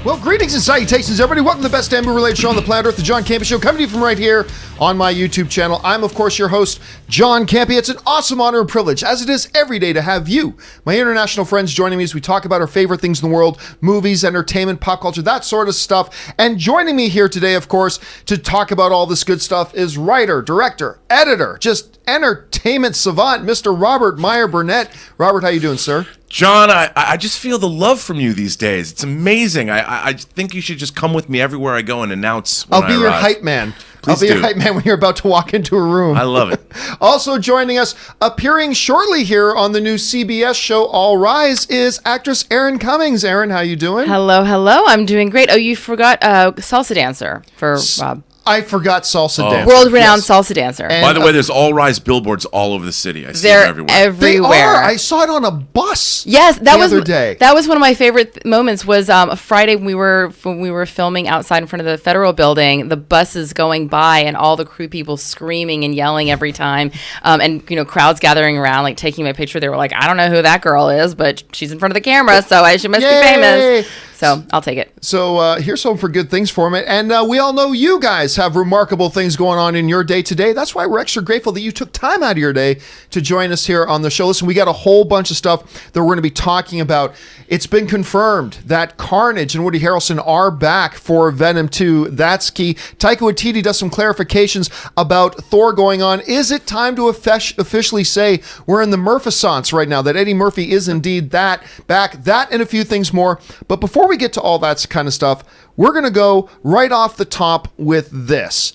Well, greetings and salutations, everybody. Welcome to the best movie-related show on the planet Earth, the John Campea Show, coming to you from right here on my YouTube channel. I'm, of course, your host, John Campea. It's an awesome honor and privilege, as it is every day, to have you, my international friends, joining me as we talk about our favorite things in the world, movies, entertainment, pop culture, that sort of stuff. And joining me here today, of course, to talk about all this good stuff is writer, director, editor, just entertainment savant, Mr. Robert Meyer Burnett. Robert, how you doing, sir? John, I just feel the love from you these days. It's amazing. I think you should just come with me everywhere I go and announce when I'll be your hype man. Please I'll be your hype man when you're about to walk into a room. I love it. Also joining us, appearing shortly here on the new CBS show All Rise, is actress Erin Cummings. Erin, how you doing? Hello, hello. I'm doing great. Oh, you forgot salsa dancer for Rob. I forgot salsa dancer. World-renowned salsa dancer. And, by the way, there's All Rise billboards all over the city. I see them They're everywhere. They are. I saw it on a bus. Yes, the other day. That was one of my favorite moments. Was a Friday when we were filming outside in front of the federal building. The buses going by and all the crew people screaming and yelling every time, and crowds gathering around, like taking my picture. They were like, "I don't know who that girl is, but she's in front of the camera, so she must be famous." So I'll take it. So here's hoping for good things for me. And we all know you guys have remarkable things going on in your day today. That's why we're extra grateful that you took time out of your day to join us here on the show. Listen, we got a whole bunch of stuff that we're going to be talking about. It's been confirmed that Carnage and Woody Harrelson are back for Venom 2. That's key. Taika Waititi does some clarifications about Thor going on. Is it time to officially say we're in the Murphissance right now, that Eddie Murphy is indeed back? That and a few things more. But before we get to all that kind of stuff, we're going to go right off the top with this.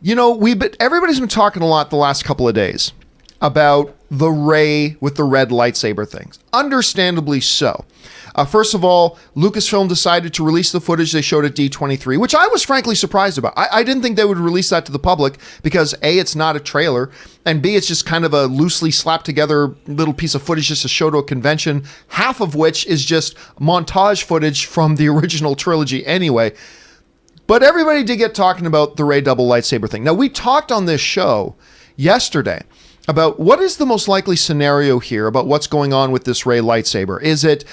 Everybody's been talking a lot the last couple of days about the Rey with the red lightsaber things. Understandably so. First of all, Lucasfilm decided to release the footage they showed at D23, which I was frankly surprised about. I didn't think they would release that to the public because A, it's not a trailer, and B, it's just kind of a loosely slapped together little piece of footage just to show to a convention, half of which is just montage footage from the original trilogy anyway. But everybody did get talking about the Rey double lightsaber thing. Now, we talked on this show yesterday about what is the most likely scenario here about what's going on with this Rey lightsaber. Is it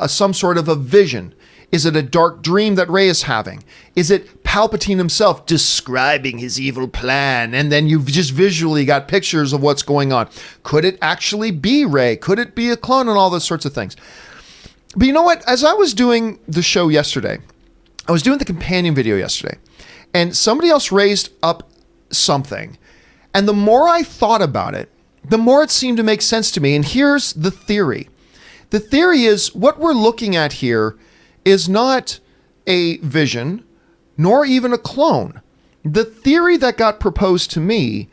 some sort of a vision? Is it a dark dream that Rey is having? Is it Palpatine himself describing his evil plan, and then you've just visually got pictures of what's going on? Could it actually be Rey? Could it be a clone, and all those sorts of things? But you know what? As I was doing the show yesterday, I was doing the companion video yesterday, and somebody else raised up something. And the more I thought about it, the more it seemed to make sense to me. And here's the theory. The theory is what we're looking at here is not a vision, nor even a clone. The theory that got proposed to me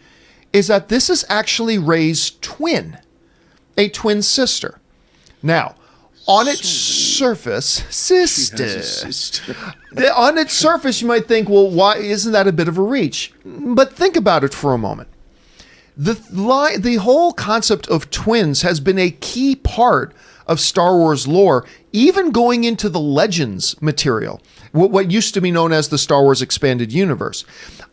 is that this is actually Rey's twin, a twin sister. Now, on its surface, on its surface, you might think, well, why isn't that a bit of a reach? But think about it for a moment. The whole concept of twins has been a key part of Star Wars lore, even going into the Legends material, what used to be known as the Star Wars Expanded Universe.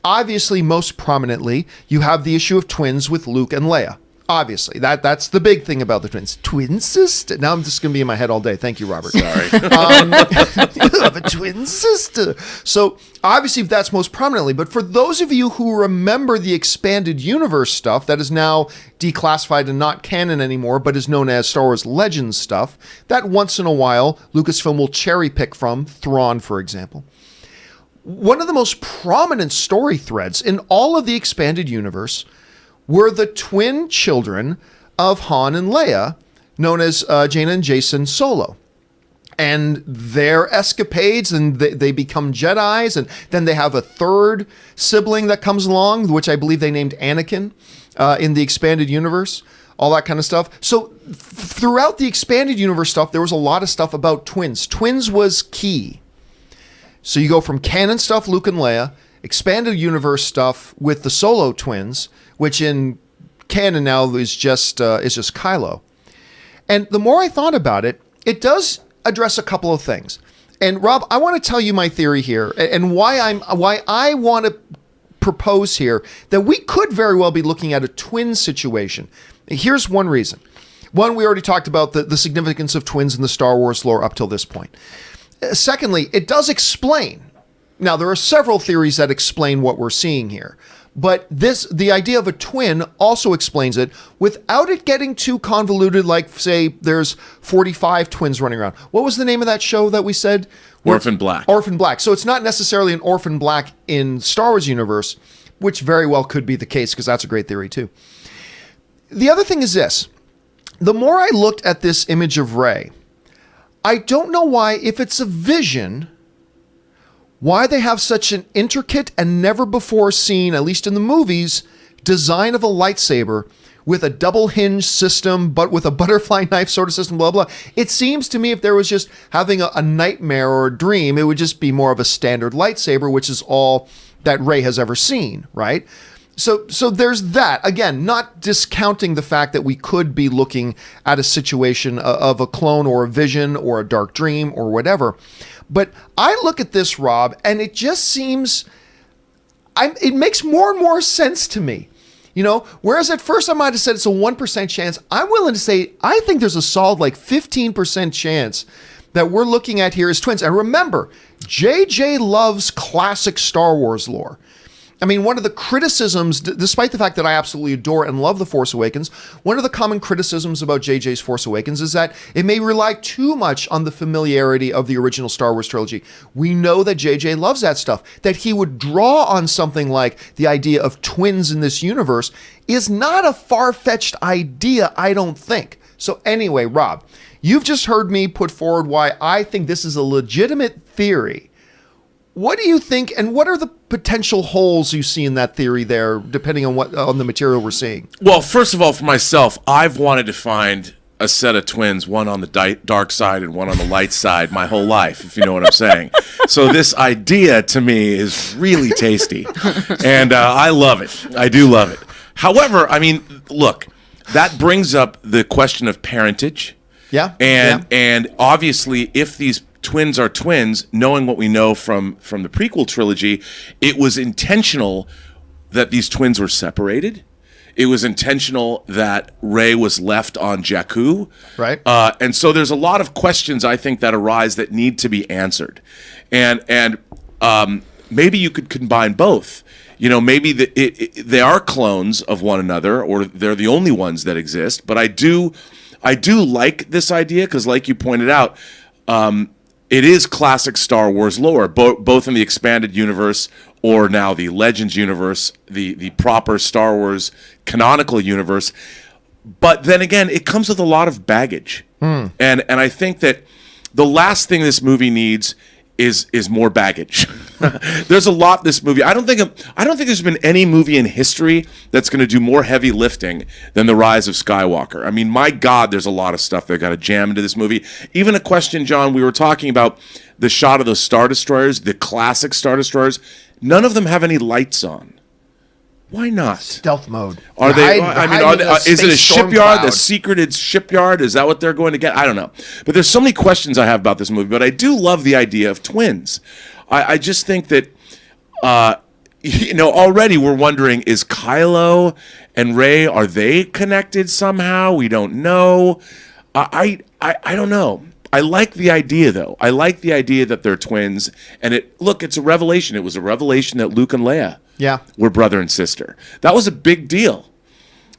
Obviously, most prominently, you have the issue of twins with Luke and Leia. Obviously, that's the big thing about the twins. Twin sister. Now I'm just going to be in my head all day. Thank you, Robert. Sorry. You have a twin sister. So obviously that's most prominently. But for those of you who remember the expanded universe stuff that is now declassified and not canon anymore, but is known as Star Wars Legends stuff, that once in a while Lucasfilm will cherry pick from, Thrawn, for example. One of the most prominent story threads in all of the expanded universe were the twin children of Han and Leia, known as Jaina and Jacen Solo. And their escapades, and they become Jedis, and then they have a third sibling that comes along, which I believe they named Anakin in the expanded universe, all that kind of stuff. So throughout the expanded universe stuff, there was a lot of stuff about twins. Twins was key. So you go from canon stuff, Luke and Leia, expanded universe stuff with the Solo twins, which in canon now is just Kylo. And the more I thought about it, it does address a couple of things. And Rob, I want to tell you my theory here and why I want to propose here that we could very well be looking at a twin situation. Here's one reason. One, we already talked about the significance of twins in the Star Wars lore up till this point. Secondly, it does explain. Now, there are several theories that explain what we're seeing here. But the idea of a twin also explains it without it getting too convoluted, like, say, there's 45 twins running around. What was the name of that show that we said? Orphan Black. Orphan Black. So it's not necessarily an Orphan Black in Star Wars universe, which very well could be the case, because that's a great theory, too. The other thing is this. The more I looked at this image of Rey, I don't know why, if it's a vision, why they have such an intricate and never before seen, at least in the movies, design of a lightsaber with a double hinge system, but with a butterfly knife sort of system, blah, blah. It seems to me if there was just having a nightmare or a dream, it would just be more of a standard lightsaber, which is all that Rey has ever seen, right? So there's that. Again, not discounting the fact that we could be looking at a situation of a clone or a vision or a dark dream or whatever. But I look at this, Rob, and it just seems, it makes more and more sense to me. You know, whereas at first I might have said it's a 1% chance, I'm willing to say I think there's a solid like 15% chance that we're looking at here as twins. And remember, JJ loves classic Star Wars lore. I mean, one of the criticisms, despite the fact that I absolutely adore and love The Force Awakens, one of the common criticisms about JJ's Force Awakens is that it may rely too much on the familiarity of the original Star Wars trilogy. We know that JJ loves that stuff. That he would draw on something like the idea of twins in this universe is not a far-fetched idea, I don't think. So anyway, Rob, you've just heard me put forward why I think this is a legitimate theory. What do you think, and what are the potential holes you see in that theory there, depending on the material we're seeing? Well, first of all, for myself, I've wanted to find a set of twins, one on the dark side and one on the light side, my whole life, if you know what I'm saying. So this idea, to me, is really tasty, and I love it. I do love it. However, I mean, look, that brings up the question of parentage. Yeah. And obviously, if these twins are twins, knowing what we know from the prequel trilogy, it was intentional that these twins were separated. It was intentional that Rey was left on Jakku. Right. And so there's a lot of questions, I think, that arise that need to be answered. And maybe you could combine both. You know, maybe they are clones of one another, or they're the only ones that exist. But I do like this idea because, like you pointed out, it is classic Star Wars lore, both in the expanded universe or now the Legends universe, the proper Star Wars canonical universe. But then again, it comes with a lot of baggage. And I think that the last thing this movie needs is more baggage. There's a lot this movie. I don't think there's been any movie in history that's going to do more heavy lifting than The Rise of Skywalker. I mean, my God, there's a lot of stuff they've got to jam into this movie. Even a question, John, we were talking about the shot of those Star Destroyers, the classic Star Destroyers. None of them have any lights on. Why not? Stealth mode. Are they? Is it a shipyard? A secreted shipyard? Is that what they're going to get? I don't know. But there's so many questions I have about this movie. But I do love the idea of twins. I just think that, already we're wondering: is Kylo and Rey, are they connected somehow? We don't know. I don't know. I like the idea, though. I like the idea that they're twins. And it's a revelation. It was a revelation that Luke and Leia were brother and sister. That was a big deal.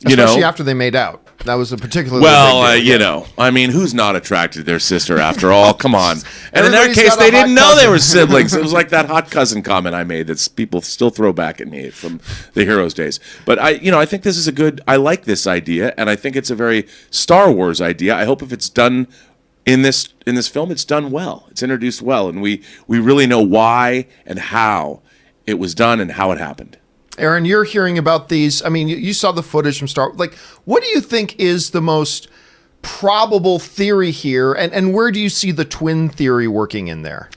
Especially after they made out. That was a particularly big deal. I mean, who's not attracted to their sister after all? Come on. And in their case, they didn't know they were siblings. It was like that hot cousin comment I made that people still throw back at me from the Heroes days. But I think this is I like this idea, and I think it's a very Star Wars idea. I hope if it's done in this film, it's done well. It's introduced well, and we really know why and how it was done and how it happened. Erin, you're hearing about these. I mean, you saw the footage from Star Wars. Like, what do you think is the most probable theory here, and where do you see the twin theory working in there?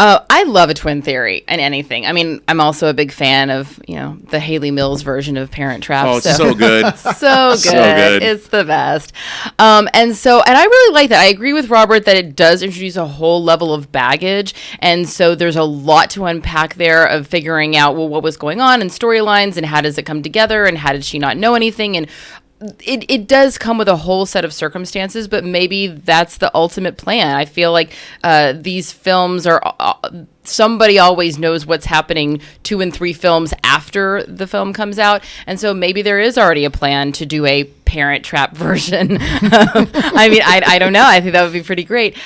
I love a twin theory in anything. I mean, I'm also a big fan of, the Haley Mills version of Parent Trap. Oh, it's so good. So good. It's the best. And I really like that. I agree with Robert that it does introduce a whole level of baggage. And so there's a lot to unpack there of figuring out, what was going on and storylines and how does it come together and how did she not know anything? And it does come with a whole set of circumstances, but maybe that's the ultimate plan. I feel like these films are somebody always knows what's happening 2 and 3 films after the film comes out, and so maybe there is already a plan to do a Parent Trap version. I mean, I don't know. I think that would be pretty great.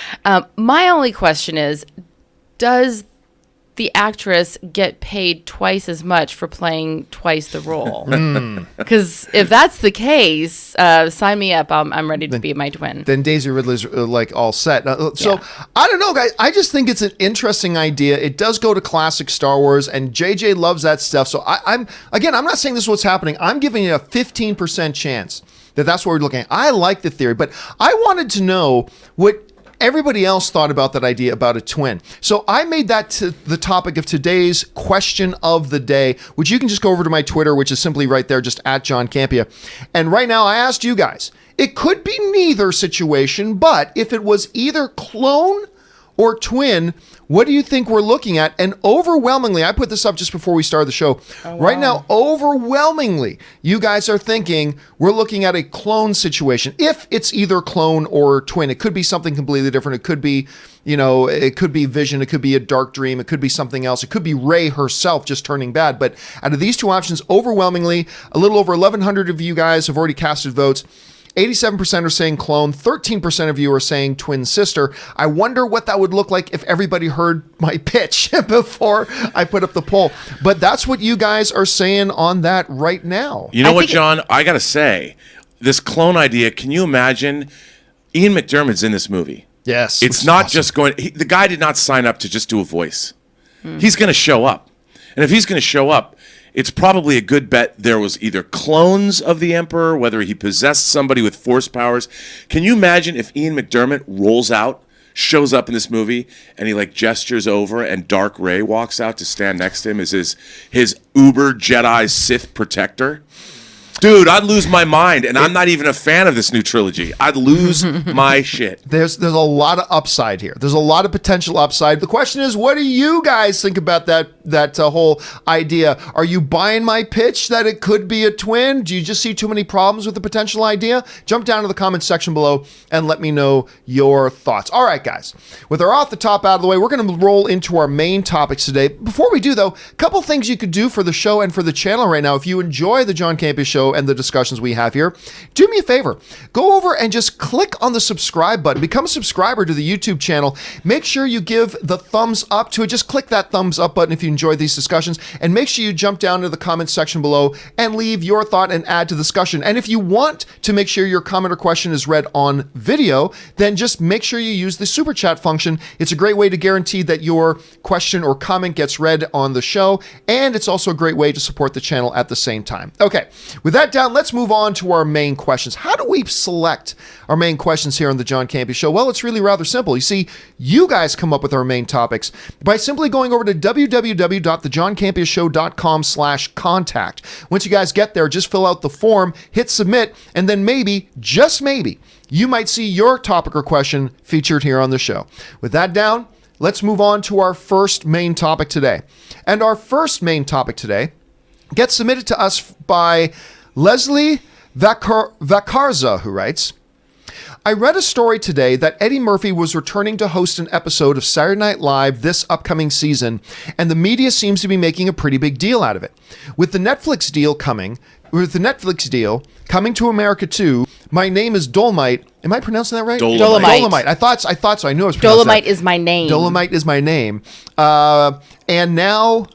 My only question is, does the actress get paid twice as much for playing twice the role? Because if that's the case, sign me up. I'm ready to be my twin. Then Daisy Ridley's like all set. I don't know, guys. I just think it's an interesting idea. It does go to classic Star Wars, and JJ loves that stuff. So I'm not saying this is what's happening. I'm giving it a 15% chance that that's what we're looking at. I like the theory, but I wanted to know what everybody else thought about that idea about a twin. So I made that to the topic of today's question of the day, which you can just go over to my Twitter, which is simply right there, just at John Campea. And right now I asked you guys, it could be neither situation, but if it was either clone or twin, what do you think we're looking at? And overwhelmingly, I put this up just before we started the show. Oh, wow. Right now, overwhelmingly, you guys are thinking we're looking at a clone situation. If it's either clone or twin, it could be something completely different. It could be, it could be Vision. It could be a dark dream. It could be something else. It could be Rey herself just turning bad. But out of these two options, overwhelmingly, a little over 1,100 of you guys have already casted votes. 87% are saying clone, 13% of you are saying twin sister. I wonder what that would look like if everybody heard my pitch before I put up the poll. But that's what you guys are saying on that right now. You know what, John? I got to say, this clone idea, can you imagine? Ian McDermott's in this movie. Yes. It's not awesome. Just going, the guy did not sign up to just do a voice. He's going to show up. And if he's going to show up, it's probably a good bet there was either clones of the Emperor, whether he possessed somebody with force powers. Can you imagine if Ian McDermott rolls out, shows up in this movie, and he gestures over, and Dark Rey walks out to stand next to him as his Uber Jedi Sith protector? Dude, I'd lose my mind, and I'm not even a fan of this new trilogy. I'd lose my shit. There's a lot of upside here. There's a lot of potential upside. The question is, what do you guys think about that whole idea? Are you buying my pitch that it could be a twin? Do you just see too many problems with the potential idea? Jump down to the comments section below and let me know your thoughts. All right, guys. With our off the top out of the way, we're going to roll into our main topics today. Before we do, though, a couple things you could do for the show and for the channel right now. If you enjoy the John Campea Show and the discussions we have here, do me a favor. Go over and just click on the subscribe button. Become a subscriber to the YouTube channel. Make sure you give the thumbs up to it. Just click that thumbs up button if you enjoy these discussions, and make sure you jump down to the comments section below and leave your thought and add to the discussion. And if you want to make sure your comment or question is read on video, then just make sure you use the super chat function. It's a great way to guarantee that your question or comment gets read on the show, and it's also a great way to support the channel at the same time. Okay, with that down, let's move on to our main questions. How do we select our main questions here on the John Campea Show? Well, it's really rather simple. You see, you guys come up with our main topics by simply going over to www.thejohncampeashow.com/contact. Once you guys get there, just fill out the form, hit submit, and then maybe, just maybe, you might see your topic or question featured here on the show. With that down, let's move on to our first main topic today. And our first main topic today gets submitted to us by Leslie Vacarza, who writes, I read a story today that Eddie Murphy was returning to host an episode of Saturday Night Live this upcoming season, and the media seems to be making a pretty big deal out of it. With the Netflix deal coming to America too, My Name is Dolomite. Am I pronouncing that right? Dolomite. I thought so. I knew I was pronouncing Dolomite is my name. Dolomite is my name. And now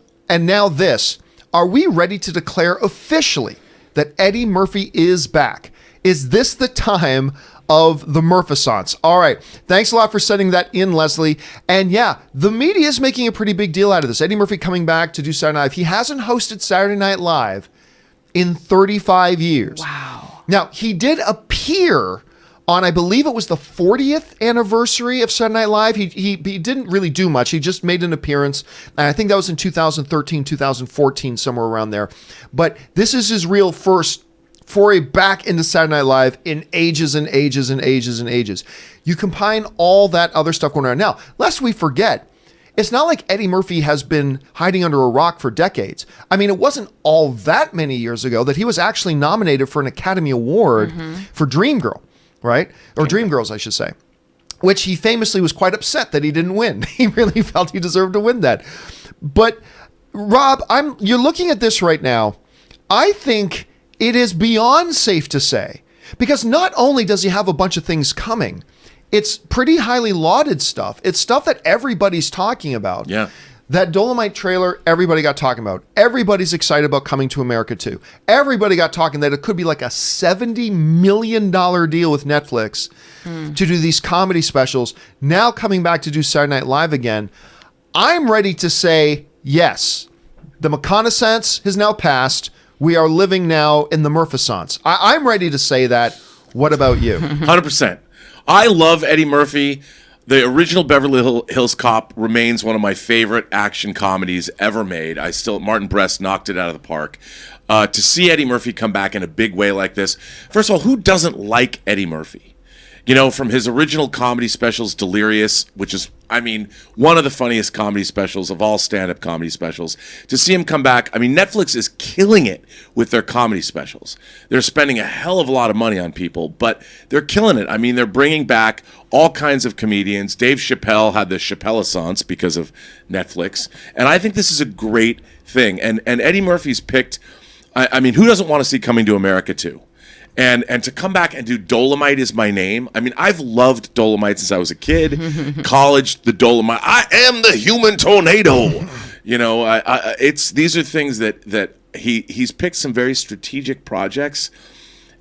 this. Are we ready to declare officially that Eddie Murphy is back? Is this the time of the Murphisance? All right. Thanks a lot for sending that in, Leslie. And yeah, the media is making a pretty big deal out of this. Eddie Murphy coming back to do Saturday Night Live. He hasn't hosted Saturday Night Live in 35 years. Wow. Now, he did appear on, I believe it was the 40th anniversary of Saturday Night Live. He didn't really do much. He just made an appearance. And I think that was in 2013, 2014, somewhere around there. But this is his real first foray back into Saturday Night Live in ages and ages and ages and ages. You combine all that other stuff going on. Now, lest we forget, it's not like Eddie Murphy has been hiding under a rock for decades. I mean, it wasn't all that many years ago that he was actually nominated for an Academy Award for Dreamgirl, right? Or Dreamgirls, I should say, which he famously was quite upset that he didn't win. He really felt he deserved to win that. But Rob, you're looking at this right now. I think it is beyond safe to say, because not only does he have a bunch of things coming, it's pretty highly lauded stuff. It's stuff that everybody's talking about. Yeah. That Dolomite trailer, everybody got talking about. Everybody's excited about Coming to America 2. Everybody got talking that it could be like a $70 million deal with Netflix to do these comedy specials. Now coming back to do Saturday Night Live again. I'm ready to say, yes, the reconnaissance has now passed. We are living now in the Murphisance. I'm ready to say that. What about you? 100%. I love Eddie Murphy. The original Beverly Hills Cop remains one of my favorite action comedies ever made. Martin Brest knocked it out of the park. To see Eddie Murphy come back in a big way like this, first of all, who doesn't like Eddie Murphy? You know, from his original comedy specials, Delirious, which is, I mean, one of the funniest comedy specials of all stand-up comedy specials. To see him come back, I mean, Netflix is killing it with their comedy specials. They're spending a hell of a lot of money on people, but they're killing it. I mean, they're bringing back all kinds of comedians. Dave Chappelle had the Chappelle-assance because of Netflix, and I think this is a great thing. And Eddie Murphy's picked, I mean, who doesn't want to see Coming to America 2? And to come back and do Dolomite Is My Name. I mean, I've loved Dolomite since I was a kid. College, the Dolomite. I am the human tornado. You know, these are things that he's picked some very strategic projects,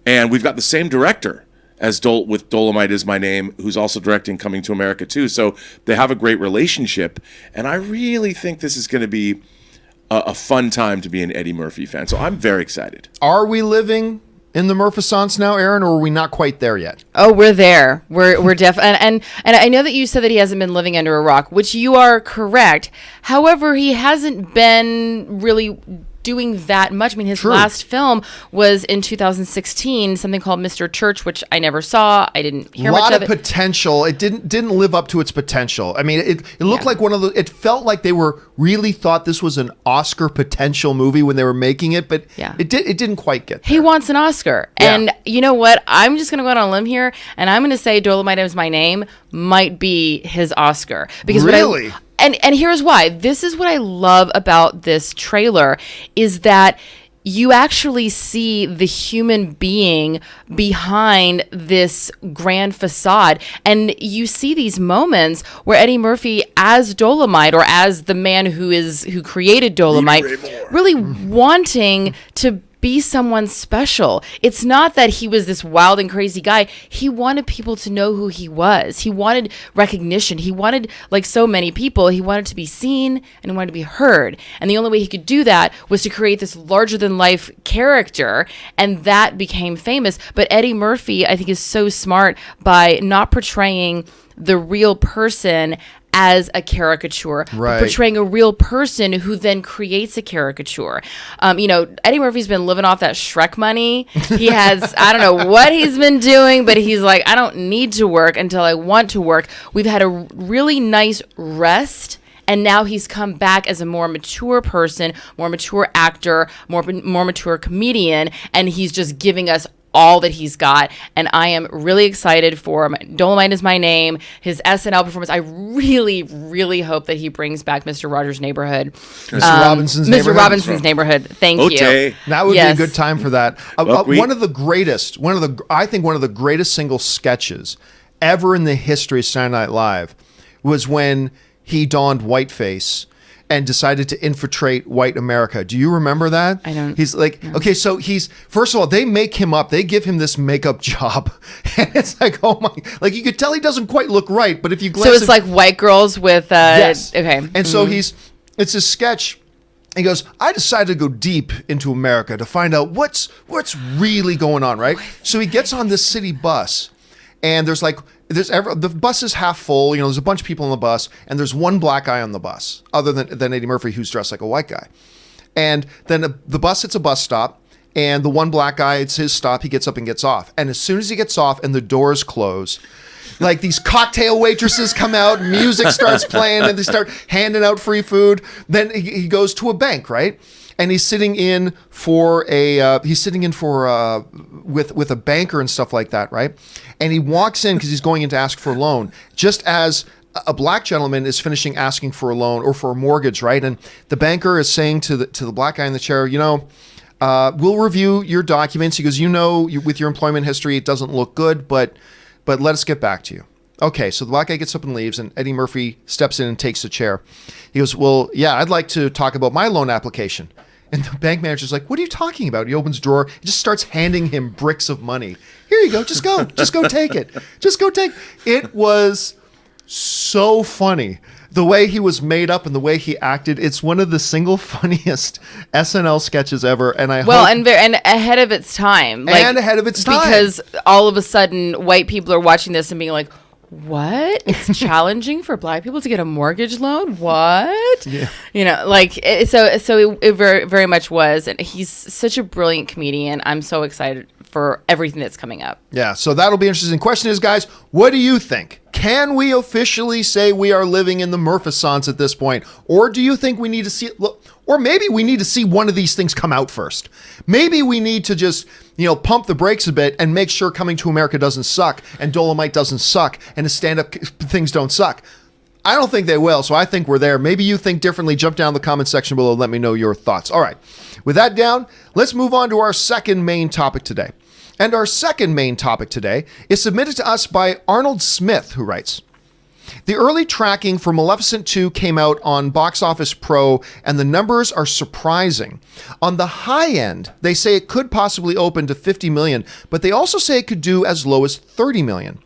and we've got the same director as with Dolomite Is My Name, who's also directing Coming to America too. So they have a great relationship, and I really think this is going to be a fun time to be an Eddie Murphy fan. So I'm very excited. Are we living in the Murphisance now, Erin, or are we not quite there yet? Oh, we're there. We're and I know that you said that he hasn't been living under a rock, which you are correct. However, he hasn't been really doing that much. I mean, his last film was in 2016, something called Mr. Church, which I never saw. I didn't hear much of it. A lot of potential. It didn't live up to its potential. I mean, it looked like it felt like they really thought this was an Oscar potential movie when they were making it, but it didn't quite get there. He wants an Oscar. Yeah. And you know what? I'm just going to go out on a limb here, and I'm going to say Dolomite Is My Name might be his Oscar. Because really? And here's why. This is what I love about this trailer, is that you actually see the human being behind this grand facade. And you see these moments where Eddie Murphy, as Dolomite, or as the man who created Dolomite, really wanting to be someone special. It's not that he was this wild and crazy guy. He wanted people to know who he was. He wanted recognition. He wanted, like so many people, he wanted to be seen and he wanted to be heard. And the only way he could do that was to create this larger than life character, and that became famous. But Eddie Murphy, I think, is so smart by not portraying the real person as a caricature, but portraying a real person who then creates a caricature. Eddie Murphy's been living off that Shrek money. He has, I don't know what he's been doing, but he's like, I don't need to work until I want to work. We've had a really nice rest, and now he's come back as a more mature person, more mature actor, more mature comedian, and he's just giving us all that he's got, and I am really excited for him. Dolomite Is My Name, his SNL performance. I really, really hope that he brings back Mr. Rogers' Neighborhood. Mr. Robinson's Neighborhood. Mr. Robinson's Neighborhood. Thank you. That would be a good time for that. One of the greatest single sketches ever in the history of Saturday Night Live was when he donned whiteface and decided to infiltrate white America. Do you remember that? I don't. He's like, okay, so first of all, they make him up. They give him this makeup job. And it's like, oh my, like you could tell he doesn't quite look right, but if you glance. So it's like white girls with, yes. Okay. And so it's a sketch. He goes, I decided to go deep into America to find out what's really going on, right? So he gets on this city bus, and the bus is half full. You know, there's a bunch of people on the bus, and there's one black guy on the bus, other than Eddie Murphy, who's dressed like a white guy. And then the bus hits a bus stop, and the one black guy, it's his stop. He gets up and gets off. And as soon as he gets off and the doors close, Like these cocktail waitresses come out, music starts playing, and they start handing out free food. Then he goes to a bank, right? And he's sitting in for with a banker and stuff like that, right? And he walks in because he's going in to ask for a loan, just as a black gentleman is finishing asking for a loan or for a mortgage, right? And the banker is saying to the black guy in the chair, we'll review your documents. He goes, with your employment history, it doesn't look good, but let us get back to you. Okay, so the black guy gets up and leaves, and Eddie Murphy steps in and takes the chair. He goes, well, yeah, I'd like to talk about my loan application. And the bank manager's like, what are you talking about? He opens the drawer, he just starts handing him bricks of money. Here you go, just go take it. Just go take it. It was so funny. The way he was made up and the way he acted, it's one of the single funniest SNL sketches ever. And and ahead of its time. Because all of a sudden, white people are watching this and being like, what? It's challenging for black people to get a mortgage loan? What? Yeah. It very, very much was. And he's such a brilliant comedian. I'm so excited for everything that's coming up. Yeah, so that'll be interesting. Question is, guys, what do you think? Can we officially say we are living in the Murfisance at this point? Or do you think we need to see, or maybe we need to see one of these things come out first? Maybe we need to just, pump the brakes a bit and make sure Coming to America doesn't suck and Dolomite doesn't suck and the stand-up things don't suck. I don't think they will, so I think we're there. Maybe you think differently. Jump down in the comment section below and let me know your thoughts. All right, with that down, let's move on to our second main topic today. And our second main topic today is submitted to us by Arnold Smith, who writes, the early tracking for Maleficent 2 came out on Box Office Pro, and the numbers are surprising. On the high end, they say it could possibly open to 50 million, but they also say it could do as low as 30 million.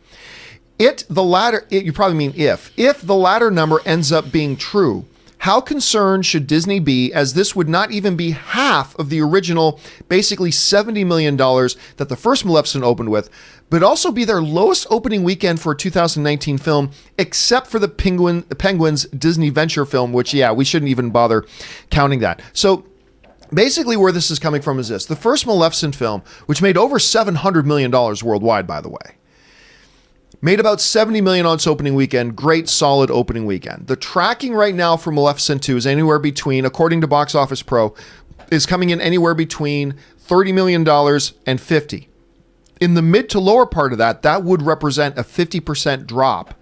You probably mean if the latter number ends up being true, how concerned should Disney be, as this would not even be half of the original, basically $70 million that the first Maleficent opened with, but also be their lowest opening weekend for a 2019 film, except for the Penguins Disney Venture film, which, we shouldn't even bother counting that. So basically where this is coming from is this. The first Maleficent film, which made over $700 million worldwide, by the way, made about $70 million on its opening weekend. Great, solid opening weekend. The tracking right now for Maleficent 2 is anywhere between, according to Box Office Pro, is coming in anywhere between $30 million and 50. In the mid to lower part of that would represent a 50% drop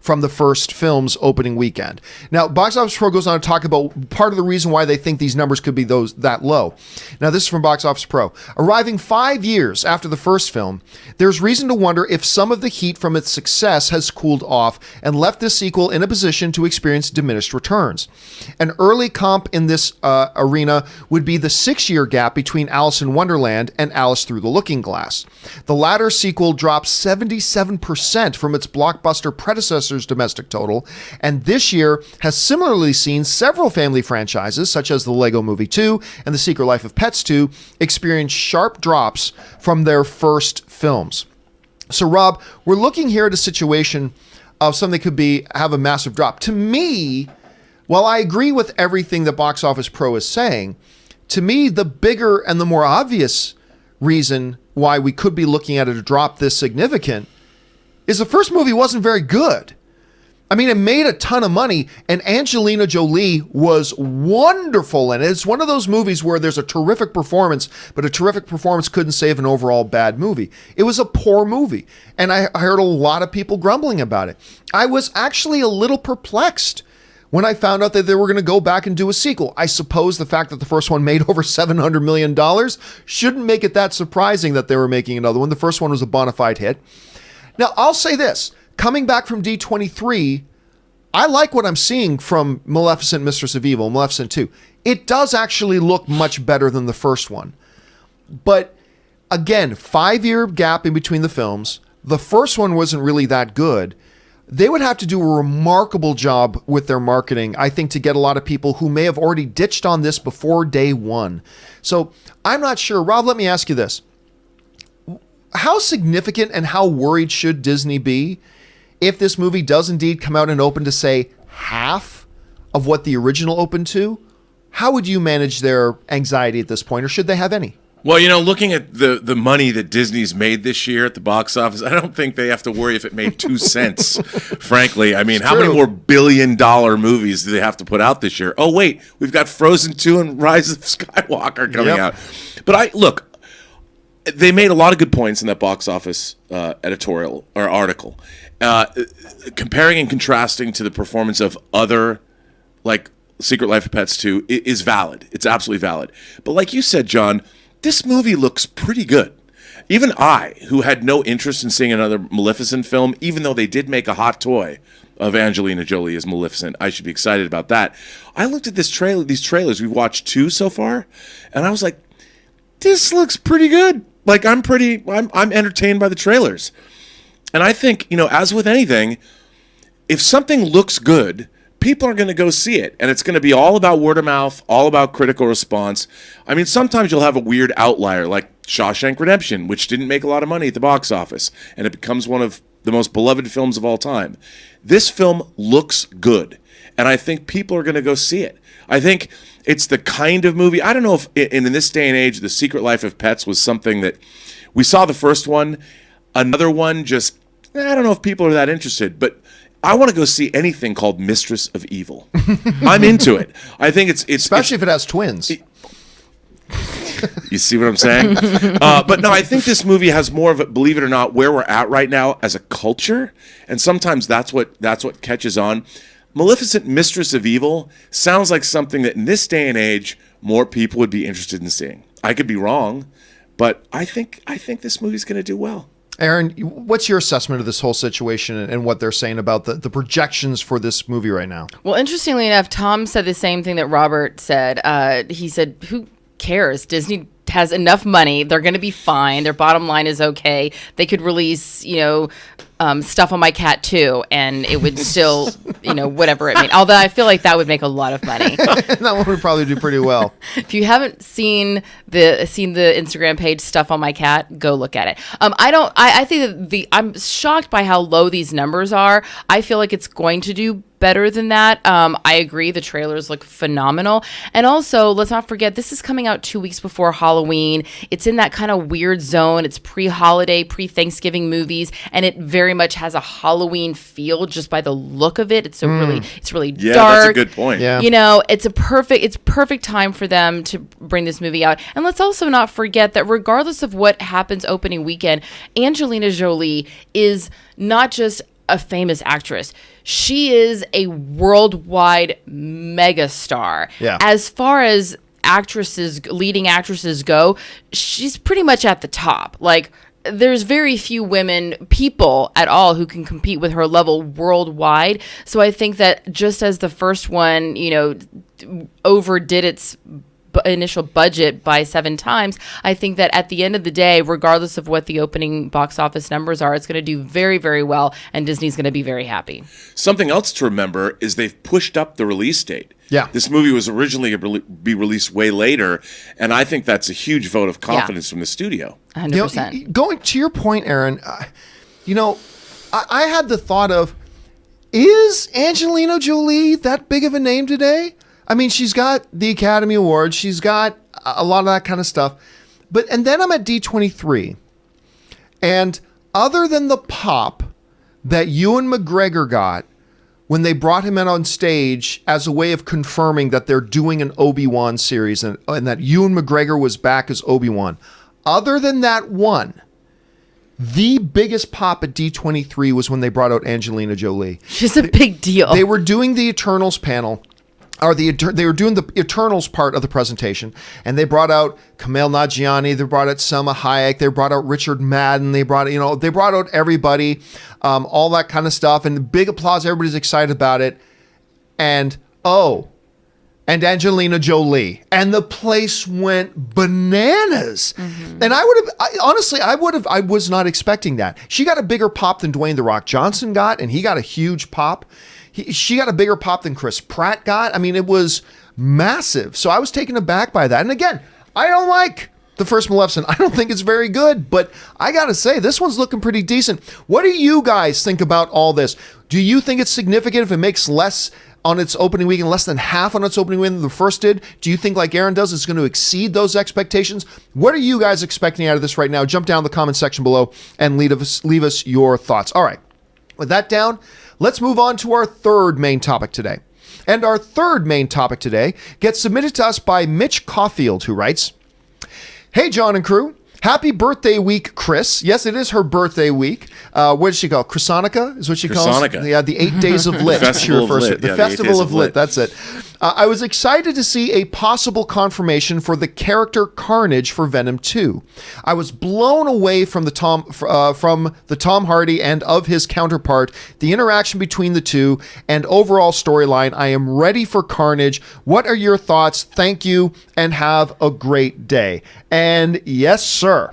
from the first film's opening weekend. Now, Box Office Pro goes on to talk about part of the reason why they think these numbers could be that low. Now, this is from Box Office Pro. Arriving 5 years after the first film, there's reason to wonder if some of the heat from its success has cooled off and left this sequel in a position to experience diminished returns. An early comp in this arena would be the 6-year gap between Alice in Wonderland and Alice Through the Looking Glass. The latter sequel dropped 77% from its blockbuster predecessor's domestic total, and this year has similarly seen several family franchises, such as the Lego Movie 2 and The Secret Life of Pets 2, experience sharp drops from their first films. So, Rob, we're looking here at a situation of something that could have a massive drop. To me, while I agree with everything that Box Office Pro is saying, to me, the bigger and the more obvious reason why we could be looking at a drop this significant is the first movie wasn't very good. I mean, it made a ton of money, and Angelina Jolie was wonderful in it. It's one of those movies where there's a terrific performance, but a terrific performance couldn't save an overall bad movie. It was a poor movie, and I heard a lot of people grumbling about it. I was actually a little perplexed when I found out that they were going to go back and do a sequel. I suppose the fact that the first one made over $700 million shouldn't make it that surprising that they were making another one. The first one was a bona fide hit. Now, I'll say this. Coming back from D23, I like what I'm seeing from Maleficent, Mistress of Evil, Maleficent 2. It does actually look much better than the first one. But again, 5-year gap in between the films. The first one wasn't really that good. They would have to do a remarkable job with their marketing, I think, to get a lot of people who may have already ditched on this before day one. So I'm not sure. Rob, let me ask you this. How significant and how worried should Disney be if this movie does indeed come out and open to, say, half of what the original opened to? How would you manage their anxiety at this point, or should they have any? Well, you know, looking at the money that Disney's made this year at the box office, I don't think they have to worry if it made 2 cents, frankly. I mean, how many more billion-dollar movies do they have to put out this year? Oh, wait, we've got Frozen 2 and Rise of Skywalker coming out. But look, they made a lot of good points in that box office editorial or article, comparing and contrasting to the performance of other, like Secret Life of Pets 2, is valid. It's absolutely valid. But like you said, John, this movie looks pretty good. Even I, who had no interest in seeing another Maleficent film, even though they did make a hot toy of Angelina Jolie as Maleficent, I should be excited about that. I looked at these trailers. We've watched 2 so far, and I was like, this looks pretty good. Like, I'm entertained by the trailers. And I think, you know, as with anything, if something looks good, people are going to go see it. And it's going to be all about word of mouth, all about critical response. I mean, sometimes you'll have a weird outlier like Shawshank Redemption, which didn't make a lot of money at the box office. And it becomes one of the most beloved films of all time. This film looks good. And I think people are going to go see it. I think it's the kind of movie, I don't know if in this day and age, The Secret Life of Pets was something that we saw the first one. Another one just, I don't know if people are that interested, but I want to go see anything called Mistress of Evil. I'm into it. I think it's especially if it has twins. You see what I'm saying? But no, I think this movie has more of a, believe it or not, where we're at right now as a culture, and sometimes that's what catches on. Maleficent, Mistress of Evil sounds like something that in this day and age more people would be interested in seeing. I could be wrong, but I think this movie's going to do well. Erin, what's your assessment of this whole situation and what they're saying about the projections for this movie right now? Well, interestingly enough, Tom said the same thing that Robert said. He said, who cares? Disney has enough money. They're going to be fine. Their bottom line is okay. They could release, Stuff on My Cat too, and it would still, whatever it means. Although I feel like that would make a lot of money. That one would probably do pretty well. If you haven't seen the Instagram page Stuff on My Cat, go look at it. I think that I'm shocked by how low these numbers are. I feel like it's going to do better than that. I agree. The trailers look phenomenal. And also, let's not forget, this is coming out 2 weeks before Halloween. It's in that kind of weird zone. It's pre-holiday, pre-Thanksgiving movies, and it very much has a Halloween feel just by the look of it. It's really dark. Yeah, that's a good point. Yeah. It's perfect time for them to bring this movie out. And let's also not forget that regardless of what happens opening weekend, Angelina Jolie is not just a famous actress. She is a worldwide megastar. Yeah. As far as leading actresses go, she's pretty much at the top. Like, there's very few people at all who can compete with her level worldwide. So I think that just as the first one, overdid its initial budget by 7 times, I think that at the end of the day, regardless of what the opening box office numbers are, it's going to do very, very well, and Disney's going to be very happy. Something else to remember is they've pushed up the release date. Yeah. This movie was originally going to be released way later, and I think that's a huge vote of confidence from the studio. 100%. Going to your point, Erin, I had the thought of, is Angelina Jolie that big of a name today? I mean, she's got the Academy Awards. She's got a lot of that kind of stuff. And then I'm at D23. And other than the pop that Ewan McGregor got when they brought him in on stage as a way of confirming that they're doing an Obi-Wan series and that Ewan McGregor was back as Obi-Wan, other than that one, the biggest pop at D23 was when they brought out Angelina Jolie. She's a big deal. They were doing the Eternals panel. They were doing the Eternals part of the presentation, and they brought out Kumail Nanjiani, they brought out Selma Hayek, they brought out Richard Madden, they brought out everybody, all that kind of stuff, and big applause. Everybody's excited about it, and Angelina Jolie, and the place went bananas. Mm-hmm. And I was not expecting that. She got a bigger pop than Dwayne "The Rock" Johnson got, and he got a huge pop. She got a bigger pop than Chris Pratt got. I mean, it was massive. So I was taken aback by that. And again, I don't like the first Maleficent. I don't think it's very good, but I got to say, this one's looking pretty decent. What do you guys think about all this? Do you think it's significant if it makes less on its opening weekend, less than half on its opening weekend than the first did? Do you think, like Erin does, it's going to exceed those expectations? What are you guys expecting out of this right now? Jump down in the comment section below and leave us your thoughts. All right. With that down, let's move on to our third main topic today. And our third main topic today gets submitted to us by Mitch Caulfield, who writes, "Hey, John and crew. Happy birthday week, Chris." Yes, it is her birthday week. What does she call it? Chrysonica is what she calls it. Yeah, the 8 days of lit. Festival of Lit. The Yeah, Festival 8 of Lit. That's it. I was excited to see a possible confirmation for the character Carnage for Venom 2. I was blown away from the Tom Hardy and of his counterpart, the interaction between the two, and overall storyline. I am ready for Carnage. What are your thoughts? Thank you, and have a great day. And yes, sir.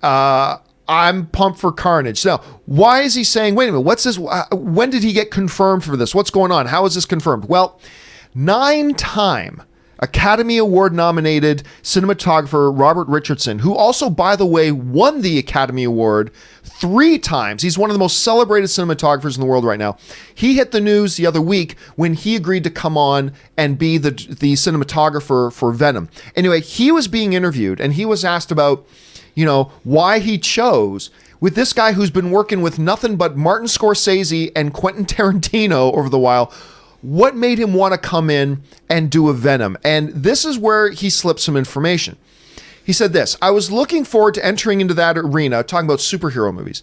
I'm pumped for Carnage. Now, why is he saying, wait a minute, what's this? When did he get confirmed for this? What's going on? How is this confirmed? Well, 9-time Academy Award nominated cinematographer Robert Richardson, who also, by the way, won the Academy Award 3 times. He's one of the most celebrated cinematographers in the world right now. He hit the news the other week when he agreed to come on and be the cinematographer for Venom. Anyway, he was being interviewed and he was asked about, why he chose, with this guy who's been working with nothing but Martin Scorsese and Quentin Tarantino over the while, what made him want to come in and do a Venom? And this is where he slipped some information. He said this: "I was looking forward to entering into that arena," talking about superhero movies.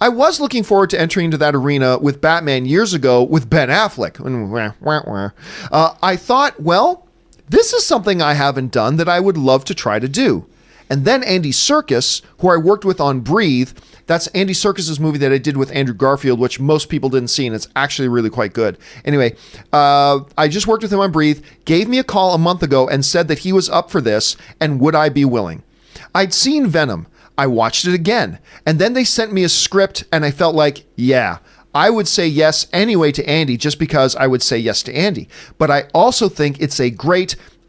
"I was looking forward to entering into that arena with Batman years ago with Ben Affleck. I thought, well, this is something I haven't done that I would love to try to do. And then Andy Serkis, who I worked with on Breathe," that's Andy Serkis' movie that I did with Andrew Garfield, which most people didn't see, and it's actually really quite good. Anyway, I just worked with him on Breathe, gave me a call a month ago and said that he was up for this and would I be willing. I'd seen Venom. I watched it again. And then they sent me a script and I felt like, yeah, I would say yes anyway to Andy just because I would say yes to Andy. But I also think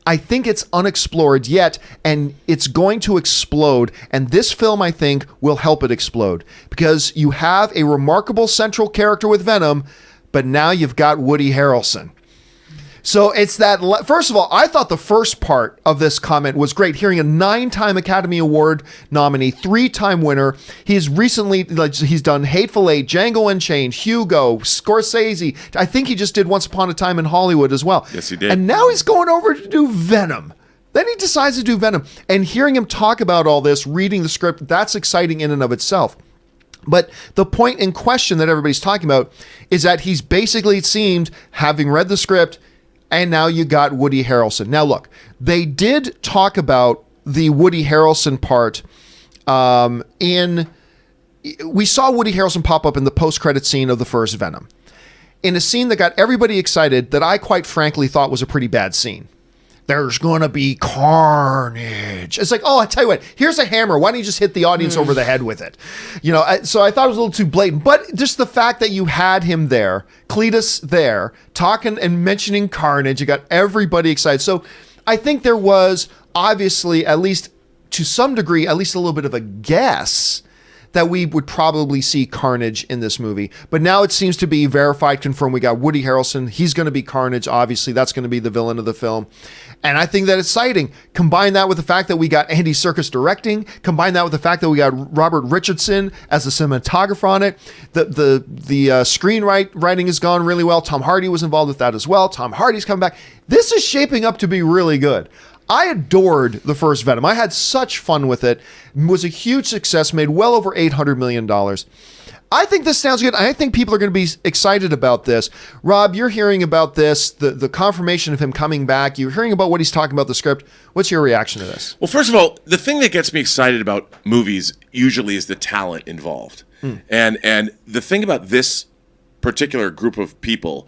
I think it's unexplored yet, and it's going to explode. And this film, I think, will help it explode because you have a remarkable central character with Venom, but now you've got Woody Harrelson. So it's that, first of all, I thought the first part of this comment was great. Hearing a 9-time Academy Award nominee, 3-time winner. He's recently, he's done Hateful Eight, Django Unchained, Hugo, Scorsese. I think he just did Once Upon a Time in Hollywood as well. Yes, he did. And now he's going over to do Venom. Then he decides to do Venom. And hearing him talk about all this, reading the script, that's exciting in and of itself. But the point in question that everybody's talking about is that he's basically, it seemed, having read the script, and now you got Woody Harrelson. Now, look, they did talk about the Woody Harrelson part we saw Woody Harrelson pop up in the post-credit scene of the first Venom, in a scene that got everybody excited that I quite frankly thought was a pretty bad scene. There's gonna be carnage. It's like, oh, I tell you what, here's a hammer. Why don't you just hit the audience over the head with it? So I thought it was a little too blatant. But just the fact that you had him there, Cletus there, talking and mentioning carnage, you got everybody excited. So I think there was obviously, at least to some degree, at least a little bit of a guess that we would probably see Carnage in this movie. But now it seems to be verified, confirmed. We got Woody Harrelson. He's going to be Carnage, obviously. That's going to be the villain of the film. And I think that it's exciting. Combine that with the fact that we got Andy Serkis directing. Combine that with the fact that we got Robert Richardson as the cinematographer on it. The screenwriting has gone really well. Tom Hardy was involved with that as well. Tom Hardy's coming back. This is shaping up to be really good. I adored the first Venom. I had such fun with it. It was a huge success, made well over $800 million. I think this sounds good. I think people are going to be excited about this. Rob, you're hearing about this, the confirmation of him coming back. You're hearing about what he's talking about the script. What's your reaction to this? Well, first of all, the thing that gets me excited about movies usually is the talent involved. And the thing about this particular group of people,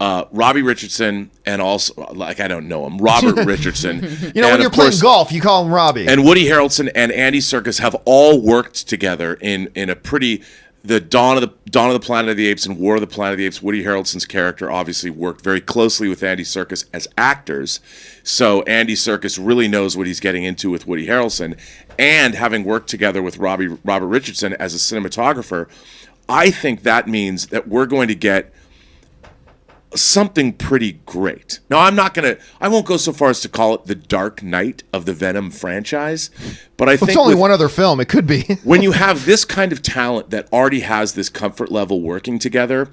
Robbie Richardson, and also, like, I don't know him, Robert Richardson. When you're playing golf, you call him Robbie. And Woody Harrelson and Andy Serkis have all worked together in a pretty, the Dawn of the Planet of the Apes and War of the Planet of the Apes. Woody Harrelson's character obviously worked very closely with Andy Serkis as actors. So Andy Serkis really knows what he's getting into with Woody Harrelson. And having worked together with Robert Richardson as a cinematographer, I think that means that we're going to get something pretty great. Now, I won't go so far as to call it the Dark Knight of the Venom franchise, but I think it's only one other film. It could be. when you have this kind of talent that already has this comfort level working together,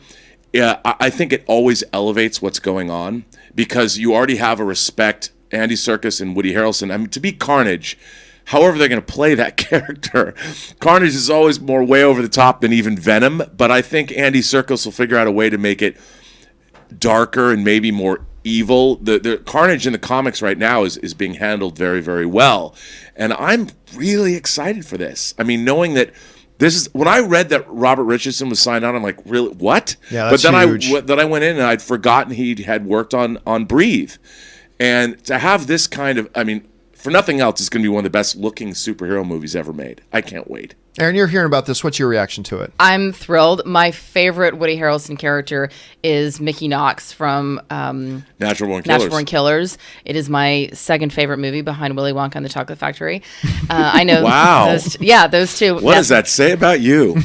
I think it always elevates what's going on because you already have a respect. Andy Serkis and Woody Harrelson, I mean, to be Carnage, however they're going to play that character, Carnage is always more way over the top than even Venom, but I think Andy Serkis will figure out a way to make it darker and maybe more evil. The Carnage in the comics right now is being handled very, very well. And I'm really excited for this. I mean, knowing that this is, when I read that Robert Richardson was signed on, I'm like, really, what? Yeah, that's but then huge. I went in and I'd forgotten he had worked on Breathe. And to have this kind of, I mean, for nothing else, it's going to be one of the best looking superhero movies ever made. I can't wait. Erin, you're hearing about this. What's your reaction to it? I'm thrilled. My favorite Woody Harrelson character is Mickey Knox from Natural Born Killers. Natural Born Killers. It is my second favorite movie behind Willy Wonka and the Chocolate Factory. I know. Wow. Those two. What does that say about you?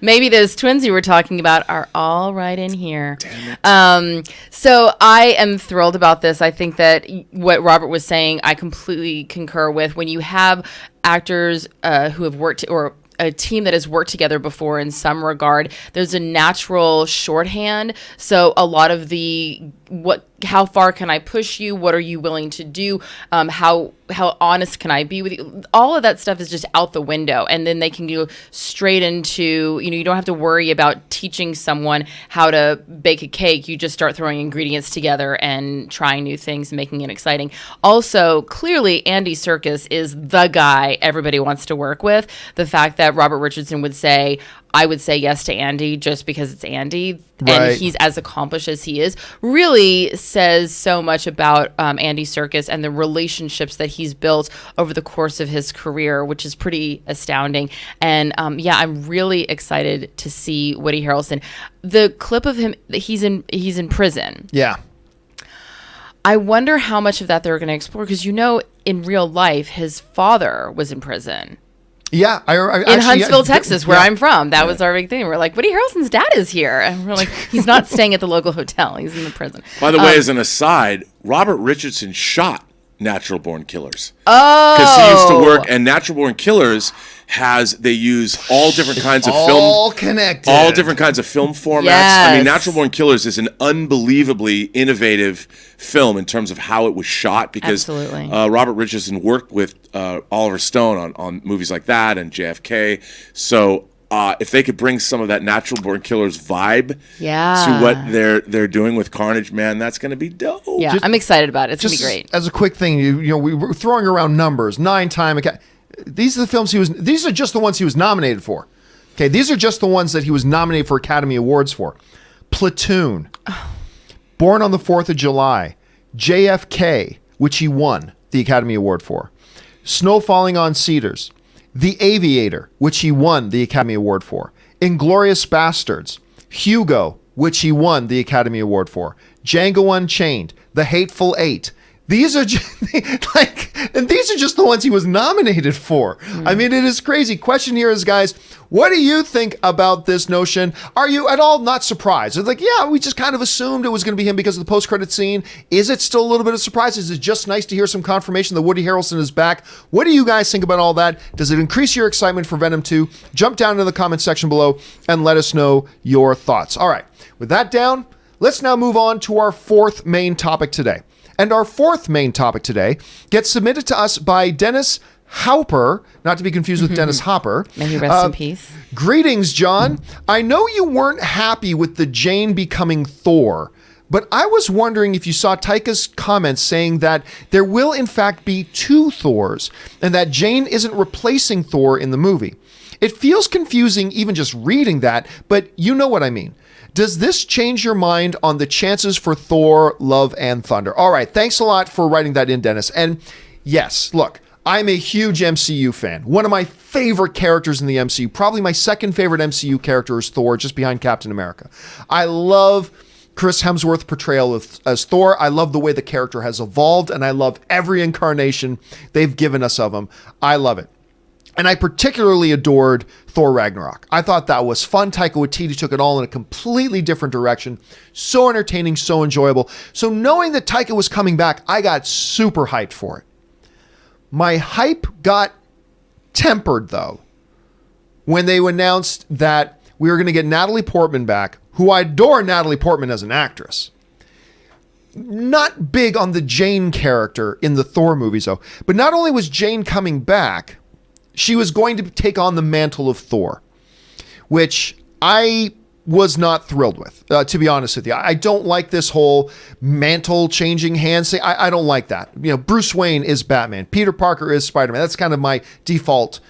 Maybe those twins you were talking about are all right in here. So I am thrilled about this. I think that what Robert was saying, I completely concur with. When you have actors who have worked or a team that has worked together before in some regard, there's a natural shorthand. So a lot of how far can I push you? What are you willing to do? How honest can I be with you? All of that stuff is just out the window. And then they can go straight into, you don't have to worry about teaching someone how to bake a cake. You just start throwing ingredients together and trying new things, making it exciting. Also, clearly, Andy Serkis is the guy everybody wants to work with. The fact that Robert Richardson would say, I would say yes to Andy just because it's Andy, Right. and he's as accomplished as he is, really says so much about Andy Serkis and the relationships that he's built over the course of his career, which is pretty astounding. And I'm really excited to see Woody Harrelson. The clip of him, he's in prison. Yeah. I wonder how much of that they're going to explore because in real life, his father was in prison. Yeah, In Huntsville, Texas, where I'm from. That was our big thing. We're like, Woody Harrelson's dad is here. And we're like, he's not staying at the local hotel. He's in the prison. By the way, as an aside, Robert Richardson shot Natural Born Killers. Oh. Because he used to work, and Natural Born Killers they use all different kinds of film. All connected. All different kinds of film formats. Yes. I mean, Natural Born Killers is an unbelievably innovative film in terms of how it was shot because Absolutely. Robert Richardson worked with Oliver Stone on movies like that and JFK. So if they could bring some of that Natural Born Killers vibe to what they're doing with Carnage, man, that's going to be dope. Yeah, I'm excited about it. It's going to be great. As a quick thing, we were throwing around numbers, 9-time. These are the films these are just the ones he was nominated for. Okay, these are just the ones that he was nominated for Academy Awards for. Platoon, Born on the 4th of July, JFK, which he won the Academy Award for, Snow Falling on Cedars, The Aviator, which he won the Academy Award for, Inglourious Bastards, Hugo, which he won the Academy Award for, Django Unchained, The Hateful Eight. These are just, and these are just the ones he was nominated for. I mean, it is crazy. Question here is, guys, what do you think about this notion? Are you at all not surprised? It's like, yeah, we just kind of assumed it was going to be him because of the post-credit scene. Is it still a little bit of surprise? Is it just nice to hear some confirmation that Woody Harrelson is back? What do you guys think about all that? Does it increase your excitement for Venom 2? Jump down into the comment section below and let us know your thoughts. All right, with that down, let's now move on to our fourth main topic today. And our fourth main topic today gets submitted to us by Dennis Hauper, not to be confused with Dennis Hopper. May he rest in peace. Greetings, John. I know you weren't happy with the Jane becoming Thor, but I was wondering if you saw Taika's comments saying that there will in fact be two Thors and that Jane isn't replacing Thor in the movie. It feels confusing even just reading that, but you know what I mean. Does this change your mind on the chances for Thor, Love, and Thunder? All right, thanks a lot for writing that in, Dennis. And yes, look, I'm a huge MCU fan. One of my favorite characters in the MCU, probably my second favorite MCU character is Thor, just behind Captain America. I love Chris Hemsworth's portrayal as Thor. I love the way the character has evolved, and I love every incarnation they've given us of him. I love it. And I particularly adored Thor Ragnarok. I thought that was fun. Taika Waititi took it all in a completely different direction. So entertaining, so enjoyable. So knowing that Taika was coming back, I got super hyped for it. My hype got tempered, though, when they announced that we were going to get Natalie Portman back, who I adore Natalie Portman as an actress. Not big on the Jane character in the Thor movies, though. But not only was Jane coming back, she was going to take on the mantle of Thor, which I was not thrilled with, to be honest with you. I don't like this whole mantle changing hands thing. I don't like that. You know, Bruce Wayne is Batman. Peter Parker is Spider-Man. That's kind of my default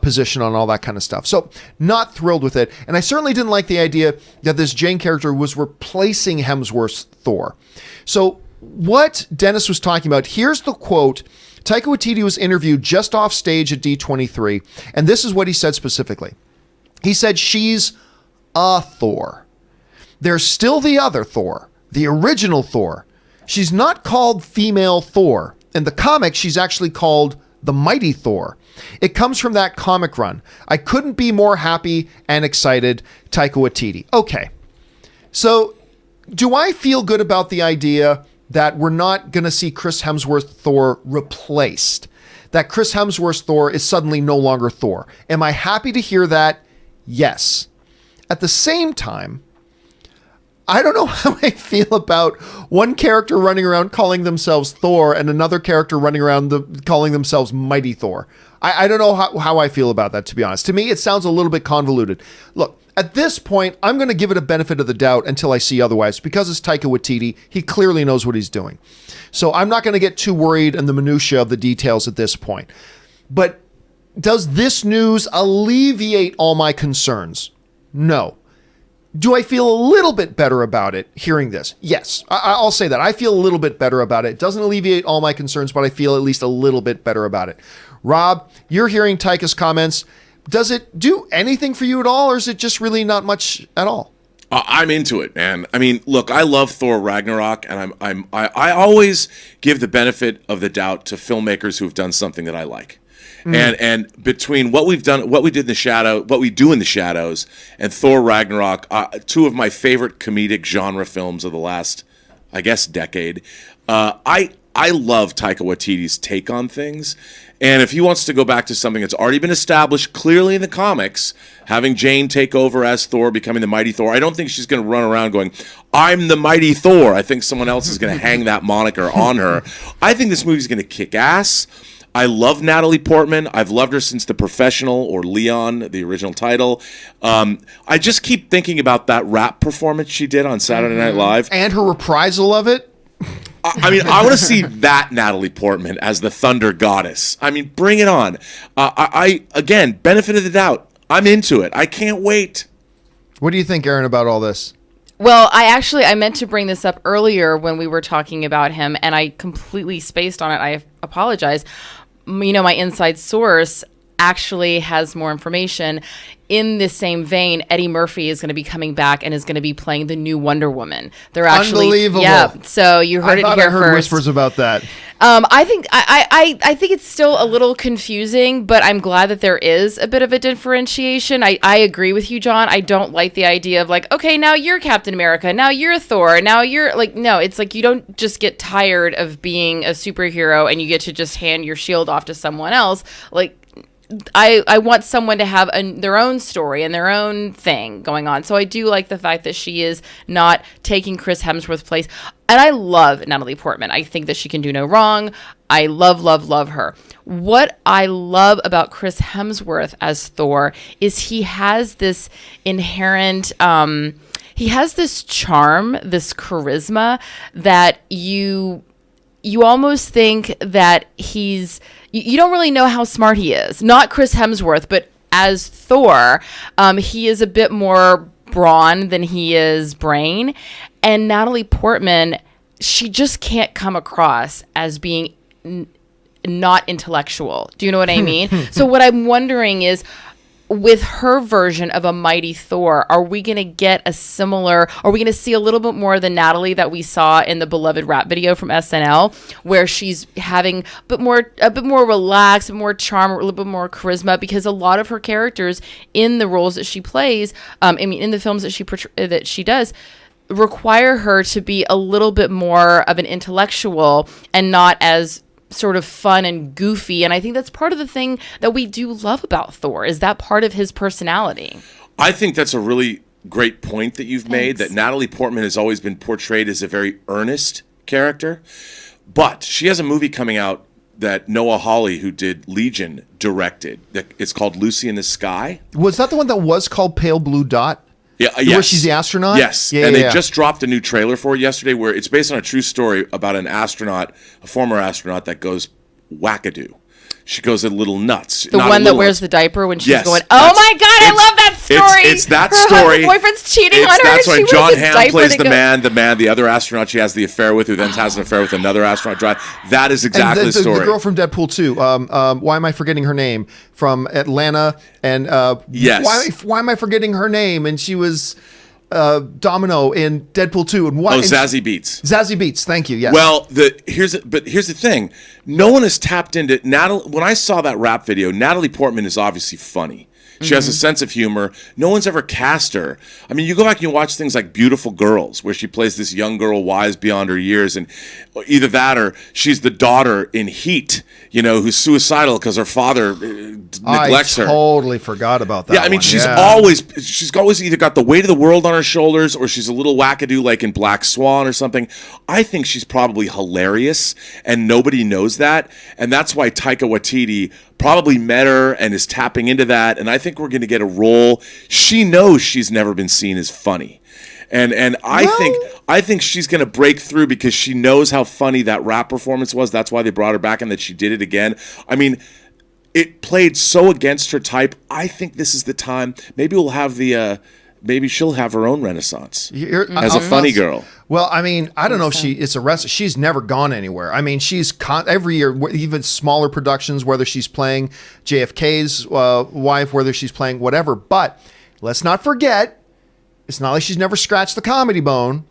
position on all that kind of stuff. So not thrilled with it. And I certainly didn't like the idea that this Jane character was replacing Hemsworth's Thor. So what Dennis was talking about, here's the quote. Taika Waititi was interviewed just off stage at D23, and this is what he said specifically. He said, she's a Thor. There's still the other Thor, the original Thor. She's not called female Thor. In the comic, she's actually called the Mighty Thor. It comes from that comic run. I couldn't be more happy and excited, Taika Waititi. Okay, so do I feel good about the idea that we're not going to see Chris Hemsworth Thor replaced? That Chris Hemsworth Thor is suddenly no longer Thor? Am I happy to hear that? Yes. At the same time, I don't know how I feel about one character running around calling themselves Thor and another character running around calling themselves Mighty Thor. I don't know how I feel about that, to be honest. To me, it sounds a little bit convoluted. Look, at this point, I'm going to give it a benefit of the doubt until I see otherwise, because it's Taika Waititi. He clearly knows what he's doing. So I'm not going to get too worried in the minutia of the details at this point. But does this news alleviate all my concerns? No. Do I feel a little bit better about it hearing this? Yes, I'll say that. I feel a little bit better about it. It doesn't alleviate all my concerns, but I feel at least a little bit better about it. Rob, you're hearing Taika's comments. Does it do anything for you at all, or is it just really not much at all? I'm into it, man. I mean, look, I love Thor Ragnarok, and I always give the benefit of the doubt to filmmakers who have done something that I like. And between what we've done, what we do in the shadows, and Thor Ragnarok, two of my favorite comedic genre films of the last, I guess, decade. I love Taika Waititi's take on things. And if he wants to go back to something that's already been established clearly in the comics, having Jane take over as Thor, becoming the Mighty Thor, I don't think she's going to run around going, I'm the Mighty Thor. I think someone else is going to hang that moniker on her. I think this movie's going to kick ass. I love Natalie Portman. I've loved her since The Professional, or Leon, the original title. I just keep thinking about that rap performance she did on Saturday Night Live. And her reprisal of it. I mean, I want to see that Natalie Portman as the Thunder Goddess. I mean, bring it on. Again, benefit of the doubt. I'm into it. I can't wait. What do you think, Erin, about all this? Well, I meant to bring this up earlier when we were talking about him, and I completely spaced on it. I apologize. You know, my inside source actually has more information. In the same vein, Eddie Murphy is going to be coming back and is going to be playing the new Wonder Woman. They're actually unbelievable. Yeah, so you heard it here I heard first. Whispers about that. I think it's still a little confusing, but I'm glad that there is a bit of a differentiation. I agree with you, John. I don't like the idea of like, okay, now you're Captain America, now you're Thor, now you're like, no, it's like you don't just get tired of being a superhero and you get to just hand your shield off to someone else. Like, I want someone to have their own story and their own thing going on. So I do like the fact that she is not taking Chris Hemsworth's place. And I love Natalie Portman. I think that she can do no wrong. I love, love, love her. What I love about Chris Hemsworth as Thor is he has this inherent... he has this charm, this charisma that you almost think that he's... You don't really know how smart he is. Not Chris Hemsworth, but as Thor, he is a bit more brawn than he is brain. And Natalie Portman, she just can't come across as being not intellectual. Do you know what I mean? So what I'm wondering is, with her version of a mighty Thor, are we going to get a similar, are we going to see a little bit more of the Natalie that we saw in the beloved rap video from SNL, where she's having a bit more relaxed, a bit more charm, a little bit more charisma, because a lot of her characters in the roles that she plays, in the films that she does, require her to be a little bit more of an intellectual and not as sort of fun and goofy. And I think that's part of the thing that we do love about Thor, is that part of his personality. I think that's a really great point that you've made, that Natalie Portman has always been portrayed as a very earnest character. But she has a movie coming out that Noah Hawley, who did Legion, directed. It's called Lucy in the Sky. Was that the one that was called Pale Blue Dot? Yeah, where she's the astronaut? Yes, and they just dropped a new trailer for it yesterday where it's based on a true story about an astronaut, a former astronaut that goes wackadoo. She goes a little nuts. The one that wears the diaper when she's going, oh my God, I love that story. It's that her story. Her boyfriend's cheating on her. That's right. John Hamm plays the man. the other astronaut she has the affair with, who then has an affair with another astronaut. That is exactly the story. The girl from Deadpool 2. Why am I forgetting her name? From Atlanta. And yes. Why am I forgetting her name? And she was Domino in Deadpool 2. And Zazie Beetz. Zazie Beetz. Thank you. Yes. Well, here's the thing. No one has tapped into Natalie. When I saw that rap video, Natalie Portman is obviously funny. She has a sense of humor. No one's ever cast her. I mean, you go back and you watch things like Beautiful Girls, where she plays this young girl wise beyond her years, and either that or she's the daughter in Heat, who's suicidal because her father neglects her. I totally forgot about that. Yeah, I mean, she's always either got the weight of the world on her shoulders, or she's a little wackadoo like in Black Swan or something. I think she's probably hilarious, and nobody knows that, and that's why Taika Waititi probably met her and is tapping into that, and I think we're going to get a role. She knows she's never been seen as funny, and I think she's going to break through because she knows how funny that rap performance was. That's why they brought her back and that she did it again. I mean, it played so against her type. I think this is the time. Maybe we'll have maybe she'll have her own renaissance as a funny girl. Well, I mean, I don't know if it's arrested. She's never gone anywhere. I mean, she's every year, even smaller productions, whether she's playing JFK's wife, whether she's playing whatever. But let's not forget, it's not like she's never scratched the comedy bone.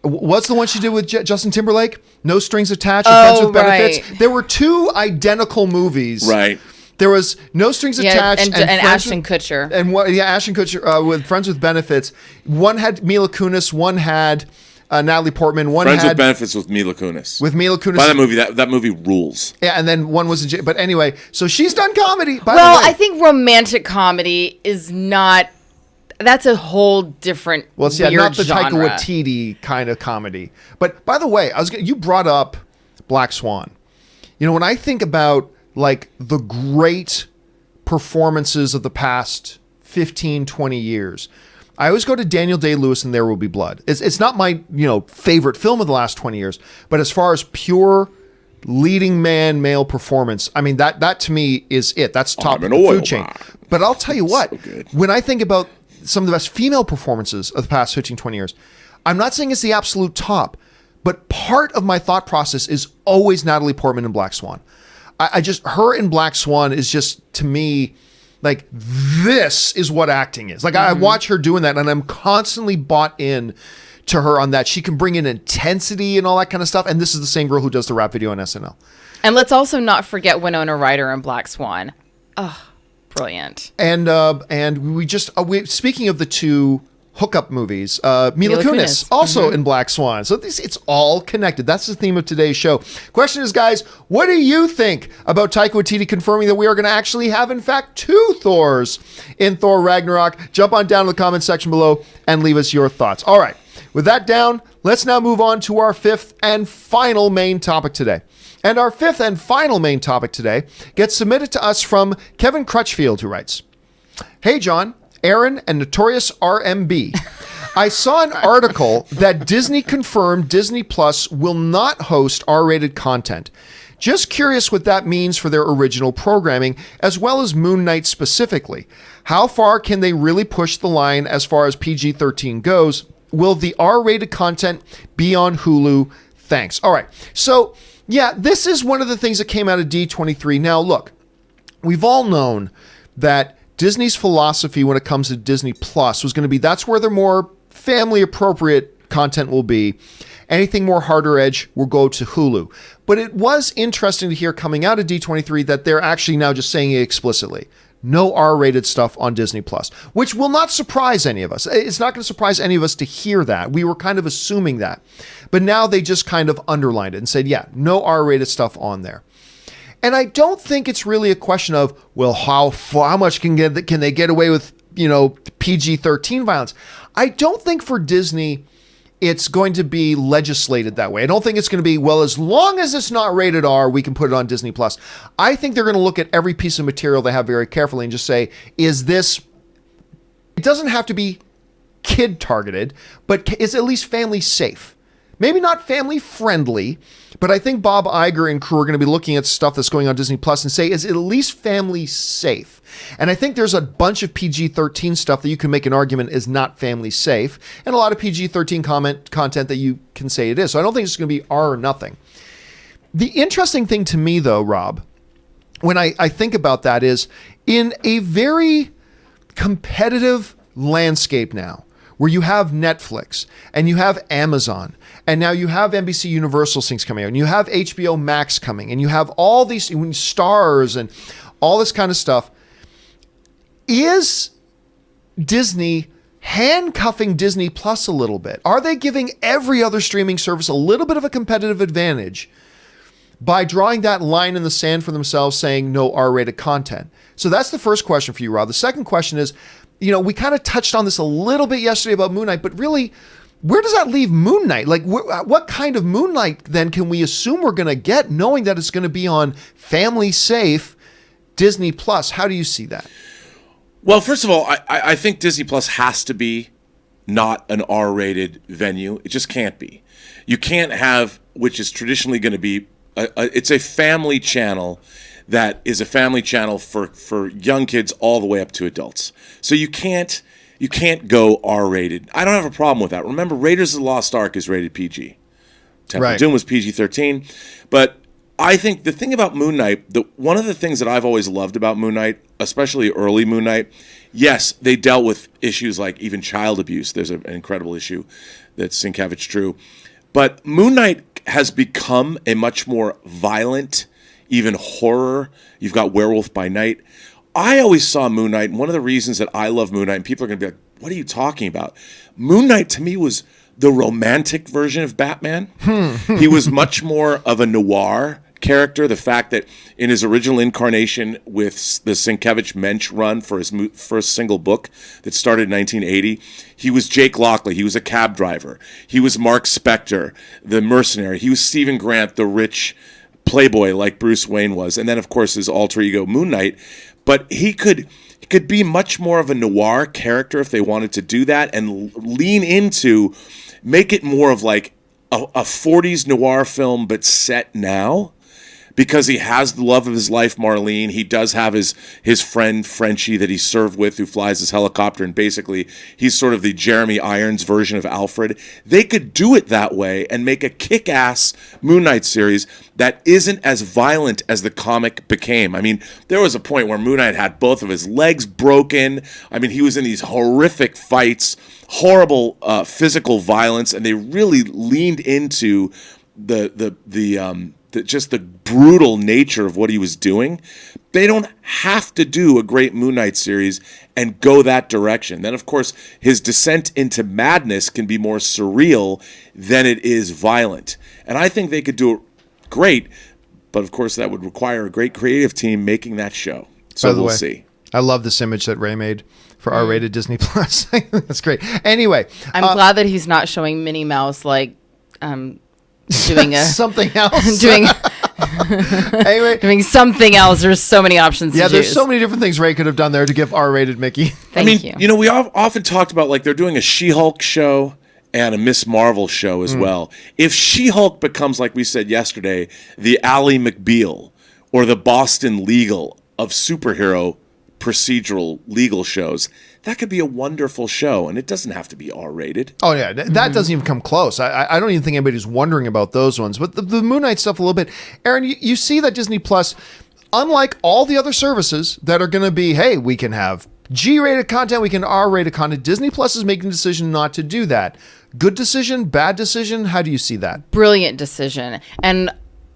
What's the one she did with Justin Timberlake? No Strings Attached, Friends with Benefits. There were two identical movies. Right. There was No Strings Attached and Ashton Kutcher. And Ashton Kutcher with Friends with Benefits. One had Mila Kunis, one had Natalie Portman. Friends with Benefits with Mila Kunis. By that movie, that movie rules. Yeah, and then one was but anyway, so she's done comedy. I think romantic comedy is not. That's a whole different. Well, it's not the Taika Waititi kind of comedy. But by the way, you brought up Black Swan. When I think about like the great performances of the past 15, 20 years, I always go to Daniel Day-Lewis and There Will Be Blood. It's not my favorite film of the last 20 years, but as far as pure leading man male performance, I mean that to me is it. That's top of the food chain. But I'll tell you what, when I think about some of the best female performances of the past 15, 20 years, I'm not saying it's the absolute top, but part of my thought process is always Natalie Portman in Black Swan. Her in Black Swan is just, to me, like, this is what acting is. Like, I watch her doing that, and I'm constantly bought in to her on that. She can bring in intensity and all that kind of stuff, and this is the same girl who does the rap video on SNL. And let's also not forget Winona Ryder in Black Swan. Oh, brilliant. And we speaking of the two hookup movies, Mila Kunis also in Black Swan. So it's all connected. That's the theme of today's show. Question is, guys, what do you think about Taika Waititi confirming that we are going to actually have, in fact, two Thors in Thor Ragnarok? Jump on down to the comment section below and leave us your thoughts. All right. With that down, let's now move on to our fifth and final main topic today. And our fifth and final main topic today gets submitted to us from Kevin Crutchfield, who writes, "Hey, John, Erin, and Notorious RMB. I saw an article that Disney confirmed Disney Plus will not host R-rated content. Just curious what that means for their original programming, as well as Moon Knight specifically. How far can they really push the line as far as PG-13 goes? Will the R-rated content be on Hulu? Thanks." All right. So, yeah, this is one of the things that came out of D23. Now, look, we've all known that Disney's philosophy when it comes to Disney Plus was going to be that's where their more family appropriate content will be. Anything more harder edge will go to Hulu. But it was interesting to hear coming out of D23 that they're actually now just saying it explicitly. No R-rated stuff on Disney Plus, which will not surprise any of us. It's not going to surprise any of us to hear that. We were kind of assuming that. But now they just kind of underlined it and said, yeah, no R-rated stuff on there. And I don't think it's really a question of, well, how much can they get away with, PG-13 violence? I don't think for Disney it's going to be legislated that way. I don't think it's going to be, well, as long as it's not rated R, we can put it on Disney Plus. I think they're going to look at every piece of material they have very carefully and just say, is this, it doesn't have to be kid targeted, but is at least family safe. Maybe not family friendly, but I think Bob Iger and crew are going to be looking at stuff that's going on Disney Plus and say, is it at least family safe? And I think there's a bunch of PG-13 stuff that you can make an argument is not family safe, and a lot of PG-13 content that you can say it is. So I don't think it's going to be R or nothing. The interesting thing to me, though, Rob, when I think about that is in a very competitive landscape now, where you have Netflix and you have Amazon and now you have NBC Universal things coming out and you have HBO Max coming and you have all these stars and all this kind of stuff. Is Disney handcuffing Disney Plus a little bit? Are they giving every other streaming service a little bit of a competitive advantage by drawing that line in the sand for themselves saying no R-rated content? So that's the first question for you, Rob. The second question is, we kind of touched on this a little bit yesterday about Moon Knight, but really, where does that leave Moon Knight? Like, what kind of Moon Knight then can we assume we're going to get, knowing that it's going to be on family safe Disney Plus? How do you see that? Well, first of all, I think Disney Plus has to be not an R-rated venue. It just can't be. You can't have, which is traditionally going to be, it's a family channel that is a family channel for young kids all the way up to adults. So you can't go R-rated. I don't have a problem with that. Remember, Raiders of the Lost Ark is rated PG. Temple of Doom was PG-13. But I think the thing about Moon Knight, one of the things that I've always loved about Moon Knight, especially early Moon Knight, yes, they dealt with issues like even child abuse. There's an incredible issue that Sienkiewicz drew. But Moon Knight has become a much more violent, even horror. You've got Werewolf by Night. I always saw Moon Knight, and one of the reasons that I love Moon Knight, and people are going to be like, what are you talking about? Moon Knight to me was the romantic version of Batman. He was much more of a noir character. The fact that in his original incarnation with the Sienkiewicz Mensch run for his first single book that started in 1980, he was Jake Lockley. He was a cab driver. He was Mark Spector, the mercenary. He was Stephen Grant, the rich playboy like Bruce Wayne was. And then, of course, his alter ego, Moon Knight. But he could be much more of a noir character if they wanted to do that and lean into, make it more of like a 40s noir film but set now. Because he has the love of his life, Marlene. He does have his friend, Frenchie, that he served with, who flies his helicopter. And basically, he's sort of the Jeremy Irons version of Alfred. They could do it that way and make a kick-ass Moon Knight series that isn't as violent as the comic became. I mean, there was a point where Moon Knight had both of his legs broken. I mean, he was in these horrific fights, horrible physical violence, and they really leaned into just the brutal nature of what he was doing. They don't have to do a great Moon Knight series and go that direction. Then, of course, his descent into madness can be more surreal than it is violent. And I think they could do it great, but of course that would require a great creative team making that show. So we'll see. I love this image that Ray made for R-rated Disney Plus. That's great. Anyway. I'm glad that he's not showing Minnie Mouse doing something else. Anyway, doing something else. There's so many options. Yeah, there's so many different things Ray could have done there to give R-rated Mickey. Thank you. You know, we often talked about like they're doing a She-Hulk show and a Miss Marvel show as well. If She-Hulk becomes, like we said yesterday, the Ally McBeal or the Boston Legal of superhero procedural legal shows, that could be a wonderful show, and it doesn't have to be R-rated. Oh, yeah. That doesn't even come close. I don't even think anybody's wondering about those ones. But the Moon Knight stuff a little bit. Erin, you see that Disney Plus, unlike all the other services that are going to be, hey, we can have G-rated content, we can R-rated content. Disney Plus is making a decision not to do that. Good decision, bad decision? How do you see that? Brilliant decision. And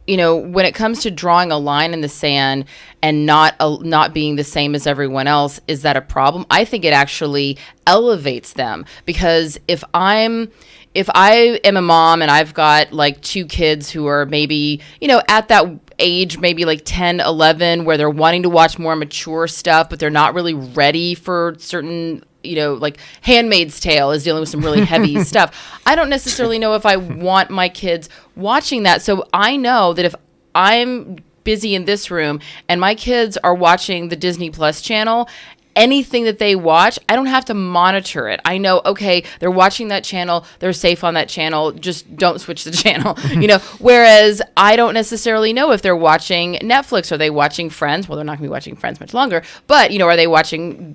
when it comes to drawing a line in the sand and not being the same as everyone else, is that a problem? I think it actually elevates them, because if I am a mom and I've got like 2 kids who are maybe, at that age, maybe like 10, 11, where they're wanting to watch more mature stuff, but they're not really ready for certain, like Handmaid's Tale is dealing with some really heavy stuff. I don't necessarily know if I want my kids watching that. So I know that if I'm busy in this room and my kids are watching the Disney Plus channel, anything that they watch, I don't have to monitor it. I know, okay, they're watching that channel, they're safe on that channel, just don't switch the channel, whereas I don't necessarily know if they're watching Netflix. Are they watching Friends? Well, they're not gonna be watching Friends much longer, but are they watching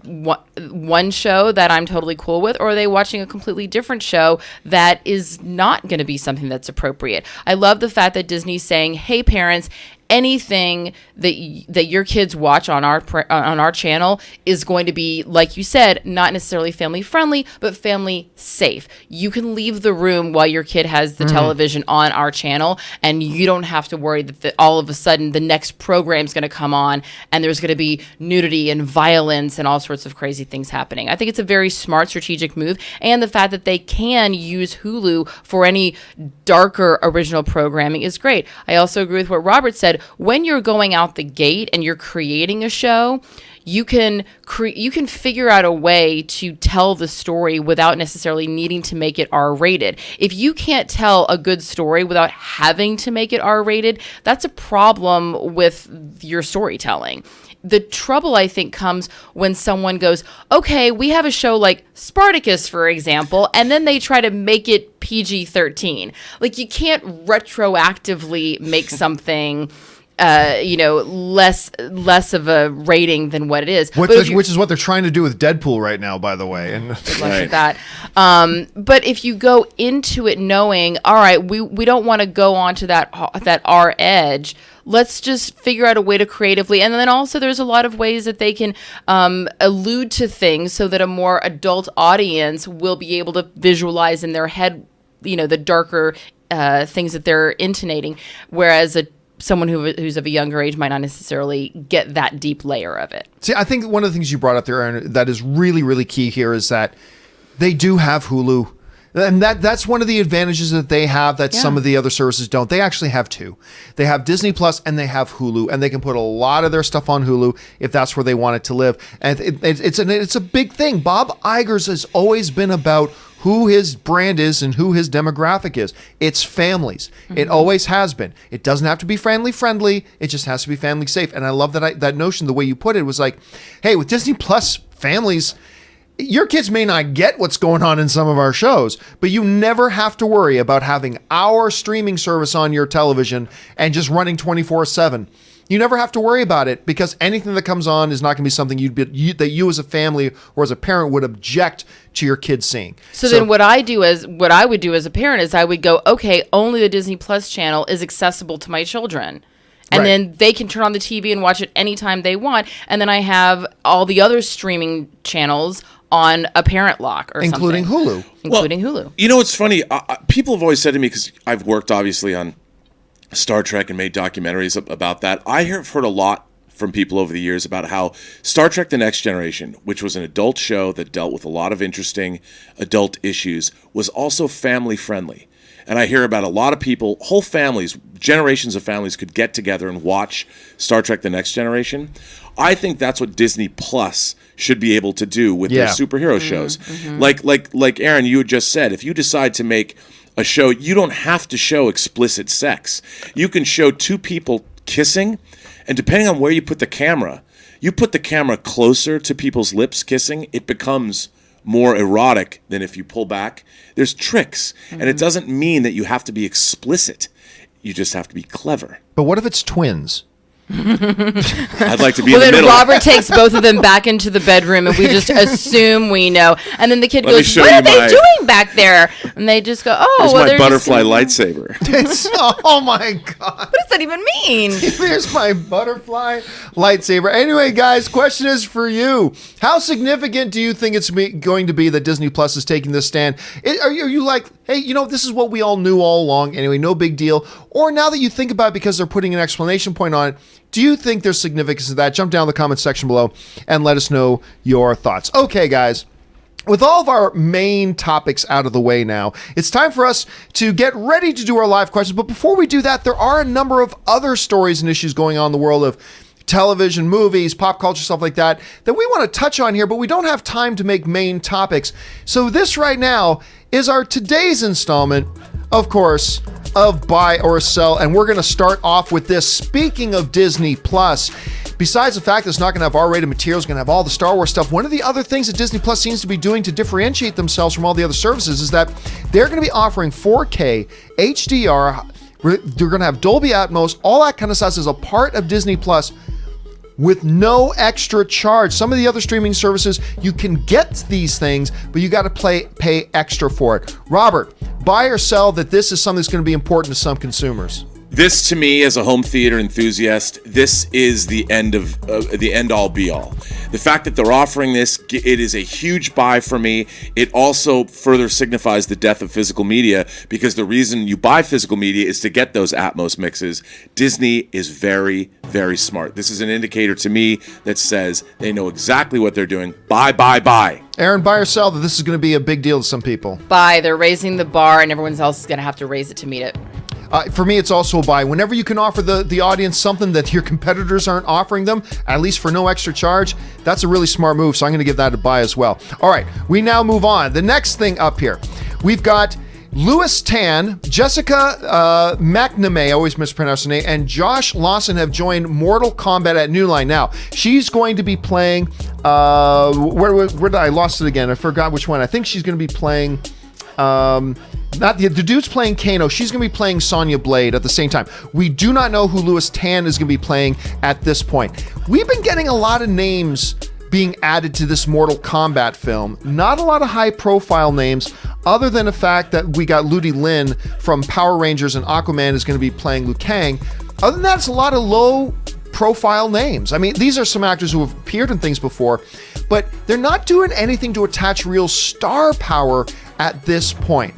one show that I'm totally cool with, or are they watching a completely different show that is not gonna be something that's appropriate? I love the fact that Disney's saying, hey parents, anything that your kids watch on our channel is going to be, like you said, not necessarily family friendly, but family safe. You can leave the room while your kid has the television on our channel, and you don't have to worry that all of a sudden the next program's going to come on and there's going to be nudity and violence and all sorts of crazy things happening. I think it's a very smart strategic move, and the fact that they can use Hulu for any darker original programming is great. I also agree with what Robert said. When you're going out the gate and you're creating a show, you can figure out a way to tell the story without necessarily needing to make it R-rated. If you can't tell a good story without having to make it R-rated, that's a problem with your storytelling. The trouble, I think, comes when someone goes, okay, we have a show like Spartacus, for example, and then they try to make it PG-13. Like, you can't retroactively make something less of a rating than what it is. Which is what they're trying to do with Deadpool right now, by the way. And right. That. But if you go into it knowing, all right, we don't want to go onto that R edge, let's just figure out a way to creatively. And then also there's a lot of ways that they can allude to things so that a more adult audience will be able to visualize in their head, the darker things that they're intonating, whereas someone who's of a younger age might not necessarily get that deep layer of it. See, I think one of the things you brought up there, Erin, that is really, really key here is that they do have Hulu. And that's one of the advantages that they have that some of the other services don't. They actually have 2. They have Disney Plus and they have Hulu, and they can put a lot of their stuff on Hulu if that's where they want it to live. And it's a big thing. Bob Iger's has always been about who his brand is and who his demographic is. It's families. Mm-hmm. It always has been. It doesn't have to be family friendly. It just has to be family safe. And I love that notion, the way you put it was like, hey, with Disney Plus, families, your kids may not get what's going on in some of our shows, but you never have to worry about having our streaming service on your television and just running 24/7. You never have to worry about it, because anything that comes on is not going to be something that you as a family or as a parent would object to your kids seeing. So then what I would do as a parent is I would go, okay, only the Disney Plus channel is accessible to my children. And then they can turn on the TV and watch it anytime they want. And then I have all the other streaming channels on a parent lock or including something. Including Hulu. It's funny. People have always said to me, because I've worked obviously on Star Trek and made documentaries about that. I have heard a lot from people over the years about how Star Trek The Next Generation, which was an adult show that dealt with a lot of interesting adult issues, was also family friendly. And I hear about a lot of people, whole families, generations of families could get together and watch Star Trek The Next Generation. I think that's what Disney Plus should be able to do with their superhero shows. Mm-hmm. Like Erin, you had just said, if you decide to make a show, you don't have to show explicit sex. You can show 2 people kissing, and depending on where you put the camera closer to people's lips kissing, it becomes more erotic than if you pull back. There's tricks, and it doesn't mean that you have to be explicit. You just have to be clever. But what if it's twins? I'd like to be Well, in the then middle. Robert takes both of them back into the bedroom, and we just assume we know. And then the kid Let me goes, show "What are you they my- doing back there?" And they just go, "Oh, Here's well, my they're butterfly just lightsaber. Oh my God. What does that even mean? Here's my butterfly lightsaber. Anyway, guys, question is for you. How significant do you think it's going to be that Disney Plus is taking this stand? Are you like, hey, this is what we all knew all along. Anyway, no big deal. Or now that you think about it because they're putting an exclamation point on it, do you think there's significance to that? Jump down in the comment section below and let us know your thoughts. Okay, guys. With all of our main topics out of the way now, it's time for us to get ready to do our live questions. But before we do that, there are a number of other stories and issues going on in the world of television, movies, pop culture, stuff like that we want to touch on here, but we don't have time to make main topics. So this right now is our today's installment, of course, of Buy or Sell. And we're going to start off with this. Speaking of Disney Plus, besides the fact that it's not going to have R-rated material, it's going to have all the Star Wars stuff. One of the other things that Disney Plus seems to be doing to differentiate themselves from all the other services is that they're going to be offering 4K, HDR, they're going to have Dolby Atmos, all that kind of stuff is a part of Disney Plus with no extra charge. Some of the other streaming services, you can get these things, but you got to pay extra for it. Robert, buy or sell that this is something that's going to be important to some consumers? This, to me, as a home theater enthusiast, this is the end all be all. The fact that they're offering this, it is a huge buy for me. It also further signifies the death of physical media, because the reason you buy physical media is to get those Atmos mixes. Disney is very, very smart. This is an indicator to me that says they know exactly what they're doing. Buy, buy, buy. Erin, buy or sell that this is going to be a big deal to some people? Buy. They're raising the bar, and everyone else is going to have to raise it to meet it. For me, it's also a buy. Whenever you can offer the audience something that your competitors aren't offering them, at least for no extra charge, that's a really smart move. So I'm going to give that a buy as well. All right, we now move on. The next thing up here, we've got Louis Tan, Jessica McNamee, I always mispronounce her name, and Josh Lawson have joined Mortal Kombat at New Line. Now, she's going to be playing, where did I lost it again? I forgot which one. I think she's going to be playing, not the dude's playing Kano. She's going to be playing Sonya Blade at the same time. We do not know who Louis Tan is going to be playing at this point. We've been getting a lot of names being added to this Mortal Kombat film. Not a lot of high-profile names, other than the fact that we got Ludi Lin from Power Rangers and Aquaman is going to be playing Liu Kang. Other than that, it's a lot of low-profile names. I mean, these are some actors who have appeared in things before, but they're not doing anything to attach real star power at this point.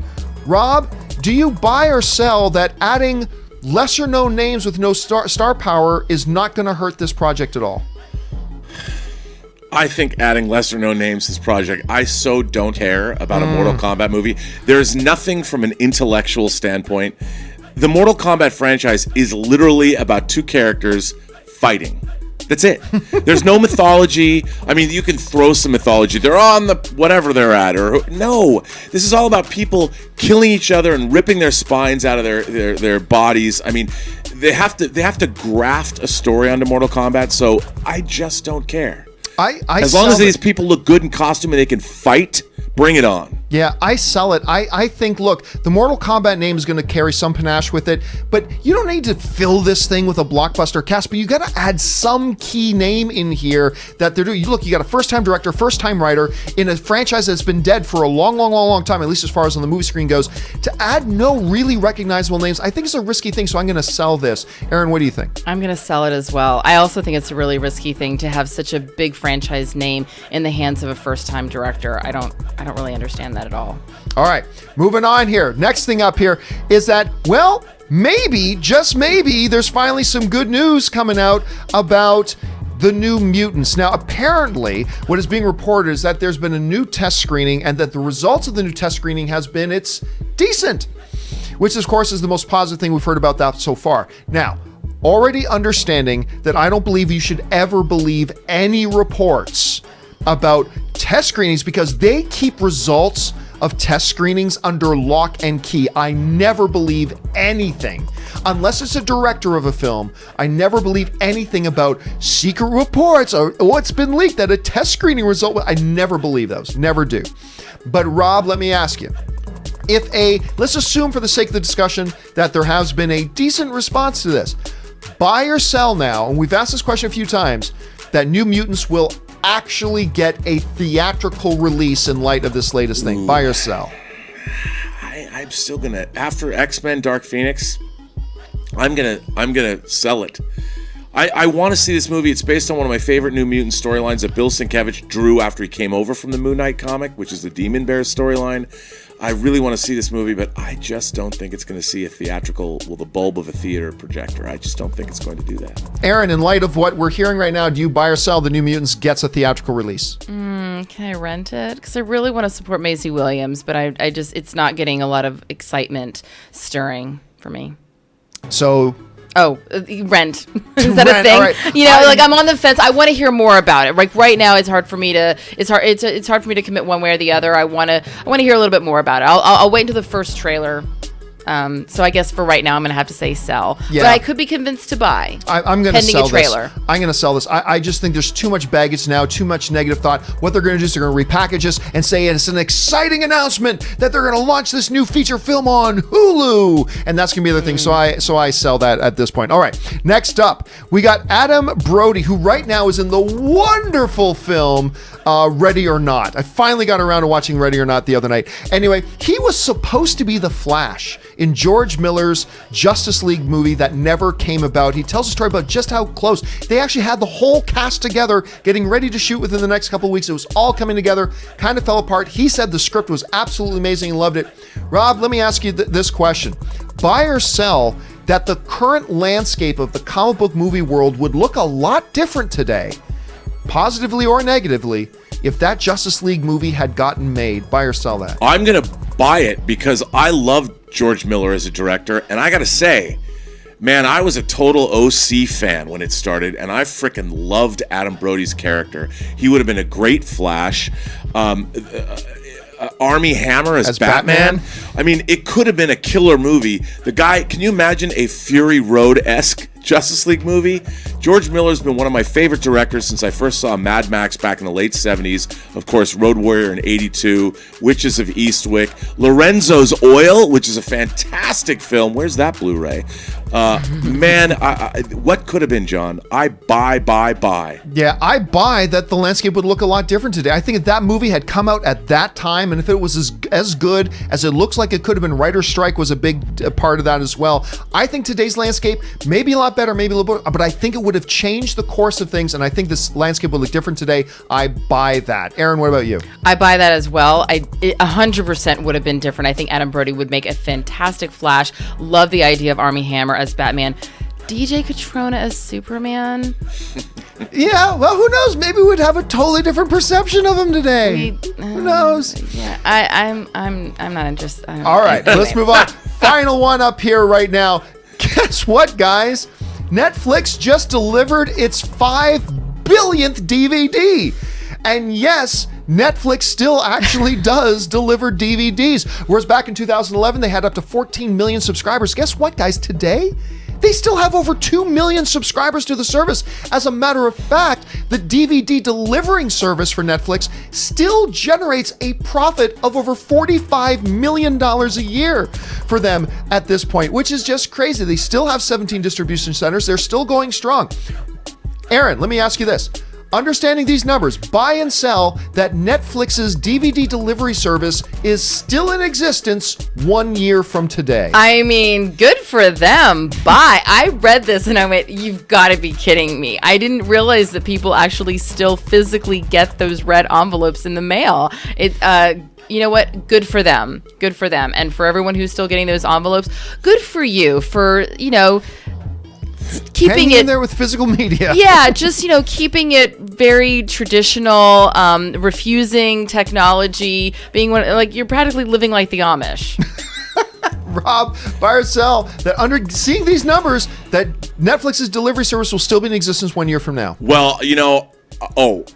Rob, do you buy or sell that adding lesser-known names with no star power is not going to hurt this project at all? I think adding lesser-known names to this project, I so don't care about a Mortal Kombat movie. There's nothing from an intellectual standpoint. The Mortal Kombat franchise is literally about two characters fighting. That's it. There's no mythology. I mean, you can throw some mythology. They're on the whatever they're at, or no. This is all about people killing each other and ripping their spines out of their bodies. I mean, they have to graft a story onto Mortal Kombat. So I just don't care. As long as these people look good in costume and they can fight, bring it on. Yeah, I sell it. I think, look, the Mortal Kombat name is going to carry some panache with it, but you don't need to fill this thing with a blockbuster cast, but you got to add some key name in here that they're doing. Look, you got a first-time director, first-time writer in a franchise that's been dead for a long time, at least as far as on the movie screen goes. To add no really recognizable names, I think it's a risky thing, so I'm going to sell this. Erin, what do you think? I'm going to sell it as well. I also think it's a really risky thing to have such a big franchise name in the hands of a first-time director. I don't really understand that at all. All right, moving on here. Next thing up here is that, well, maybe, just maybe, there's finally some good news coming out about the New Mutants. Now, apparently, what is being reported is that there's been a new test screening and that the results of the new test screening has been it's decent, which, of course, is the most positive thing we've heard about that so far. Now, already understanding that I don't believe you should ever believe any reports about test screenings because they keep results of test screenings under lock and key. I never believe anything unless it's a director of a film. I never believe anything about secret reports or what's been leaked that a test screening result. I never believe those, never do. But Rob, let me ask you, let's assume for the sake of the discussion that there has been a decent response to this. buy or sell now, and we've asked this question a few times, that New Mutants will actually get a theatrical release in light of this latest thing? Buy or sell? I'm still gonna, after X-Men Dark Phoenix, I'm gonna sell it. I want to see this movie. It's based on one of my favorite New Mutant storylines that Bill Sienkiewicz drew after he came over from the Moon Knight comic, which is the Demon Bear storyline. I really want to see this movie, but I just don't think it's going to see a theatrical, the bulb of a theater projector. I just don't think it's going to do that. Erin, in light of what we're hearing right now, do you buy or sell the New Mutants gets a theatrical release? Can I rent it? Because I really want to support Maisie Williams, but I just, it's not getting a lot of excitement stirring for me. So... rent. Is that a thing? Right. I'm on the fence. I want to hear more about it. Like right now, it's hard for me to commit one way or the other. I want to hear a little bit more about it. I'll wait until the first trailer. So I guess for right now, I'm going to have to say sell. Yeah. But I could be convinced to buy. I'm going to sell this. Trailer. I'm going to sell this. I just think there's too much baggage now, too much negative thought. What they're going to do is they're going to repackage this and say it's an exciting announcement that they're going to launch this new feature film on Hulu. And that's going to be the thing. So I sell that at this point. All right. Next up, we got Adam Brody, who right now is in the wonderful film Ready or Not. I finally got around to watching Ready or Not the other night. Anyway, he was supposed to be the Flash in George Miller's Justice League movie that never came about. He tells a story about just how close. They actually had the whole cast together, getting ready to shoot within the next couple of weeks. It was all coming together, kind of fell apart. He said the script was absolutely amazing and loved it. Rob, let me ask you this question. Buy or sell that the current landscape of the comic book movie world would look a lot different today, positively or negatively, if that Justice League movie had gotten made? Buy or sell that? I'm going to buy it because I love George Miller as a director, and I got to say, man, I was a total OC fan when it started, and I freaking loved Adam Brody's character. He would have been a great Flash. Armie Hammer as Batman. I mean, it could have been a killer movie. The guy, can you imagine a Fury Road-esque Justice League movie? George Miller's been one of my favorite directors since I first saw Mad Max back in the late 70s. Of course, Road Warrior in 82, Witches of Eastwick, Lorenzo's Oil, which is a fantastic film. Where's that Blu-ray? Man, what could have been, John? I buy. Yeah, I buy that the landscape would look a lot different today. I think if that movie had come out at that time, and if it was as good as it looks like it could have been, writer's strike was a big part of that as well. I think today's landscape may be a lot better, maybe a little bit, but I think it would have changed the course of things, and I think this landscape would look different today. I buy that. Erin, what about you? I buy that as well. It 100% would have been different. I think Adam Brody would make a fantastic Flash. Love the idea of Armie Hammer as Batman. DJ Catrona as Superman. Yeah, well, who knows? Maybe we'd have a totally different perception of him today. Who knows? Yeah, I'm not interested. All right, let's move on. Final one up here right now. Guess what, guys? Netflix just delivered its 5 billionth DVD. And yes, Netflix still actually does deliver DVDs. Whereas back in 2011, they had up to 14 million subscribers. Guess what, guys? Today, they still have over 2 million subscribers to the service. As a matter of fact, the DVD delivering service for Netflix still generates a profit of over $45 million a year for them at this point, which is just crazy. They still have 17 distribution centers. They're still going strong. Erin, let me ask you this. Understanding these numbers, buy and sell that Netflix's DVD delivery service is still in existence 1 year from today. I mean, good for them. Buy. I read this and I went, you've got to be kidding me. I didn't realize that people actually still physically get those red envelopes in the mail. You know what? Good for them. Good for them. And for everyone who's still getting those envelopes, good for you for, keeping it in there with physical media. Yeah, just keeping it very traditional, refusing technology, being you're practically living like the Amish. Rob, buy or sell that seeing these numbers that Netflix's delivery service will still be in existence 1 year from now. Well,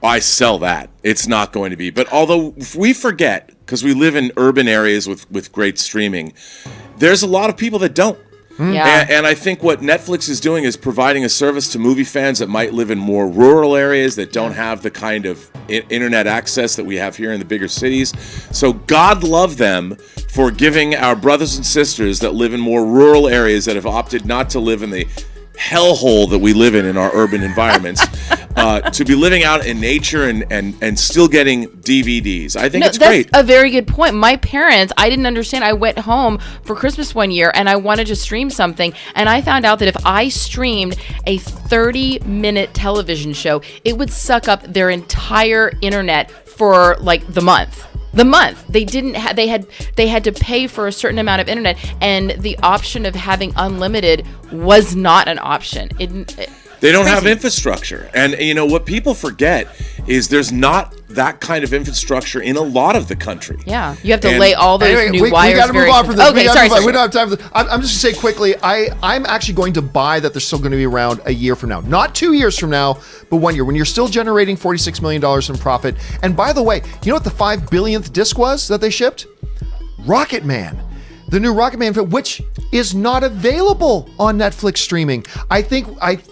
I sell that. It's not going to be. But although we forget, because we live in urban areas with great streaming, there's a lot of people that don't. Yeah. And I think what Netflix is doing is providing a service to movie fans that might live in more rural areas that don't have the kind of internet access that we have here in the bigger cities. So God love them for giving our brothers and sisters that live in more rural areas that have opted not to live in the hellhole that we live in our urban environments, to be living out in nature and still getting DVDs. I think it's great. That's a very good point. My parents, I didn't understand. I went home for Christmas one year and I wanted to stream something, and I found out that if I streamed a 30-minute television show, it would suck up their entire internet for like the month. They didn't they had to pay for a certain amount of internet, and the option of having unlimited was not an option. They don't have infrastructure. And you know what people forget is there's not that kind of infrastructure in a lot of the country. Yeah. You have to lay all those new wires. We got to move on from this. Okay, sorry. We don't have time for this. I'm just going to say quickly, I'm actually going to buy that they're still going to be around a year from now. Not 2 years from now, but 1 year. When you're still generating $46 million in profit. And by the way, you know what the 5 billionth disc was that they shipped? Rocket Man. The new Rocket Man film, which is not available on Netflix streaming. I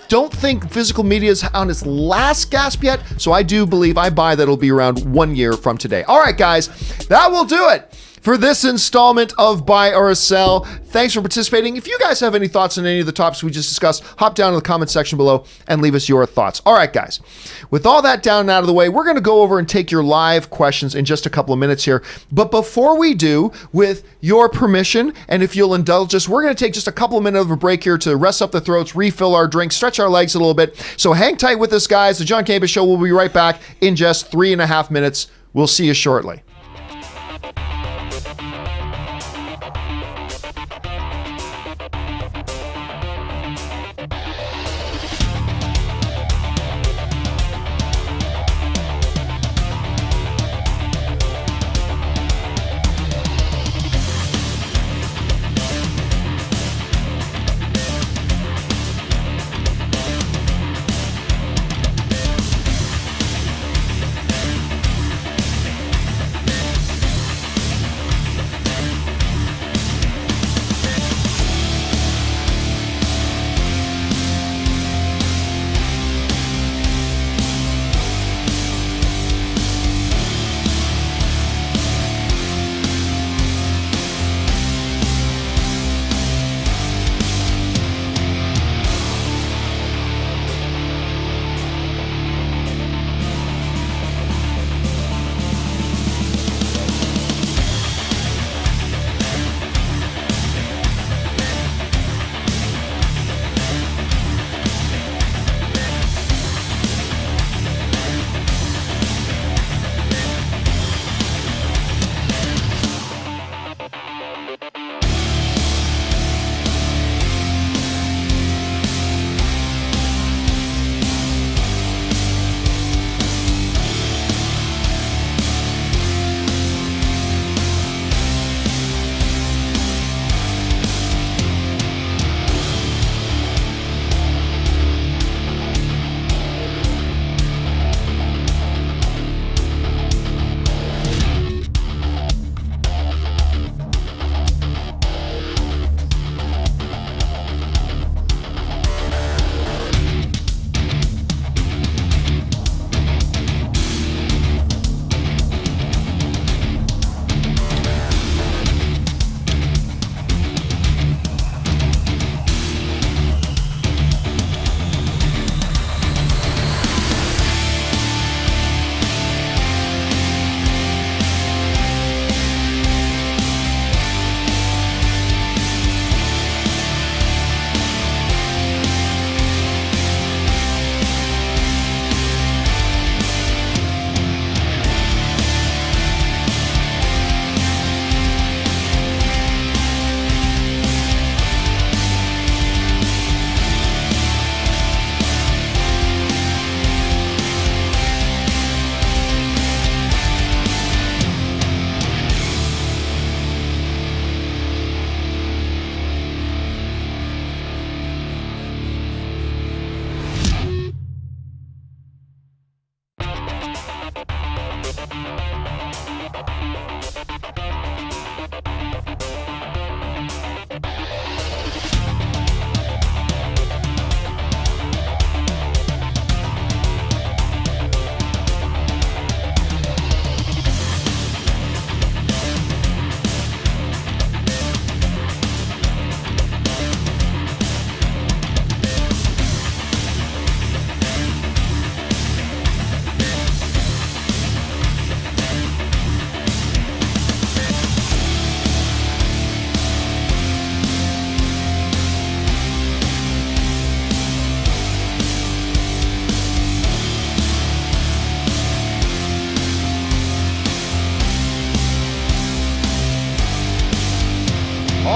don't think physical media is on its last gasp yet, so I buy that it'll be around 1 year from today. All right, guys, that will do it for this installment of Buy or Sell. Thanks for participating. If you guys have any thoughts on any of the topics we just discussed, hop down in the comment section below and leave us your thoughts. All right, guys, with all that down and out of the way, we're going to go over and take your live questions in just a couple of minutes here. But before we do, with your permission, and if you'll indulge us, we're going to take just a couple of minutes of a break here to rest up the throats, refill our drinks, stretch our legs a little bit. So hang tight with us, guys. The John Campea Show will be right back in just 3.5 minutes. We'll see you shortly.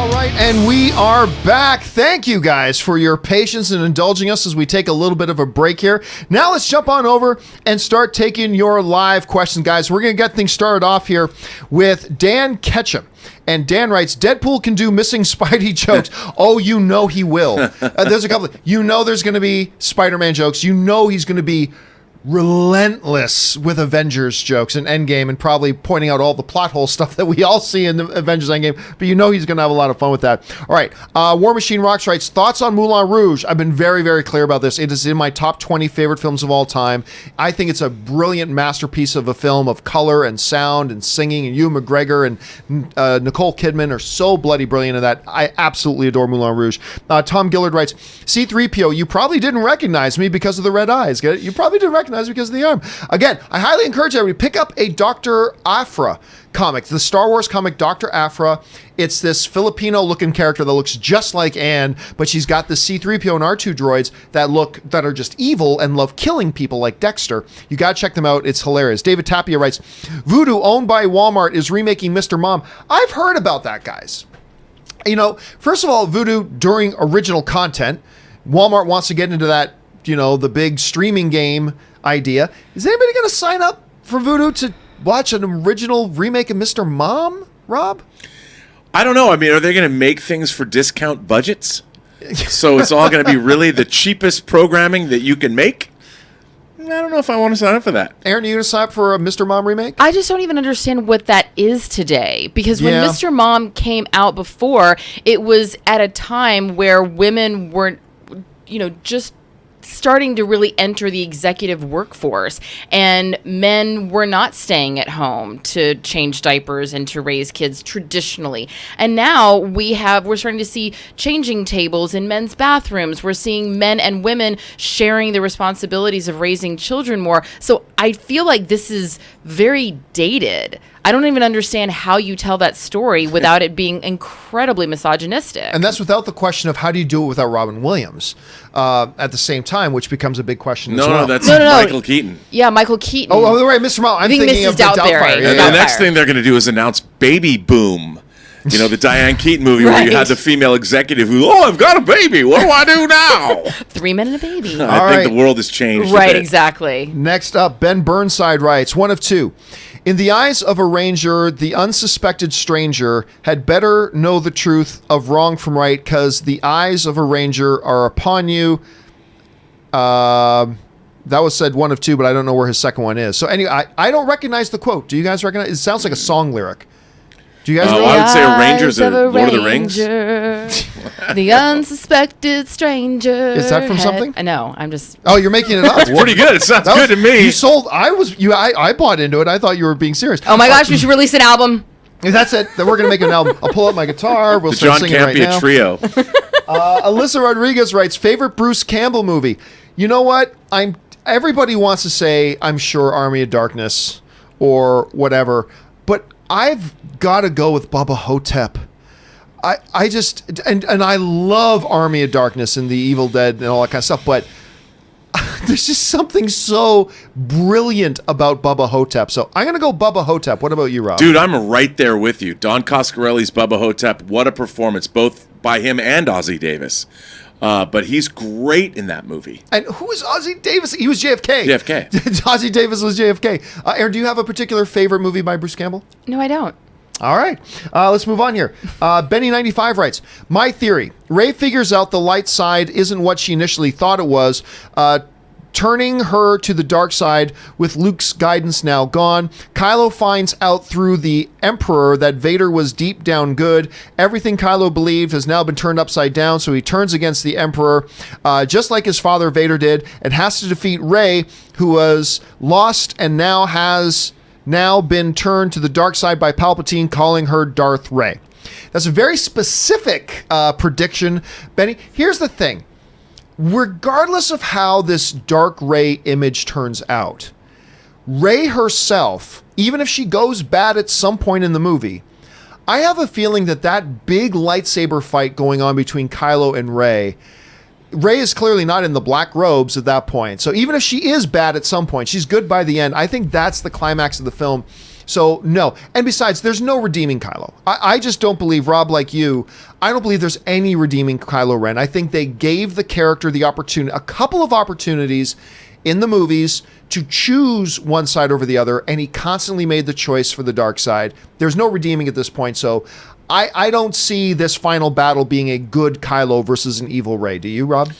All right, and we are back. Thank you guys for your patience and indulging us as we take a little bit of a break here. Now let's jump on over and start taking your live questions, guys. We're going to get things started off here with Dan Ketchum. And Dan writes, Deadpool can do missing Spidey jokes. Oh, you know he will. There's a couple. There's going to be Spider-Man jokes. He's going to be relentless with Avengers jokes and Endgame, and probably pointing out all the plot hole stuff that we all see in the Avengers Endgame, but he's going to have a lot of fun with that. All right, War Machine Rocks writes, thoughts on Moulin Rouge? I've been very, very clear about this. It is in my top 20 favorite films of all time. I think it's a brilliant masterpiece of a film of color and sound and singing, and Ewan McGregor and Nicole Kidman are so bloody brilliant in that. I absolutely adore Moulin Rouge. Tom Gillard writes, C-3PO, you probably didn't recognize me because of the red eyes. Get it? You probably didn't recognize because of the arm. Again, I highly encourage everybody to pick up a Dr. Aphra comic, the Star Wars comic Dr. Aphra. It's this Filipino-looking character that looks just like Anne, but she's got the C-3PO and R2 droids that are just evil and love killing people like Dexter. You gotta check them out. It's hilarious. David Tapia writes, Voodoo, owned by Walmart, is remaking Mr. Mom. I've heard about that, guys. First of all, Voodoo, during original content, Walmart wants to get into that, the big streaming game idea. Is anybody going to sign up for Voodoo to watch an original remake of Mr. Mom, Rob? I don't know. I mean, are they going to make things for discount budgets? So it's all going to be really the cheapest programming that you can make? I don't know if I want to sign up for that. Erin, are you going to sign up for a Mr. Mom remake? I just don't even understand what that is today. Because when Mr. Mom came out before, it was at a time where women weren't, just starting to really enter the executive workforce, and men were not staying at home to change diapers and to raise kids traditionally. And now we're starting to see changing tables in men's bathrooms. We're seeing men and women sharing the responsibilities of raising children more. So I feel like this is very dated. I don't even understand how you tell that story without it being incredibly misogynistic. And that's without the question of how do you do it without Robin Williams at the same time, which becomes a big question as well. No, that's Michael Keaton. Yeah, Michael Keaton. Oh, right, Mr. Mom. I'm thinking of the Doubtfire. And the next thing they're going to do is announce Baby Boom. The Diane Keaton movie where you had the female executive who, I've got a baby. What do I do now? 3 men and a baby. I think the world has changed. Right, exactly. Next up, Ben Burnside writes, one of two. In the eyes of a ranger, the unsuspected stranger had better know the truth of wrong from right, because the eyes of a ranger are upon you. That was said one of two, but I don't know where his second one is. So anyway, I don't recognize the quote. Do you guys recognize? It sounds like a song lyric. Do you guys know? I would say a ranger's a Lord of the Rings. The unsuspected stranger. Is that from something? No, I'm just. Oh, you're making it up. It's pretty good. It sounds good to me. You sold. I bought into it. I thought you were being serious. Oh my gosh, we should release an album. That's it. Then we're gonna make an album. I'll pull out my guitar. We'll start singing right now. The John Campea Trio. Alyssa Rodriguez writes, favorite Bruce Campbell movie. You know what? Everybody wants to say, I'm sure, Army of Darkness or whatever, but I've got to go with Bubba Hotep. I just, and I love Army of Darkness and the Evil Dead and all that kind of stuff, but there's just something so brilliant about Bubba Hotep. So I'm going to go Bubba Hotep. What about you, Rob? Dude, I'm right there with you. Don Coscarelli's Bubba Hotep, what a performance, both by him and Ossie Davis. But he's great in that movie. And who was Ossie Davis? He was JFK. JFK. Ossie Davis was JFK. Erin, do you have a particular favorite movie by Bruce Campbell? No, I don't. All right. Let's move on here. Benny95 writes, my theory, Rey figures out the light side isn't what she initially thought it was, turning her to the dark side with Luke's guidance now gone. Kylo finds out through the Emperor that Vader was deep down good. Everything Kylo believed has now been turned upside down, so he turns against the Emperor, just like his father Vader did, and has to defeat Rey, who was lost and has now been turned to the dark side by Palpatine, calling her Darth Rey. That's a very specific prediction, Benny. Here's the thing. Regardless of how this dark Rey image turns out, Rey herself, even if she goes bad at some point in the movie, I have a feeling that big lightsaber fight going on between Kylo and Rey is clearly not in the black robes at that point. So even if she is bad at some point, she's good by the end. I think that's the climax of the film. So no. And besides, there's no redeeming Kylo. I just don't believe, Rob, like you, I don't believe there's any redeeming Kylo Ren. I think they gave the character the opportunity, a couple of opportunities in the movies to choose one side over the other, and he constantly made the choice for the dark side. There's no redeeming at this point, so I don't see this final battle being a good Kylo versus an evil Rey. Do you, Rob?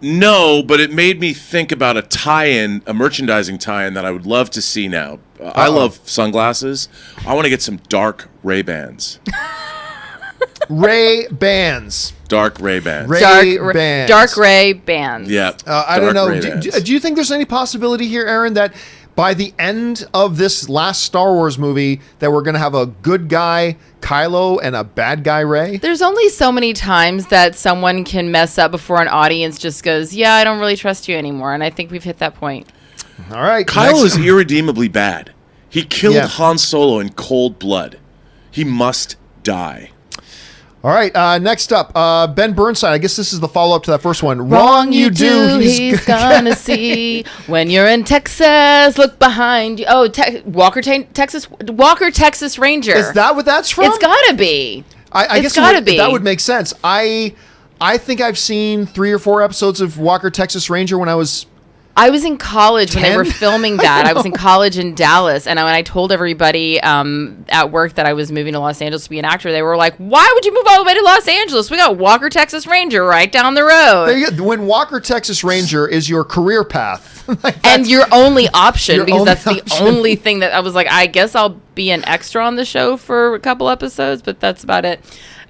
No, but it made me think about a tie-in, a merchandising tie-in that I would love to see now. I love sunglasses. I want to get some dark Ray-Bans. Ray-Bans. Dark Ray-Bans. Ray-Bans. Dark Ray bands. Yeah. I don't know. Ray-Bans. Do you think there's any possibility here, Erin, that by the end of this last Star Wars movie that we're going to have a good guy Kylo and a bad guy Rey? There's only so many times that someone can mess up before an audience just goes, yeah, I don't really trust you anymore. And I think we've hit that point. All right. Kylo is irredeemably bad. He killed Han Solo in cold blood. He must die. All right, next up, Ben Burnside. I guess this is the follow-up to that first one. Wrong you do, he's gonna see. When you're in Texas, look behind you. Oh, Walker, Texas Ranger. Is that what that's from? It's gotta be. I guess that would make sense. I think I've seen 3 or 4 episodes of Walker, Texas Ranger when I was in college when they were filming that. I was in college in Dallas, and when I told everybody at work that I was moving to Los Angeles to be an actor, they were like, "Why would you move all the way to Los Angeles? We got Walker, Texas Ranger right down the road." When Walker, Texas Ranger is your career path, and your only option, because that's the only thing that I was like, I guess I'll be an extra on the show for a couple episodes, but that's about it.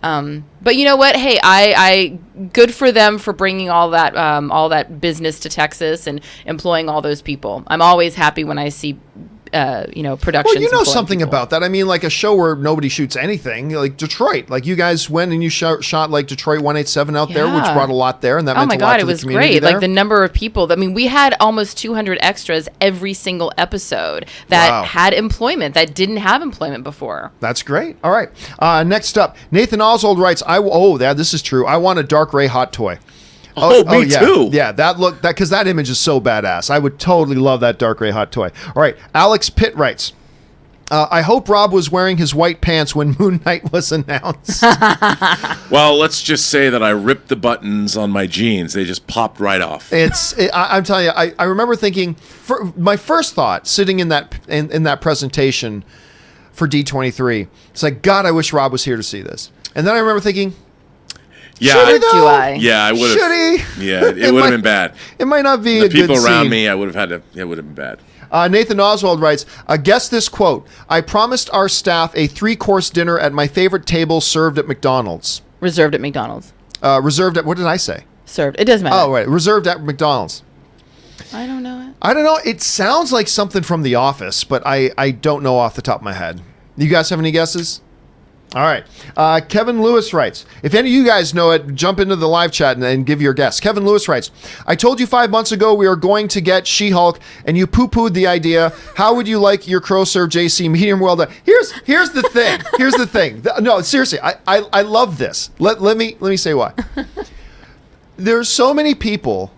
But you know what? Hey, I good for them for bringing all that business to Texas and employing all those people. I'm always happy when I see productions. Well, you know something about that. I mean, like a show where nobody shoots anything, like Detroit. Like you guys went and you shot like Detroit 187 out there, which brought a lot there, and that meant a lot to the community. It was great. There. Like the number of people. I mean, we had almost 200 extras every single episode that had employment that didn't have employment before. That's great. All right. Next up, Nathan Oswald writes, this is true. I want a Dark Ray hot toy. Me too. Yeah, because that image is so badass. I would totally love that Dark Ray hot toy. All right, Alex Pitt writes, I hope Rob was wearing his white pants when Moon Knight was announced. Well, let's just say that I ripped the buttons on my jeans. They just popped right off. I'm telling you, I remember thinking, my first thought sitting in that presentation for D23, it's like, God, I wish Rob was here to see this. And then I remember thinking, yeah, do I? Yeah, I would have. Should he? Yeah, it would have been bad. It might not be the a good people around scene. me. I would have had to. It would have been bad. Nathan Oswald writes, guess this quote. I promised our staff a 3-course dinner at my favorite table served at McDonald's. Reserved at McDonald's. Reserved at, what did I say? Served. It doesn't matter. Oh, right. Reserved at McDonald's. I don't know it. I don't know. It sounds like something from The Office, but I don't know off the top of my head. You guys have any guesses? All right. Kevin Lewis writes, if any of you guys know it, jump into the live chat and give your guess. Kevin Lewis writes, I told you 5 months ago we are going to get She-Hulk, and you poo-pooed the idea. How would you like your crow serve, JC? Medium well done. Here's the thing. Here's the thing. No, seriously, I love this. Let me say why. There's so many people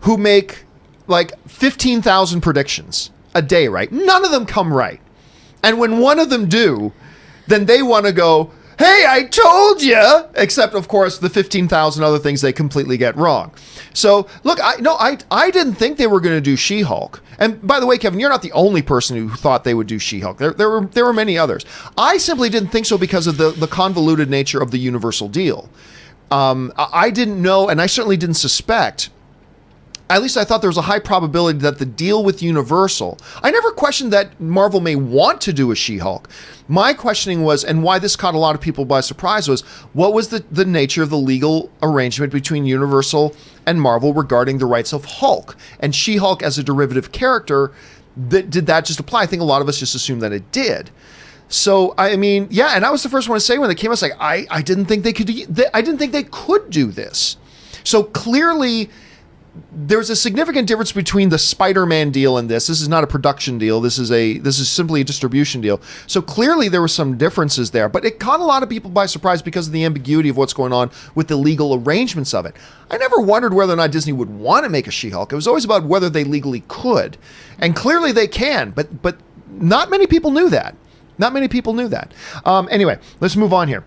who make like 15,000 predictions a day, right? None of them come right. And when one of them do, then they want to go, hey, I told you. Except, of course, the 15,000 other things they completely get wrong. So, look, I didn't think they were going to do She-Hulk. And by the way, Kevin, you're not the only person who thought they would do She-Hulk. There were many others. I simply didn't think so because of the convoluted nature of the Universal deal. I didn't know, and I certainly didn't suspect. At least I thought there was a high probability that the deal with Universal, I never questioned that Marvel may want to do a She-Hulk. My questioning was, and why this caught a lot of people by surprise, was what was the nature of the legal arrangement between Universal and Marvel regarding the rights of Hulk? And She-Hulk as a derivative character, did that just apply? I think a lot of us just assumed that it did. So, I mean, yeah, and I was the first one to say when they came, I was like, I didn't think they could do this. So clearly, there's a significant difference between the Spider-Man deal and this. This is not a production deal. This is simply a distribution deal. So clearly there were some differences there, but it caught a lot of people by surprise because of the ambiguity of what's going on with the legal arrangements of it. I never wondered whether or not Disney would want to make a She-Hulk. It was always about whether they legally could. And clearly they can, but not many people knew that. Not many people knew that. Anyway, let's move on here.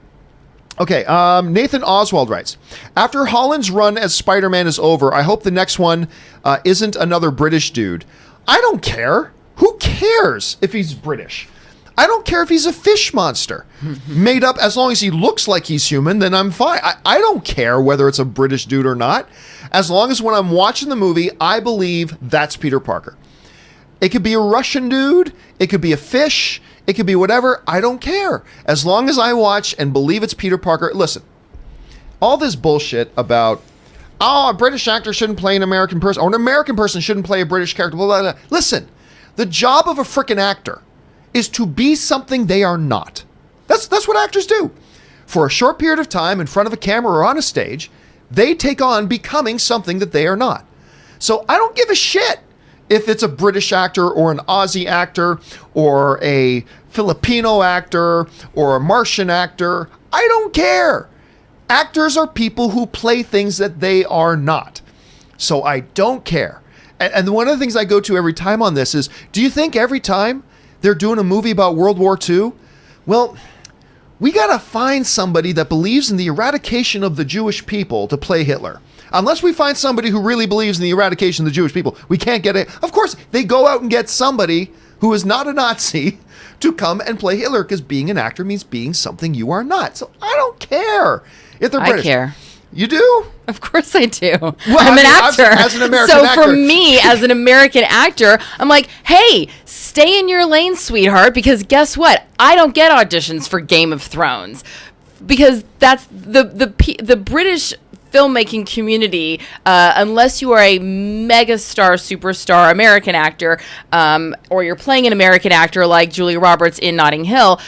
Okay, Nathan Oswald writes, after Holland's run as Spider-Man is over, I hope the next one isn't another British dude. I don't care. Who cares if he's British? I don't care if he's a fish monster made up. As long as he looks like he's human, then I'm fine. I don't care whether it's a British dude or not. As long as when I'm watching the movie, I believe that's Peter Parker. It could be a Russian dude. It could be a fish. It could be whatever. I don't care. As long as I watch and believe it's Peter Parker. Listen, all this bullshit about, oh, a British actor shouldn't play an American person, or an American person shouldn't play a British character, blah, blah, blah. Listen, the job of a frickin' actor is to be something they are not. That's what actors do. For a short period of time in front of a camera or on a stage, they take on becoming something that they are not. So I don't give a shit if it's a British actor or an Aussie actor or a Filipino actor or a Martian actor. I don't care. Actors are people who play things that they are not. So I don't care. And one of the things I go to every time on this is, do you think every time they're doing a movie about World War II? Well, we got to find somebody that believes in the eradication of the Jewish people to play Hitler. Unless we find somebody who really believes in the eradication of the Jewish people, we can't get it. Of course, they go out and get somebody who is not a Nazi to come and play Hitler, because being an actor means being something you are not. So I don't care if they're British. I care. You do? Of course I do. Well, I'm an actor. As an American so actor. for me, as an American actor, I'm like, hey, stay in your lane, sweetheart, because guess what? I don't get auditions for Game of Thrones, because that's the British filmmaking community, unless you are a megastar, superstar American actor, or you're playing an American actor like Julia Roberts in Notting Hill,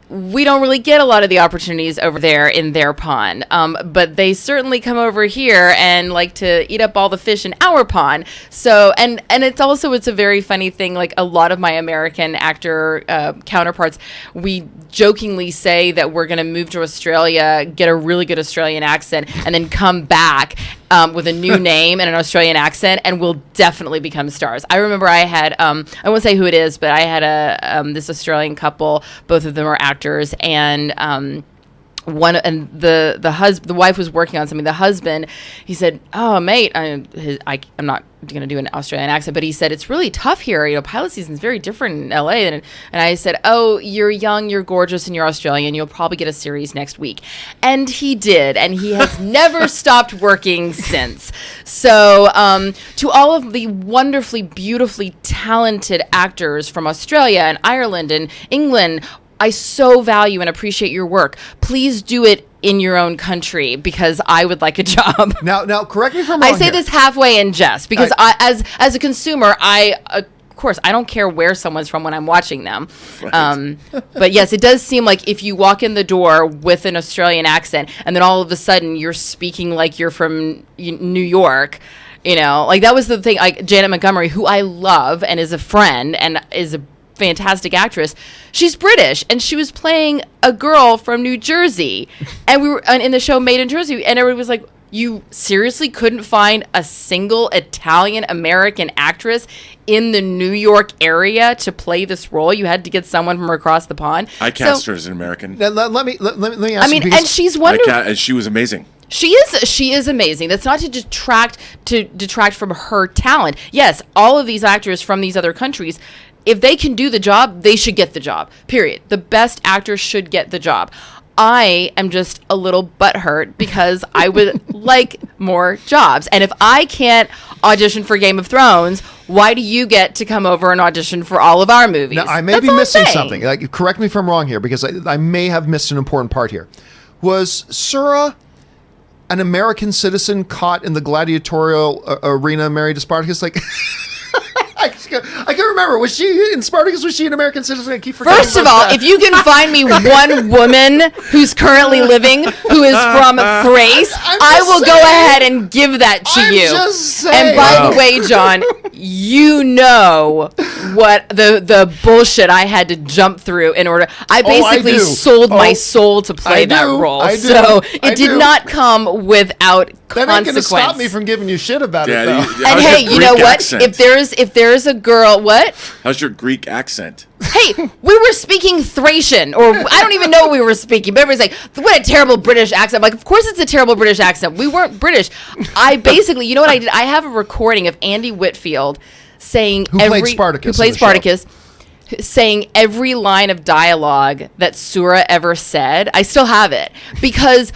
we don't really get a lot of the opportunities over there in their pond. But they certainly come over here and like to eat up all the fish in our pond. So, and it's a very funny thing. Like a lot of my American actor counterparts, we jokingly say that we're going to move to Australia, get a really good Australian accent, and then come back with a new name and an Australian accent, and we'll definitely become stars. I remember I had, I won't say who it is, but I had this Australian couple. Both of them are actors, and the wife was working on something. The husband, he said, "Oh, mate, I'm not going to do an Australian accent, but he said it's really tough here. You know, pilot season is very different in LA." And I said, "Oh, you're young, you're gorgeous, and you're Australian. You'll probably get a series next week." And he did, and he has never stopped working since. So, to all of the wonderfully, beautifully talented actors from Australia and Ireland and England, I so value and appreciate your work. Please do it in your own country, because I would like a job. Now, correct me if I'm wrong. I say this halfway in jest, because as a consumer, of course, I don't care where someone's from when I'm watching them. Right. But yes, it does seem like if you walk in the door with an Australian accent, and then all of a sudden you're speaking like you're from New York. You know, like that was the thing. Like Janet Montgomery, who I love and is a friend and is a fantastic actress, she's British, and she was playing a girl from New Jersey, and we were in the show Made in Jersey, and everybody was like, you seriously couldn't find a single Italian American actress in the New York area to play this role? You had to get someone from across the pond. I cast her as an American. Let me ask. I mean, and she's wonderful. And she was amazing. She is amazing. That's not to detract from her talent. Yes, all of these actors from these other countries, if they can do the job, they should get the job. Period. The best actors should get the job. I am just a little butthurt because I would like more jobs. And if I can't audition for Game of Thrones, why do you get to come over and audition for all of our movies? Now, I may be missing something. Like, correct me if I'm wrong here, because I may have missed an important part here. Was Sura an American citizen caught in the gladiatorial arena married to Spartacus? Like... I can't remember. Was she in Spartacus? Was she an American citizen? I keep forgetting. First of all, if you can find me one woman who's currently living who is from Thrace, I will go ahead and give that to you. Just saying. And by the way, John, you know what the bullshit I had to jump through in order. I basically sold my soul to play that role. So it did not come without consequence. That ain't gonna stop me from giving you shit about it, though. And hey, you know what? Accent? If there's a girl, what? How's your Greek accent? Hey, hey, we were speaking Thracian, or I don't even know what we were speaking, but everybody's like, what a terrible British accent. I'm like, of course it's a terrible British accent. We weren't British. I basically, you know what I did? I have a recording of Andy Whitfield saying Who played Spartacus in the show. Spartacus, saying every line of dialogue that Sura ever said. I still have it because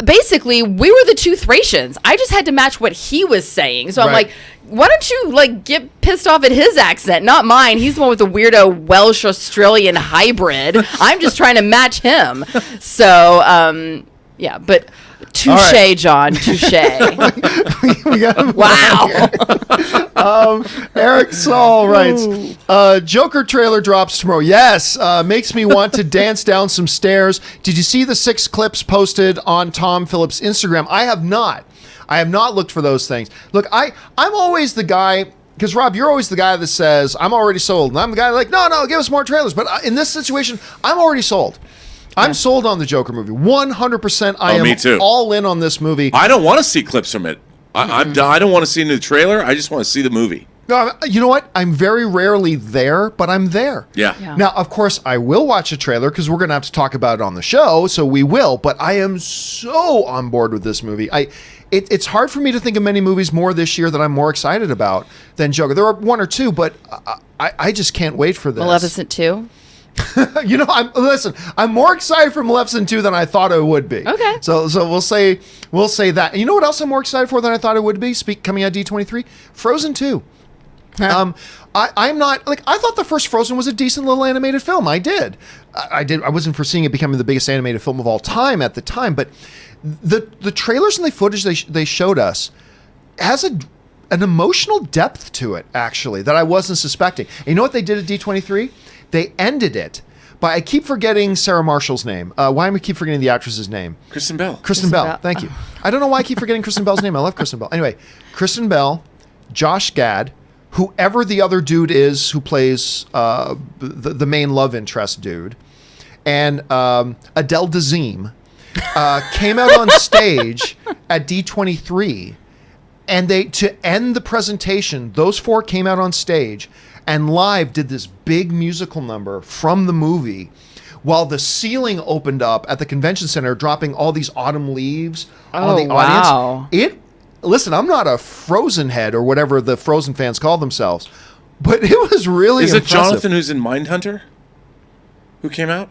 basically we were the two Thracians. I just had to match what he was saying. So I'm Right. like, why don't you like get pissed off at his accent, not mine? He's the one with the weirdo Welsh Australian hybrid. I'm just trying to match him. So yeah, but touche, right. John, touche. We gotta move Wow. Eric Saul writes, Joker trailer drops tomorrow. Yes, makes me want to dance down some stairs. Did you see the 6 clips posted on Tom Phillips' Instagram? I have not. I have not looked for those things. Look, I'm always the guy, because Rob, you're always the guy that says, I'm already sold. And I'm the guy like, no, give us more trailers. But in this situation, I'm already sold. I'm sold on the Joker movie. 100% I am me too. all in on this movie. I don't want to see clips from it. I don't want to see a new trailer. I just want to see the movie. No, you know what? I'm very rarely there, but I'm there. Yeah. Now, of course, I will watch a trailer because we're going to have to talk about it on the show, so we will. But I am so on board with this movie. It's hard for me to think of many movies more this year that I'm more excited about than Joker. There are 1 or 2, but I just can't wait for this. Maleficent 2. You know, I'm more excited for Maleficent 2 than I thought I would be. Okay. So we'll say that. And you know what else I'm more excited for than I thought it would be? Coming out D23, Frozen 2. Huh. I'm not like I thought the first Frozen was a decent little animated film. I did. I wasn't foreseeing it becoming the biggest animated film of all time at the time, but the trailers and the footage they showed us has an emotional depth to it actually that I wasn't suspecting. And you know what they did at D23? They ended it by I keep forgetting Sarah Marshall's name. Why am I keep forgetting the actress's name? Kristen Bell. Kristen Bell. Thank you. I don't know why I keep forgetting Kristen Bell's name. I love Kristen Bell. Anyway, Kristen Bell, Josh Gad, whoever the other dude is who plays the main love interest dude, and Adele Dazeem came out on stage at D23, and to end the presentation, those 4 came out on stage and live did this big musical number from the movie while the ceiling opened up at the convention center, dropping all these autumn leaves on the wow. audience. Listen, I'm not a Frozen head or whatever the Frozen fans call themselves, but it was really Is it impressive. Jonathan who's in Mindhunter? Who came out?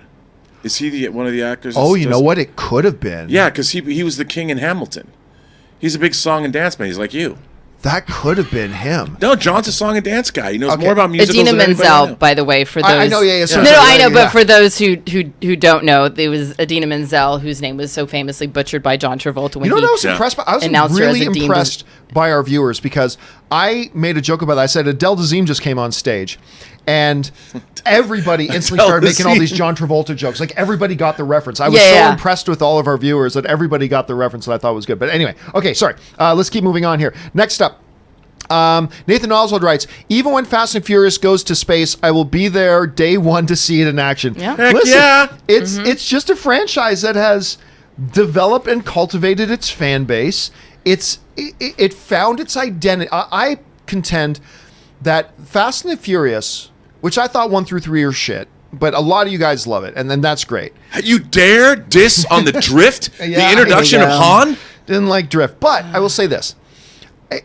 Is he one of the actors? Oh, you know what? It could have been. Yeah, because he was the king in Hamilton. He's a big song and dance man. He's like you. That could have been him. No, John's a song and dance guy. He knows Okay. more about musicals Idina than anybody I Menzel, know. by the way, for those. I know, yeah. No, I know, but for those who don't know, it was Idina Menzel, whose name was so famously butchered by John Travolta when You know what I was Yeah. impressed by? I was announced her as really a deemed- impressed by our viewers because I made a joke about that. I said Adele Dazeem just came on stage, and everybody instantly Adele started making all Dazeem. these John Travolta jokes. Like everybody got the reference. I was Yeah, so yeah. impressed with all of our viewers that everybody got the reference that I thought was good. But anyway, okay, sorry. Let's keep moving on here. Next up. Nathan Oswald writes, even when Fast and Furious goes to space, I will be there day 1 to see it in action. Yeah. Heck Listen, yeah. it's just a franchise that has developed and cultivated its fan base. It found its identity. I contend that Fast and the Furious, which I thought 1 through 3 are shit, but a lot of you guys love it, and then that's great. You dare diss on the drift? Yeah, the introduction of yeah. Han? Didn't like Drift, but I will say this.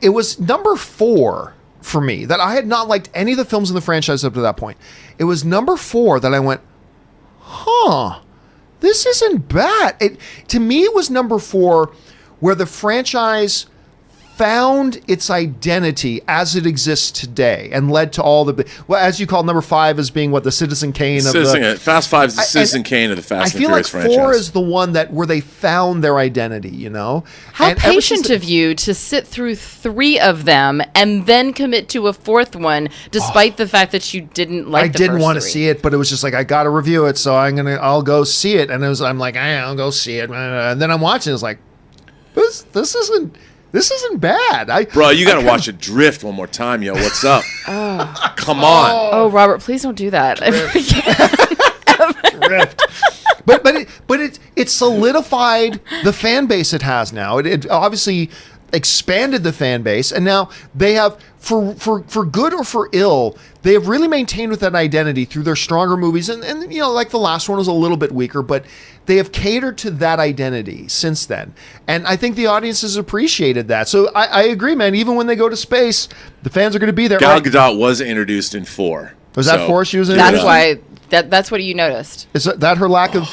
It was number 4 for me that I had not liked any of the films in the franchise up to that point. It was number 4 that I went, this isn't bad. To me, it was number 4 where the franchise found its identity as it exists today and led to all the, well, as you call number 5 as being what the Citizen Kane of the... Fast 5 is the Citizen Kane of the Fast and Furious franchise. I feel like 4 is the one where they found their identity, you know? How And ever patient since of you to sit through 3 of them and then commit to a 4th one, despite the fact that you didn't like I the didn't first want to 3. see it, but it was just like I got to review it, so I'll go see it. And I'm like, I'll go see it, and then I'm watching. It's like, this isn't bad. Bro, you got to watch it Drift one more time, yo. What's up? Come on. Oh, Robert, please don't do that. Rift. But it solidified the fan base it has now. It obviously expanded the fan base, and now they have, for good or for ill, they have really maintained with that identity through their stronger movies, and like the last one was a little bit weaker, but they have catered to that identity since then, and I think the audience has appreciated that. So I agree, man. Even when they go to space, the fans are going to be there. Gal Gadot was introduced in 4. Was that 4 she was in? That's why. That's what you noticed. Is that her lack of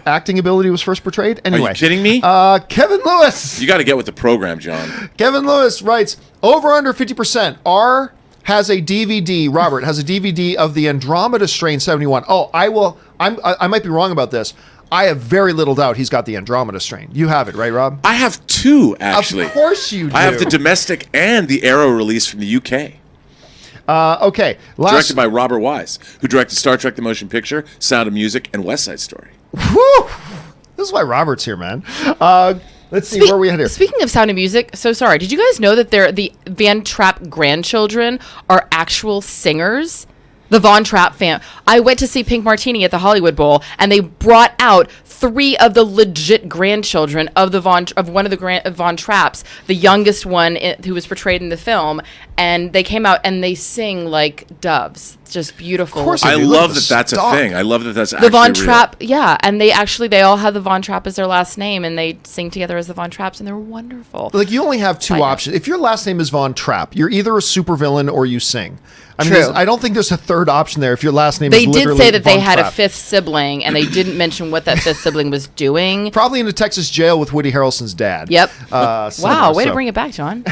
acting ability was first portrayed? Anyway. Are you kidding me? Kevin Lewis. You got to get with the program, John. Kevin Lewis writes, over under 50%. R has a DVD, Robert has a DVD of the Andromeda Strain 71. Oh, I might be wrong about this. I have very little doubt he's got the Andromeda Strain. You have it, right, Rob? I have 2, actually. Of course you do. I have the domestic and the Arrow release from the UK. Okay. Directed by Robert Wise, who directed Star Trek The Motion Picture, Sound of Music, and West Side Story. Whew. This is why Robert's here, man. Let's see where we at here. Speaking of Sound of Music, so sorry. Did you guys know that the Van Trapp grandchildren are actual singers? The Von Trapp fan. I went to see Pink Martini at the Hollywood Bowl, and they brought out 3 of the legit grandchildren of one of the Von Trapps, the youngest one who was portrayed in the film, and they came out and they sing like doves. Just beautiful. Of course, I love that that's a thing. I love that that's actually the Von real. Trapp. Yeah, and they all have the Von Trapp as their last name, and they sing together as the Von Trapps, and they're wonderful. Like, you only have 2 options. If your last name is Von Trapp, you're either a supervillain or you sing. I mean, True. I don't think there's a third option there if your last name They is literally did say that they Von had Trapp. a 5th sibling, and they didn't mention what that 5th sibling was doing. Probably in a Texas jail with Woody Harrelson's dad. Yep. Somewhere, Way to bring it back, John.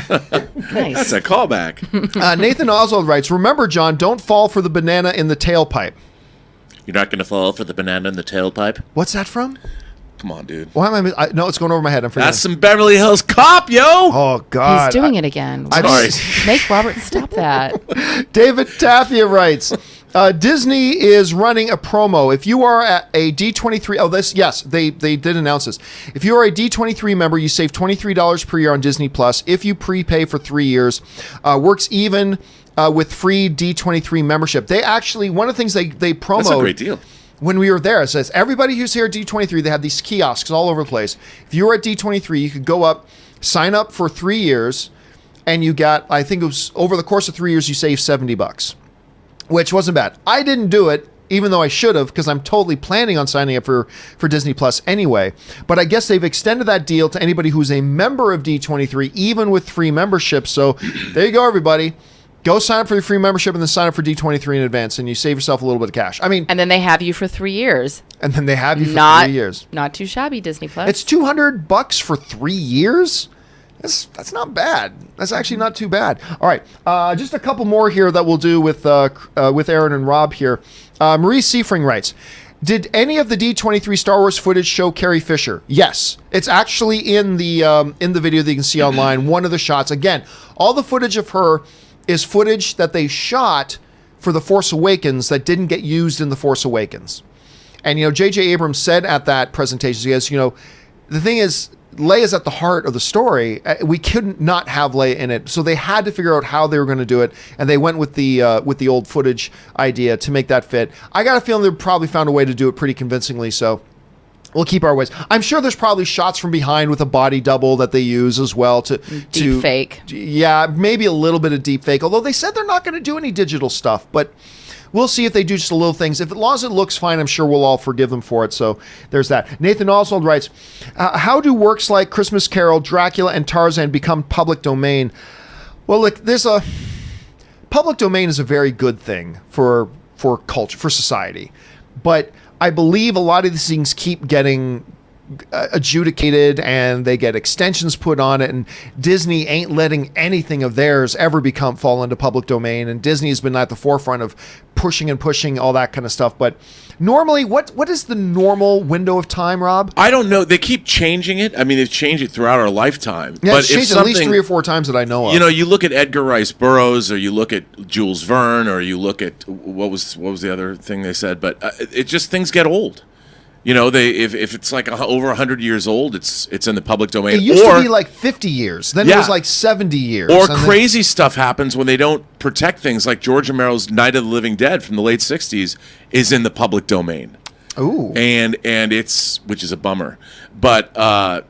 Nice. That's a callback. Nathan Oswald writes, remember, John, don't fall for the banana in the tailpipe. You're not going to fall for the banana in the tailpipe? What's that from? Come on, dude. Why am no, it's going over my head. I'm forgetting. That's some Beverly Hills Cop, yo! Oh, God. He's doing it again. Sorry. Make Robert stop that. David Tapia writes, Disney is running a promo. If you are at a D23, they did announce this. If you are a D23 member, you save $23 per year on Disney Plus. If you prepay for 3 years, works even with free D23 membership. They actually, one of the things they promote. That's a great deal. When we were there, it says everybody who's here at D23, they have these kiosks all over the place. If you were at D23, you could go up, sign up for 3 years, and you got, I think it was over the course of 3 years, you save $70, which wasn't bad. I didn't do it, even though I should have, because I'm totally planning on signing up for Disney Plus anyway. But I guess they've extended that deal to anybody who's a member of D23, even with free membership. So there you go, everybody. Go sign up for your free membership and then sign up for D23 in advance, and you save yourself a little bit of cash. I mean, And then they have you for 3 years. and then they have you for 3 years. Not too shabby, Disney Plus. It's $200 for 3 years. That's not bad. That's actually not too bad. All right, just a couple more here that we'll do with Erin and Rob here. Marie Seafring writes, did any of the D23 Star Wars footage show Carrie Fisher? Yes. It's actually in the video that you can see online. One of the shots. Again, all the footage of her is footage that they shot for The Force Awakens that didn't get used in The Force Awakens. And, J.J. Abrams said at that presentation, he goes, the thing is, Leia's at the heart of the story. We couldn't not have Leia in it. So they had to figure out how they were going to do it. And they went with the old footage idea to make that fit. I got a feeling they probably found a way to do it pretty convincingly. So we'll keep our ways. I'm sure there's probably shots from behind with a body double that they use as well to Deep fake. Yeah, maybe a little bit of deep fake. Although they said they're not going to do any digital stuff, but we'll see if they do just a little things. If as long as it looks fine, I'm sure we'll all forgive them for it. So there's that. Nathan Oswald writes, how do works like Christmas Carol, Dracula, and Tarzan become public domain? Well, look, public domain is a very good thing for culture, for society, but I believe a lot of these things keep getting adjudicated and they get extensions put on it, and Disney ain't letting anything of theirs ever fall into public domain, and Disney has been at the forefront of pushing all that kind of stuff. But normally, what is the normal window of time, Rob? I don't know. They keep changing it. I mean, they've changed it throughout our lifetime. Yeah, but it's changed at least 3 or 4 times that I know of. You look at Edgar Rice Burroughs, or you look at Jules Verne, or you look at what was the other thing they said. But it just, things get old. If it's like over 100 years old, it's in the public domain. It used to be like 50 years. Then it was like 70 years. Or crazy stuff happens when they don't protect things, like George Romero's Night of the Living Dead from the late 60s is in the public domain. Ooh. And which is a bummer. But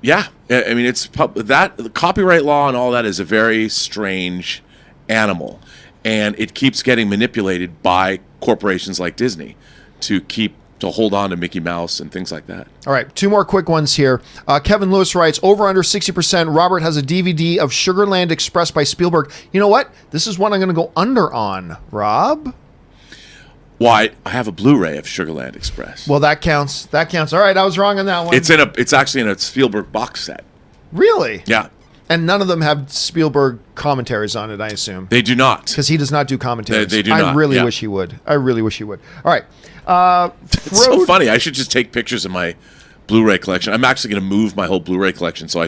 yeah, I mean, the copyright law and all that is a very strange animal, and it keeps getting manipulated by corporations like Disney to hold on to Mickey Mouse and things like that. All right, 2 more quick ones here. Kevin Lewis writes, over under 60%. Robert has a DVD of Sugarland Express by Spielberg. You know what? This is one I'm going to go under on. Rob? Why? I have a Blu-ray of Sugarland Express. Well, that counts. That counts. All right, I was wrong on that one. It's actually in a Spielberg box set. Really? Yeah. And none of them have Spielberg commentaries on it, I assume. They do not. Because he does not do commentaries. They do not. I really wish he would. I really wish he would. All right. It's so funny. I should just take pictures of my Blu-ray collection. I'm actually going to move my whole Blu-ray collection, so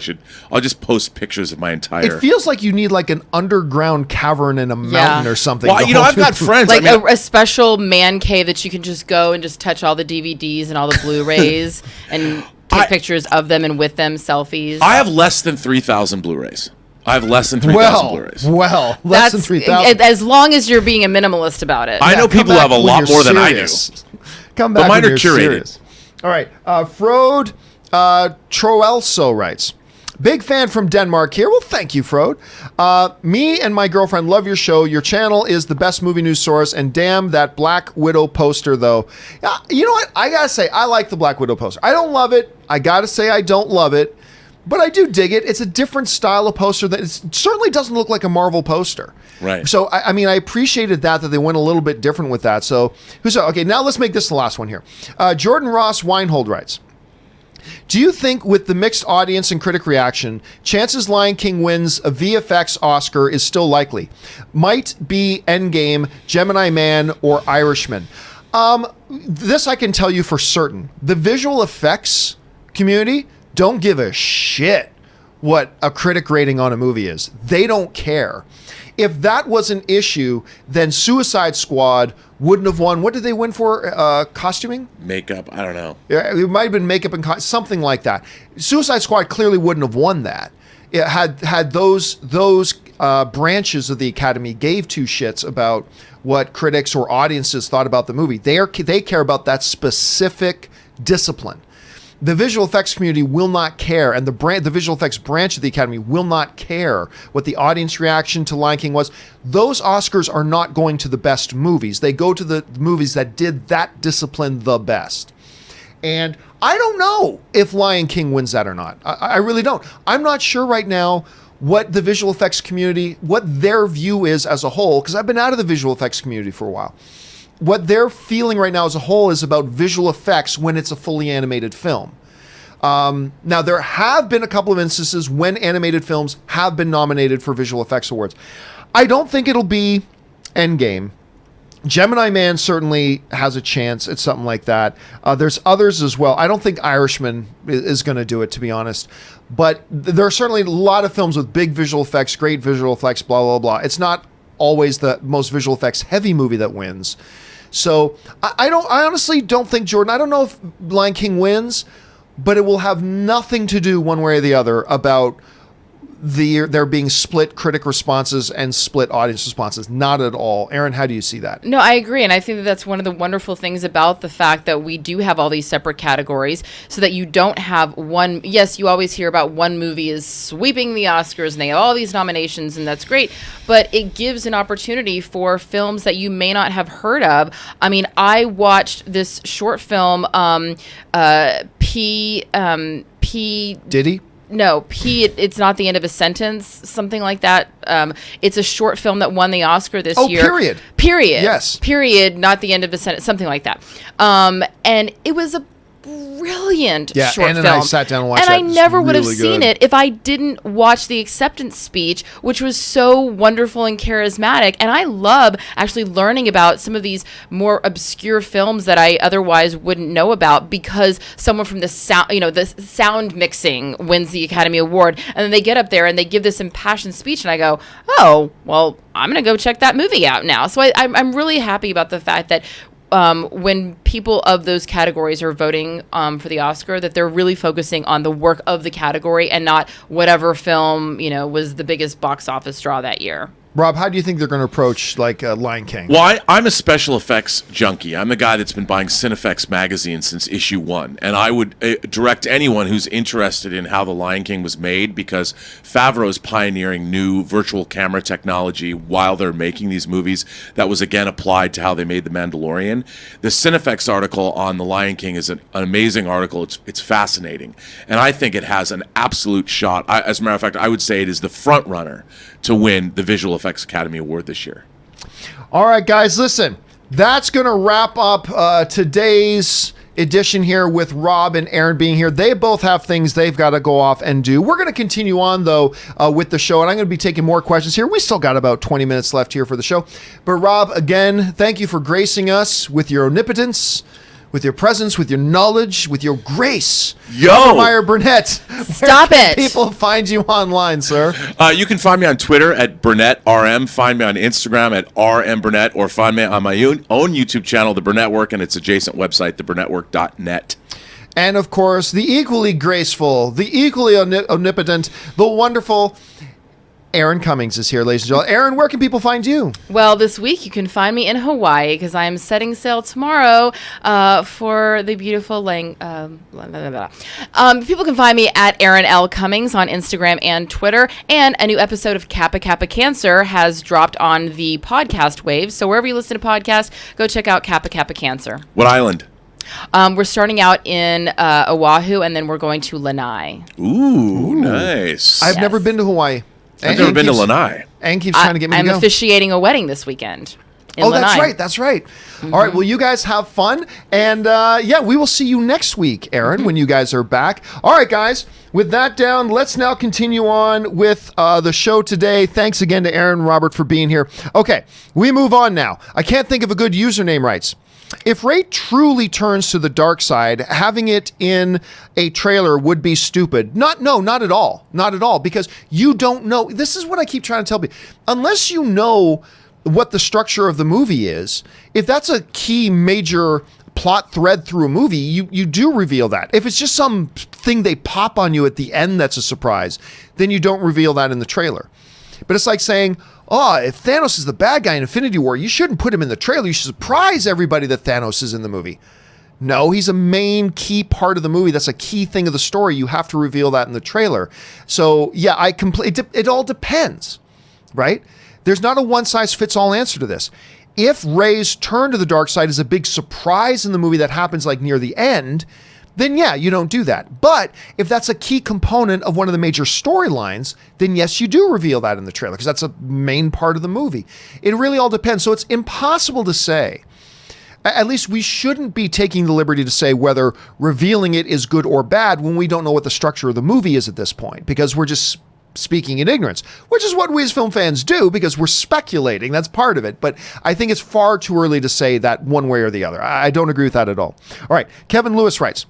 I'll just post pictures of my entire. It feels like you need like an underground cavern in a mountain or something. Well, I've got friends. Like a special man cave that you can just go and just touch all the DVDs and all the Blu-rays and take pictures of them and with them, selfies. I have less than 3,000 Blu-rays. I have less than 3,000 Blu-rays. Well, less than 3,000. As long as you're being a minimalist about it. I know people who have a lot more than I do. Come back but mine when are you're curated. Serious. All right. Frode Troelso writes, big fan from Denmark here. Well, thank you, Frode. Me and my girlfriend love your show. Your channel is the best movie news source. And damn, that Black Widow poster, though. You know what? I got to say, I like the Black Widow poster. I don't love it. I got to say, I don't love it. But I do dig it. It's a different style of poster that it certainly doesn't look like a Marvel poster. Right. So, I mean, I appreciated that they went a little bit different with that. So, okay, now let's make this the last one here. Jordan Ross Weinhold writes, do you think with the mixed audience and critic reaction, chances Lion King wins a VFX Oscar is still likely? Might be Endgame, Gemini Man, or Irishman. This I can tell you for certain. The visual effects community don't give a shit what a critic rating on a movie is. They don't care. If that was an issue, then Suicide Squad wouldn't have won. What did they win for? Costuming? Makeup? I don't know. It might have been makeup and something like that. Suicide Squad clearly wouldn't have won that. It had those branches of the Academy gave two shits about what critics or audiences thought about the movie. They care about that specific discipline. The visual effects community will not care, and the visual effects branch of the Academy will not care what the audience reaction to Lion King was. Those Oscars are not going to the best movies. They go to the movies that did that discipline the best. And I don't know if Lion King wins that or not. I really don't. I'm not sure right now what the visual effects community, what their view is as a whole, because I've been out of the visual effects community for a while. What they're feeling right now as a whole is about visual effects when it's a fully animated film. Now, there have been a couple of instances when animated films have been nominated for visual effects awards. I don't think it'll be Endgame. Gemini Man certainly has a chance at something like that. There's others as well. I don't think Irishman is going to do it, to be honest. But there are certainly a lot of films with big visual effects, great visual effects, blah, blah, blah. It's not always the most visual effects heavy movie that wins. So I honestly don't think, Jordan, I don't know if Lion King wins, but it will have nothing to do one way or the other about there being split critic responses and split audience responses. Not at all. Erin, how do you see that? No, I agree. And I think that's one of the wonderful things about the fact that we do have all these separate categories so that you don't have one. Yes, you always hear about one movie is sweeping the Oscars and they have all these nominations, and that's great. But it gives an opportunity for films that you may not have heard of. I mean, I watched this short film, Diddy? No, it's not the end of a sentence, something like that. It's a short film that won the Oscar this year. Period. Yes. Period, not the end of a sentence, something like that. And it was a brilliant short Ann film. and I sat down and watched and that. I never would have really seen good. it if I didn't watch the acceptance speech, which was so wonderful and charismatic. And I love actually learning about some of these more obscure films that I otherwise wouldn't know about because someone from the sound mixing wins the Academy Award, and then they get up there and they give this impassioned speech, and I go, oh, well, I'm going to go check that movie out now. So I'm really happy about the fact that when people of those categories are voting for the Oscar, that they're really focusing on the work of the category and not whatever film, was the biggest box office draw that year. Rob, how do you think they're going to approach like Lion King? Well, I'm a special effects junkie. I'm the guy that's been buying Cinefex magazine since issue 1, and I would direct anyone who's interested in how The Lion King was made, because Favreau's pioneering new virtual camera technology while they're making these movies that was again applied to how they made The Mandalorian. The Cinefex article on The Lion King is an amazing article. It's fascinating, and I think it has an absolute shot. As a matter of fact, I would say it is the front runner to win the Visual Effects Academy Award this year. All right, guys, listen. That's going to wrap up today's edition here with Rob and Erin being here. They both have things they've got to go off and do. We're going to continue on, though, with the show, and I'm going to be taking more questions here. We still got about 20 minutes left here for the show. But, Rob, again, thank you for gracing us with your omnipotence, with your presence, with your knowledge, with your grace. Yo! Meyer Burnett. Stop it. People find you online, sir. You can find me on Twitter at BurnettRM. Find me on Instagram at RMBurnett, or find me on my own YouTube channel, The Burnettwork, and its adjacent website, theburnettwork.net. And, of course, the equally graceful, the equally omnipotent, the wonderful Erin Cummings is here, ladies and gentlemen. Erin, where can people find you? Well, this week you can find me in Hawaii because I'm setting sail tomorrow for the beautiful people can find me at Erin L. Cummings on Instagram and Twitter. And a new episode of Kappa Kappa Cancer has dropped on the podcast waves. So wherever you listen to podcasts, go check out Kappa Kappa Cancer. What island? We're starting out in Oahu, and then we're going to Lanai. Ooh. Nice. I've never been to Hawaii. I've never been to Lanai. And keeps trying to get me to go. I'm officiating a wedding this weekend in Lanai. That's right. Mm-hmm. All right, well, you guys have fun. And, we will see you next week, Erin, when you guys are back. All right, guys, with that down, let's now continue on with the show today. Thanks again to Erin and Robert for being here. Okay, we move on now. I can't think of a good username rights. If Rey truly turns to the dark side, having it in a trailer would be stupid. Not at all. Not at all, because you don't know. This is what I keep trying to tell people. Unless you know what the structure of the movie is, if that's a key major plot thread through a movie, you do reveal that. If it's just some thing they pop on you at the end that's a surprise, then you don't reveal that in the trailer. But it's like saying, if Thanos is the bad guy in Infinity War, you shouldn't put him in the trailer. You should surprise everybody that Thanos is in the movie. No, he's a main key part of the movie. That's a key thing of the story. You have to reveal that in the trailer. So, yeah, it all depends, right? There's not a one-size-fits-all answer to this. If Rey's turn to the dark side is a big surprise in the movie that happens like near the end, then yeah, you don't do that. But if that's a key component of one of the major storylines, then yes, you do reveal that in the trailer because that's a main part of the movie. It really all depends. So it's impossible to say. At least we shouldn't be taking the liberty to say whether revealing it is good or bad when we don't know what the structure of the movie is at this point, because we're just speaking in ignorance, which is what we as film fans do because we're speculating. That's part of it. But I think it's far too early to say that one way or the other. I don't agree with that at all. All right. Kevin Lewis writes,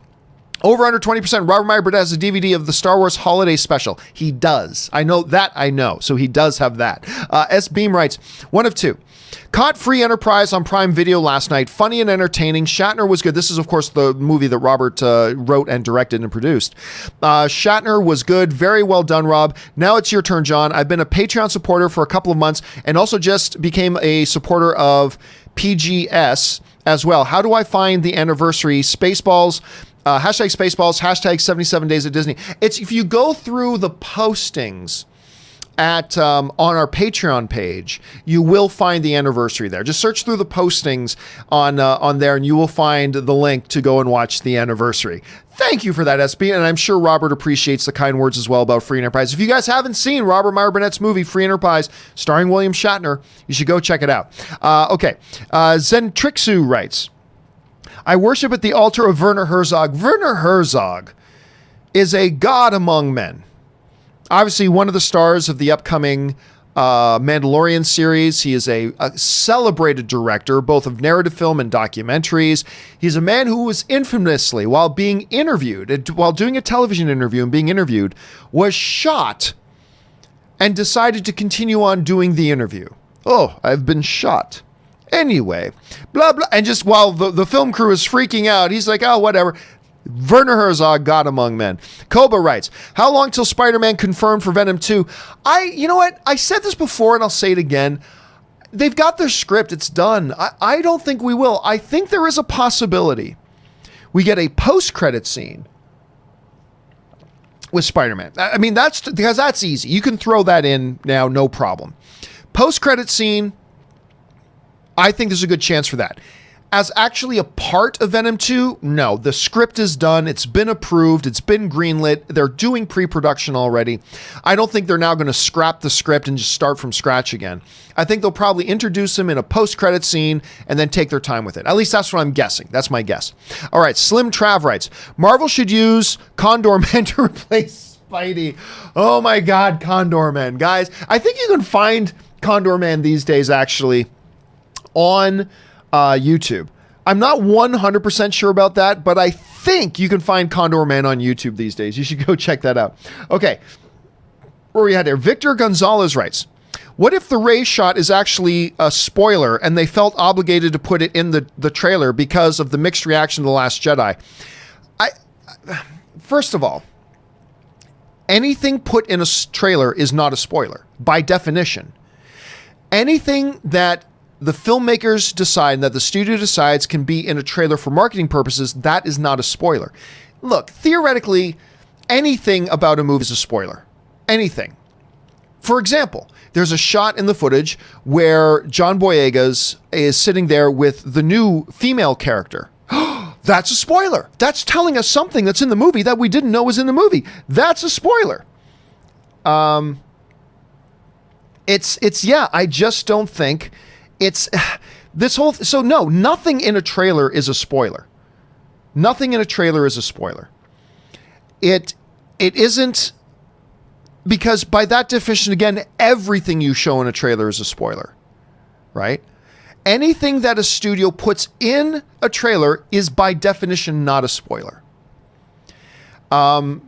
over under 20%. Robert Meyer Burnett has a DVD of the Star Wars Holiday Special. He does. I know that. I know. So he does have that. S. Beam writes, one of two. Caught Free Enterprise on Prime Video last night. Funny and entertaining. Shatner was good. This is, of course, the movie that Robert wrote and directed and produced. Shatner was good. Very well done, Rob. Now it's your turn, John. I've been a Patreon supporter for a couple of months and also just became a supporter of PGS as well. How do I find the anniversary? Spaceballs. Hashtag Spaceballs, hashtag 77 Days at Disney. It's if you go through the postings at on our Patreon page, you will find the anniversary there. Just search through the postings on there, and you will find the link to go and watch the anniversary. Thank you for that, SB, and I'm sure Robert appreciates the kind words as well about Free Enterprise. If you guys haven't seen Robert Meyer Burnett's movie Free Enterprise, starring William Shatner, you should go check it out. Okay, Zentrixu writes, I worship at the altar of Werner Herzog. Werner Herzog is a god among men. Obviously, one of the stars of the upcoming Mandalorian series. He is a celebrated director, both of narrative film and documentaries. He's a man who was infamously, while being interviewed, while doing a television interview and being interviewed, was shot and decided to continue on doing the interview. Oh, I've been shot. Anyway, blah, blah. And just while the film crew is freaking out, he's like, oh, whatever. Werner Herzog, God Among Men. Koba writes, how long till Spider-Man confirmed for Venom 2? You know what? I said this before and I'll say it again. They've got their script. It's done. I don't think we will. I think there is a possibility we get a post-credit scene with Spider-Man. I mean, because that's easy. You can throw that in now, no problem. Post-credit scene, I think there's a good chance for that. As actually a part of Venom 2, no. The script is done. It's been approved. It's been greenlit. They're doing pre-production already. I don't think they're now going to scrap the script and just start from scratch again. I think they'll probably introduce him in a post-credit scene and then take their time with it. At least that's what I'm guessing. That's my guess. All right, Slim Trav writes, Marvel should use Condor Man to replace Spidey. Oh my God, Condor Man. Guys, I think you can find Condor Man these days actually on YouTube. I'm not 100% sure about that, but I think you can find Condor Man on YouTube these days. You should go check that out. Okay. Where are we at here? Victor Gonzalez writes, what if the Rey shot is actually a spoiler and they felt obligated to put it in the trailer because of the mixed reaction to The Last Jedi? First of all, anything put in a trailer is not a spoiler by definition. Anything that the filmmakers decide, that the studio decides can be in a trailer for marketing purposes, that is not a spoiler. Look, theoretically, anything about a movie is a spoiler. Anything. For example, there's a shot in the footage where John Boyega's is sitting there with the new female character. That's a spoiler. That's telling us something that's in the movie that we didn't know was in the movie. That's a spoiler. I just don't think it's this whole, so no, nothing in a trailer is a spoiler. Nothing in a trailer is a spoiler. It isn't, because by that definition, again, everything you show in a trailer is a spoiler, right? Anything that a studio puts in a trailer is by definition not a spoiler.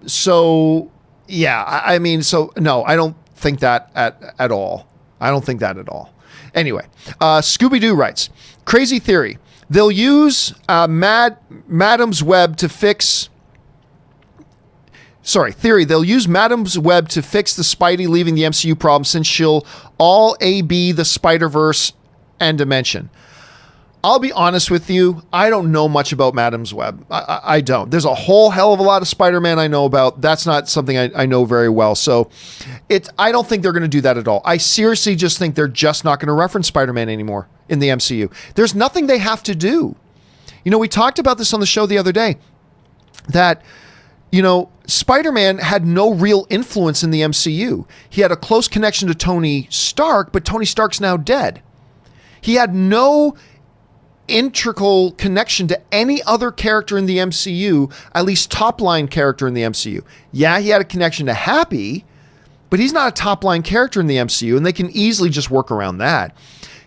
So no, I don't think that at all. I don't think that at all. Anyway, Scooby-Doo writes, crazy theory. They'll use Madam's Web to fix... They'll use Madam's Web to fix the Spidey leaving the MCU problem since she'll all AB the Spider-Verse and Dimension. I'll be honest with you, I don't know much about Madam's Web. I don't. There's a whole hell of a lot of Spider-Man I know about. That's not something I know very well. So I don't think they're going to do that at all. I seriously just think they're just not going to reference Spider-Man anymore in the MCU. There's nothing they have to do. You know, we talked about this on the show the other day, that, you know, Spider-Man had no real influence in the MCU. He had a close connection to Tony Stark, but Tony Stark's now dead. He had no integral connection to any other character in the MCU, at least top-line character in the MCU. Yeah, he had a connection to Happy, but he's not a top-line character in the MCU, and they can easily just work around that.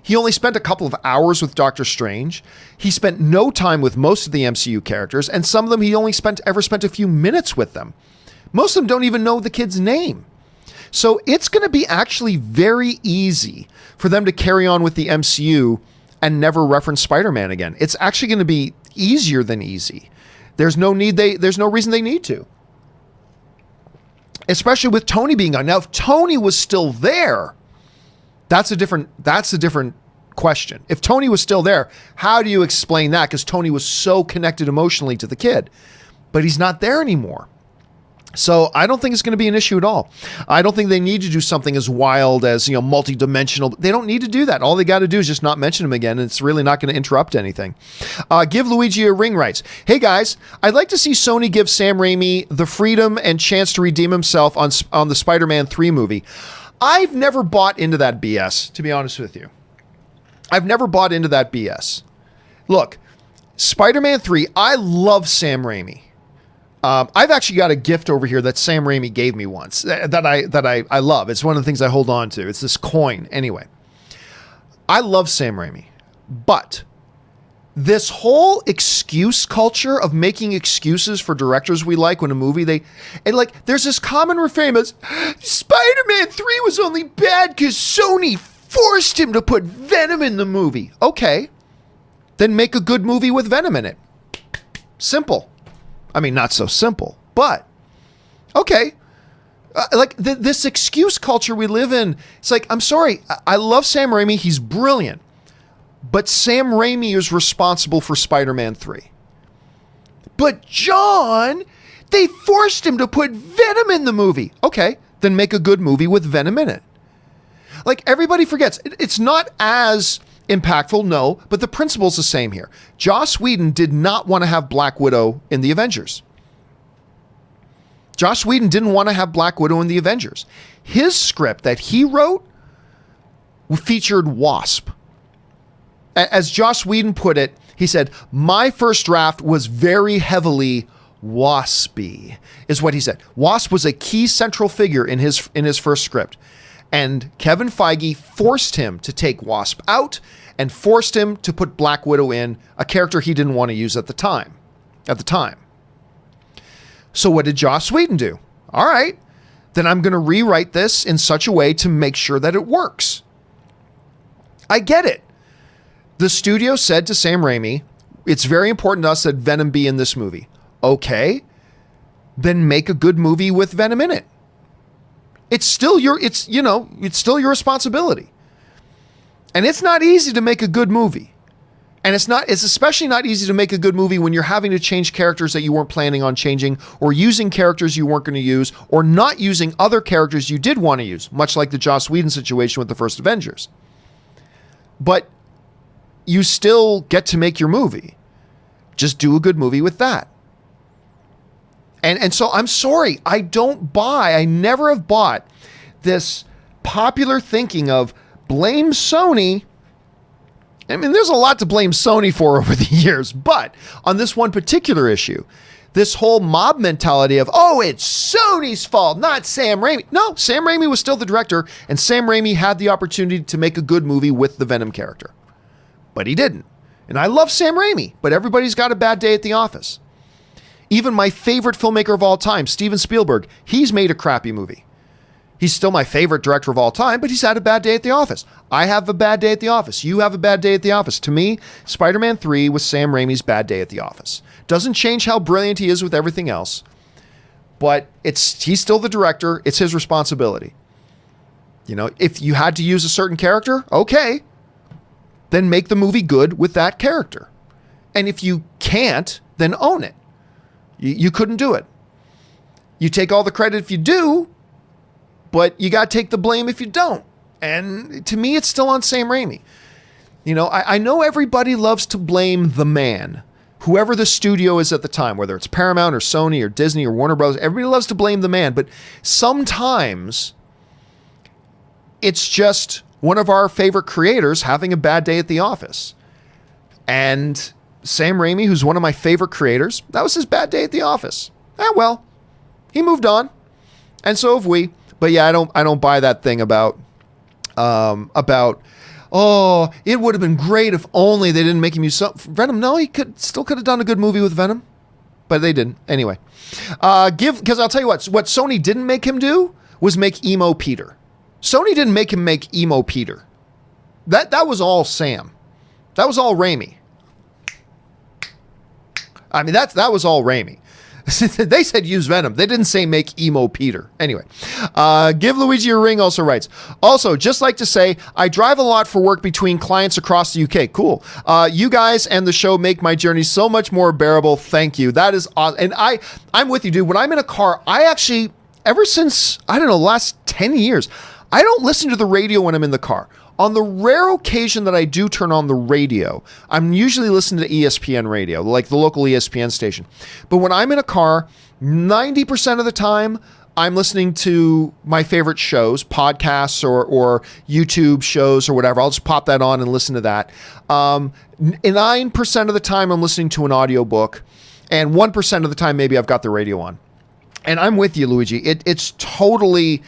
He only spent a couple of hours with Doctor Strange. He spent no time with most of the MCU characters, and some of them he only ever spent a few minutes with them. Most of them don't even know the kid's name. So it's going to be actually very easy for them to carry on with the MCU and never reference Spider-Man again. It's actually going to be easier than easy. There's no reason they need to. Especially with Tony being gone. Now, if Tony was still there, that's a different question. If Tony was still there, how do you explain that? Because Tony was so connected emotionally to the kid. But he's not there anymore. So I don't think it's going to be an issue at all. I don't think they need to do something as wild as, multi-dimensional. They don't need to do that. All they got to do is just not mention him again, and it's really not going to interrupt anything. Give Luigi a Ring writes, hey guys, I'd like to see Sony give Sam Raimi the freedom and chance to redeem himself on the Spider-Man 3 movie. I've never bought into that BS, to be honest with you. I've never bought into that BS. Look, Spider-Man 3, I love Sam Raimi. I've actually got a gift over here that Sam Raimi gave me once that I love. It's one of the things I hold on to. It's this coin. Anyway, I love Sam Raimi, but this whole excuse culture of making excuses for directors we like when a movie there's this common refrain as Spider-Man 3 was only bad because Sony forced him to put Venom in the movie. Okay, then make a good movie with Venom in it. Simple. I mean, not so simple, but okay. This excuse culture we live in, it's like, I'm sorry, I love Sam Raimi. He's brilliant. But Sam Raimi is responsible for Spider-Man 3. But John, they forced him to put Venom in the movie. Okay, then make a good movie with Venom in it. Like, everybody forgets. It's not as impactful, no, but the principle's the same here. Joss Whedon did not want to have Black Widow in the Avengers. Joss Whedon didn't want to have Black Widow in the Avengers. His script that he wrote featured Wasp. As Joss Whedon put it, he said, my first draft was very heavily waspy, is what he said. Wasp was a key central figure in his first script. And Kevin Feige forced him to take Wasp out and forced him to put Black Widow in, a character he didn't want to use at the time. So what did Joss Whedon do? All right, then I'm going to rewrite this in such a way to make sure that it works. I get it. The studio said to Sam Raimi, it's very important to us that Venom be in this movie. Okay, then make a good movie with Venom in it. It's still your responsibility. And it's not easy to make a good movie. And it's especially not easy to make a good movie when you're having to change characters that you weren't planning on changing, or using characters you weren't going to use, or not using other characters you did want to use, much like the Joss Whedon situation with the first Avengers. But you still get to make your movie. Just do a good movie with that. And so I'm sorry, I never have bought this popular thinking of blame Sony. I mean, there's a lot to blame Sony for over the years, but on this one particular issue, this whole mob mentality of, oh, it's Sony's fault, not Sam Raimi. No, Sam Raimi was still the director, and Sam Raimi had the opportunity to make a good movie with the Venom character. But he didn't. And I love Sam Raimi, but everybody's got a bad day at the office. Even my favorite filmmaker of all time, Steven Spielberg, he's made a crappy movie. He's still my favorite director of all time, but he's had a bad day at the office. I have a bad day at the office. You have a bad day at the office. To me, Spider-Man 3 was Sam Raimi's bad day at the office. Doesn't change how brilliant he is with everything else, but he's still the director. It's his responsibility. You know, if you had to use a certain character, okay, then make the movie good with that character. And if you can't, then own it. You couldn't do it. You take all the credit if you do, but you got to take the blame if you don't. And to me, it's still on Sam Raimi. You know, I know everybody loves to blame the man, whoever the studio is at the time, whether it's Paramount or Sony or Disney or Warner Bros. Everybody loves to blame the man, but sometimes it's just one of our favorite creators having a bad day at the office. And Sam Raimi, who's one of my favorite creators, that was his bad day at the office. Well, he moved on, and so have we. But yeah, I don't buy that thing about oh, it would have been great if only they didn't make him use Venom. No, he still could have done a good movie with Venom, but they didn't. Anyway, because I'll tell you what Sony didn't make him do was make Emo Peter. Sony didn't make him make Emo Peter. That was all Sam. That was all Raimi. I mean, that was all Raimi. They said use Venom. They didn't say make Emo Peter. Anyway, Give Luigi a Ring also writes, also, just like to say, I drive a lot for work between clients across the UK. Cool. You guys and the show make my journey so much more bearable. Thank you. That is awesome. And I'm with you, dude. When I'm in a car, I actually, ever since, I don't know, last 10 years, I don't listen to the radio when I'm in the car. On the rare occasion that I do turn on the radio, I'm usually listening to ESPN radio, like the local ESPN station. But when I'm in a car, 90% of the time, I'm listening to my favorite shows, podcasts or YouTube shows or whatever. I'll just pop that on and listen to that. 9% of the time, I'm listening to an audiobook. And 1% of the time, maybe I've got the radio on. And I'm with you, Luigi. It's totally...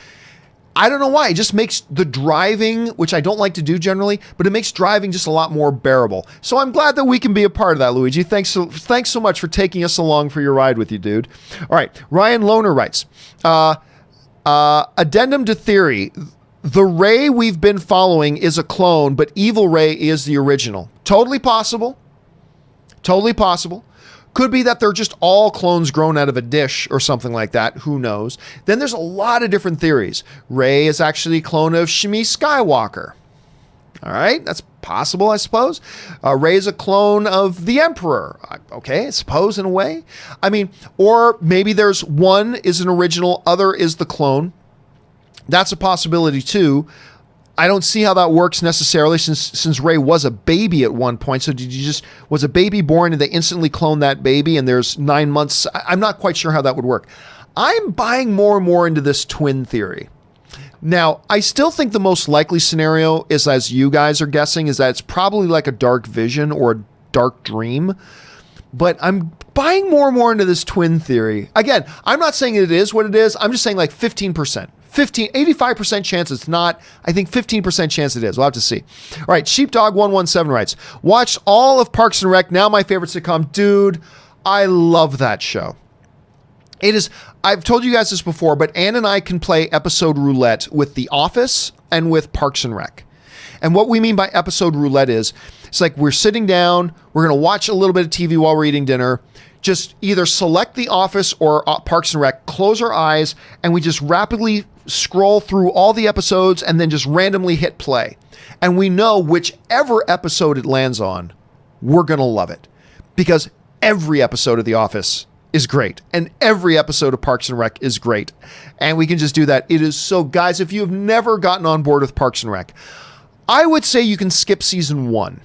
I don't know why. It just makes the driving, which I don't like to do generally, but it makes driving just a lot more bearable. So I'm glad that we can be a part of that, Luigi. Thanks so much for taking us along for your ride with you, dude. All right. Ryan Lohner writes, addendum to theory. The Ray we've been following is a clone, but Evil Ray is the original. Totally possible. Totally possible. Could be that they're just all clones grown out of a dish or something like that. Who knows? Then there's a lot of different theories. Rey is actually a clone of Shmi Skywalker. All right, that's possible, I suppose. Rey is a clone of the Emperor. Okay, I suppose in a way. I mean, or maybe there's one is an original, other is the clone. That's a possibility too. I don't see how that works necessarily since Rey was a baby at one point. So was a baby born and they instantly clone that baby and there's 9 months? I'm not quite sure how that would work. I'm buying more and more into this twin theory. Now, I still think the most likely scenario is, as you guys are guessing, is that it's probably like a dark vision or a dark dream. But I'm buying more and more into this twin theory. Again, I'm not saying it is what it is. I'm just saying like 15%. 85% chance it's not. I think 15% chance it is. We'll have to see. All right, Sheepdog117 writes, watched all of Parks and Rec, now my favorite sitcom. Dude, I love that show. It is, I've told you guys this before, but Ann and I can play episode roulette with The Office and with Parks and Rec. And what we mean by episode roulette is, it's like we're sitting down, we're going to watch a little bit of TV while we're eating dinner, just either select The Office or Parks and Rec, close our eyes, and we just rapidly scroll through all the episodes and then just randomly hit play. And we know whichever episode it lands on, we're going to love it. Because every episode of The Office is great. And every episode of Parks and Rec is great. And we can just do that. It is so, guys, if you have never gotten on board with Parks and Rec, I would say you can skip season 1.